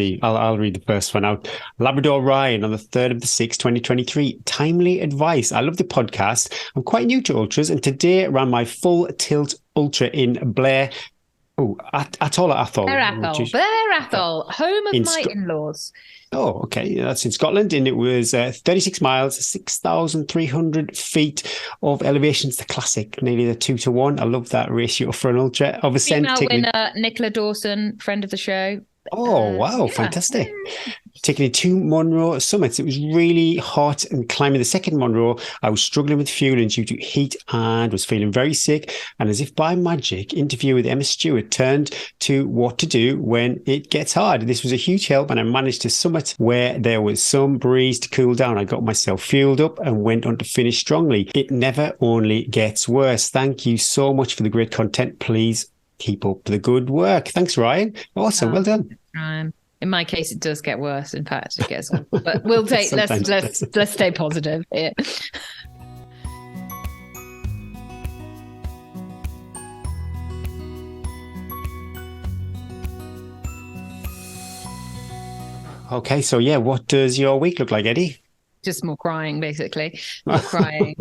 read the first one out. Labrador Ryan on the 3rd of the 6th, 2023. Timely advice. I love the podcast. I'm quite new to ultras and today ran my full tilt ultra in Blair. Oh, Atoll Athol. Blair Athol, home of my in-laws. Oh, okay. That's in Scotland. And it was 36 miles, 6,300 feet of elevation. It's the classic, nearly the 2-to-1. I love that ratio for an ultra. Of ascent. Female winner, Nicola Dawson, friend of the show. Oh, wow. Yeah. Fantastic. Taking it to Monroe summits. It was really hot and climbing the second Monroe. I was struggling with fueling due to heat and was feeling very sick. And as if by magic, interview with Emma Stewart turned to what to do when it gets hard. This was a huge help and I managed to summit where there was some breeze to cool down. I got myself fueled up and went on to finish strongly. It never only gets worse. Thank you so much for the great content. Please keep up the good work. Thanks, Ryan. Awesome. Well done. In my case, it does get worse. In fact, it gets worse. But we'll take let's stay positive. Yeah. Okay, so yeah, what does your week look like, Eddie? Just more crying, basically. More crying.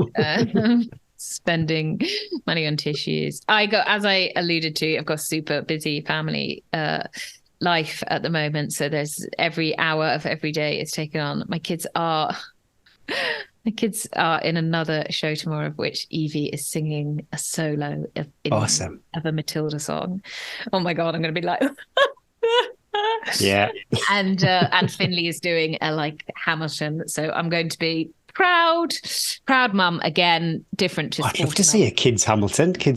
Spending money on tissues. As I alluded to, I've got a super busy family life at the moment. So there's every hour of every day is taken on. My kids are in another show tomorrow, of which Evie is singing a solo of a Matilda song. Oh my God, I'm going to be like... Yeah. And Finley is doing a Hamilton. So I'm going to be proud mum again, different to I'd love to see a kids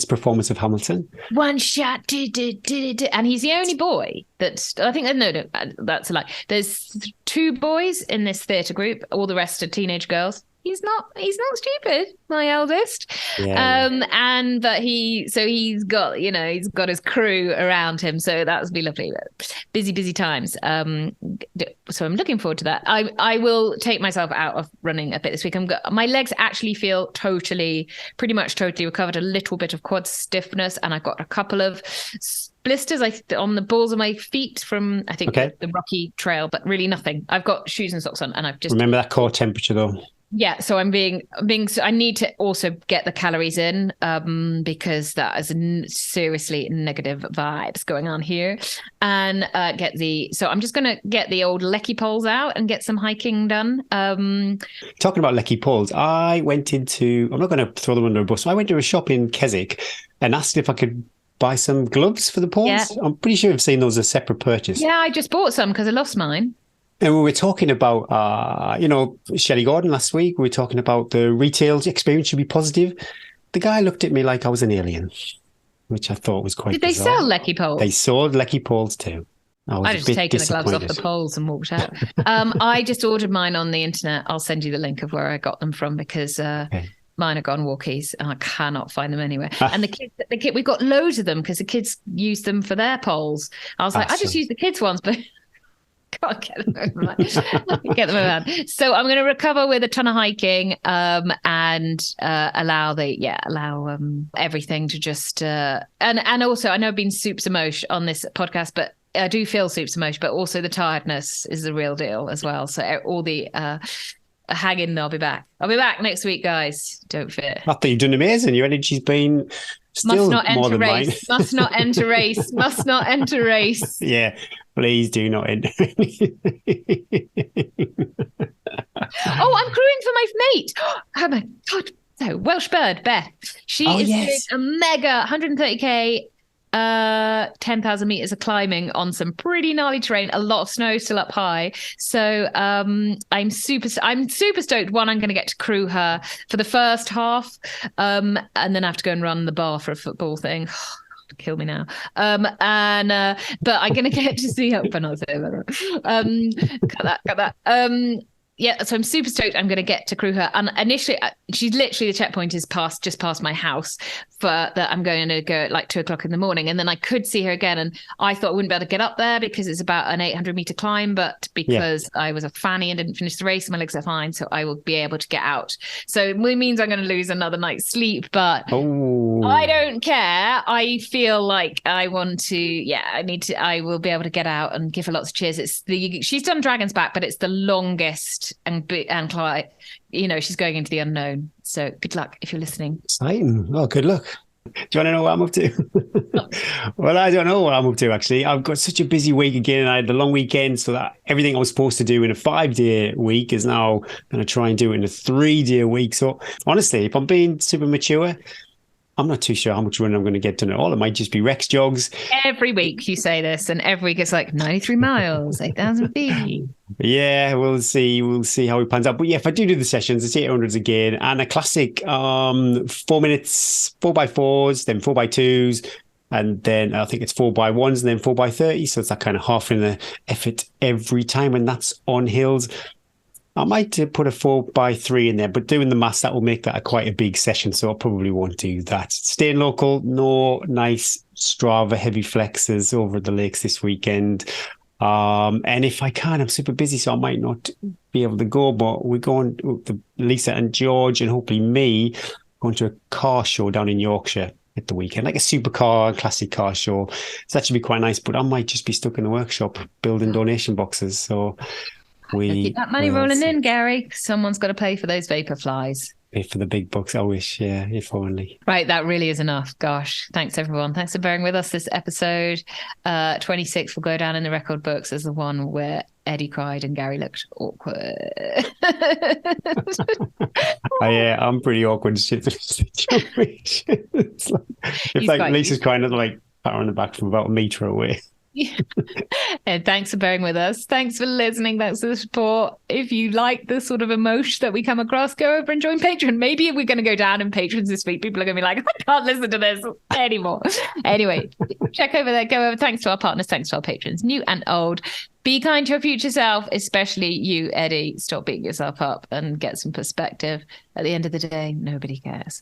performance of Hamilton. One shot, and he's the only boy that's, I think, no, that's a lie. There's 2 boys in this theatre group, all the rest are teenage girls. He's not stupid, my eldest. But he's got his crew around him. So that would be lovely. Busy times. So I'm looking forward to that. I will take myself out of running a bit this week. My legs actually feel pretty much totally recovered. A little bit of quad stiffness, and I've got a couple of blisters on the balls of my feet from, I think, the rocky trail, but really nothing. I've got shoes and socks on, and I've just remember that core temperature though. Yeah, so I need to also get the calories in because that is seriously negative vibes going on here, and so I'm just going to get the old lecky poles out and get some hiking done. Talking about lecky poles, I'm not going to throw them under a bus. I went to a shop in Keswick and asked if I could buy some gloves for the poles. Yeah. I'm pretty sure I've seen those as a separate purchase. Yeah, I just bought some because I lost mine. And we were talking about, Shelley Gordon last week. We were talking about the retail experience should be positive. The guy looked at me like I was an alien, which I thought was quite bizarre. Did they sell lecky poles? They sold lecky poles too. I just taken the gloves off the poles and walked out. I just ordered mine on the internet. I'll send you the link of where I got them from because mine are gone walkies and I cannot find them anywhere. And the kids, we've got loads of them because the kids use them for their poles. I was like, I just use the kids' ones, but... can't get them around. So I'm going to recover with a ton of hiking and allow everything to just and also I know I've been soups emotion on this podcast, but I do feel soups emotion, but also the tiredness is the real deal as well. So all the hang in, I'll be back next week, guys, don't fear. I think you've done amazing. Your energy's been still more than mine. Must not enter race. Yeah, please do not enter. I'm crewing for my mate. Oh my God. So Welsh Bird, Beth. She is doing a mega 130k 10,000 meters of climbing on some pretty gnarly terrain, a lot of snow still up high. So I'm super stoked. One, I'm going to get to crew her for the first half, and then I have to go and run the bar for a football thing. Kill me now. But I'm going to get to see her. But not say that. Cut that. Yeah, so I'm super stoked. I'm going to get to crew her. And initially, she's literally, the checkpoint is just past my house. that I'm going to go at like 2:00 in the morning. And then I could see her again. And I thought I wouldn't be able to get up there because it's about an 800-meter climb. But because I was a fanny and didn't finish the race, my legs are fine. So I will be able to get out. So it means I'm going to lose another night's sleep. But I don't care. I feel like I want to, I will be able to get out and give her lots of cheers. She's done Dragon's Back, but it's the longest and she's going into the unknown. So good luck if you're listening. Exciting. Oh, good luck. Do you want to know what I'm up to? Well, I don't know what I'm up to, actually. I've got such a busy week again, and I had the long weekend, so that everything I was supposed to do in a 5-day week is now going to try and do it in a 3-day week. So honestly, if I'm being super mature, I'm not too sure how much running I'm going to get done at all. It might just be Rex jogs. Every week you say this, and every week it's like 93 miles, 8,000 feet. Yeah, we'll see. We'll see how it pans out. But yeah, if I do the sessions, it's 800s again, and a classic 4 minutes, 4x4s, then 4x2s, and then I think it's 4x1s, and then 4x30. So it's that kind of half in the effort every time, and that's on hills. I might put a 4x3 in there, but doing the maths, that will make that quite a big session. So I probably won't do that. Staying local, no nice Strava heavy flexes over at the lakes this weekend. And if I can, I'm super busy, so I might not be able to go, but we're going to Lisa and George and hopefully me going to a car show down in Yorkshire at the weekend, like a supercar, classic car show. So that should be quite nice, but I might just be stuck in the workshop building donation boxes. So keep that money rolling in, Gary. Someone's got to pay for those vapor flies. Pay for the big bucks. I wish, yeah, if only. Right, that really is enough. Gosh, thanks everyone. Thanks for bearing with us. This episode 26 will go down in the record books as the one where Eddie cried and Gary looked awkward. Yeah, I'm pretty awkward shit situation. It's like Lisa's crying, and like pat her on the back from about a meter away. And thanks for bearing with us. Thanks for listening. Thanks for the support. If you like the sort of emotion that we come across, go over and join Patreon. Maybe we're going to go down in patrons this week. People are going to be like, I can't listen to this anymore. Anyway, check over there. Go over. Thanks to our partners. Thanks to our patrons, new and old. Be kind to your future self, especially you, Eddie. Stop beating yourself up and get some perspective. At the end of the day, nobody cares.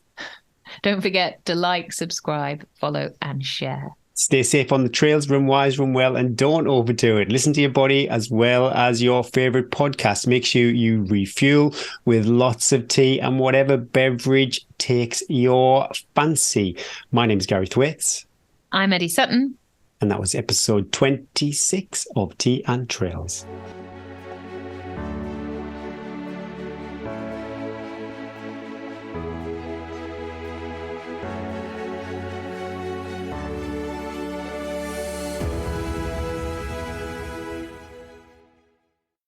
Don't forget to like, subscribe, follow, and share. Stay safe on the trails, run wise, run well, and don't overdo it. Listen to your body as well as your favorite podcast. Make sure you refuel with lots of tea and whatever beverage takes your fancy. My name is Gary Thwaites. I'm Eddie Sutton. And that was episode 26 of Tea and Trails.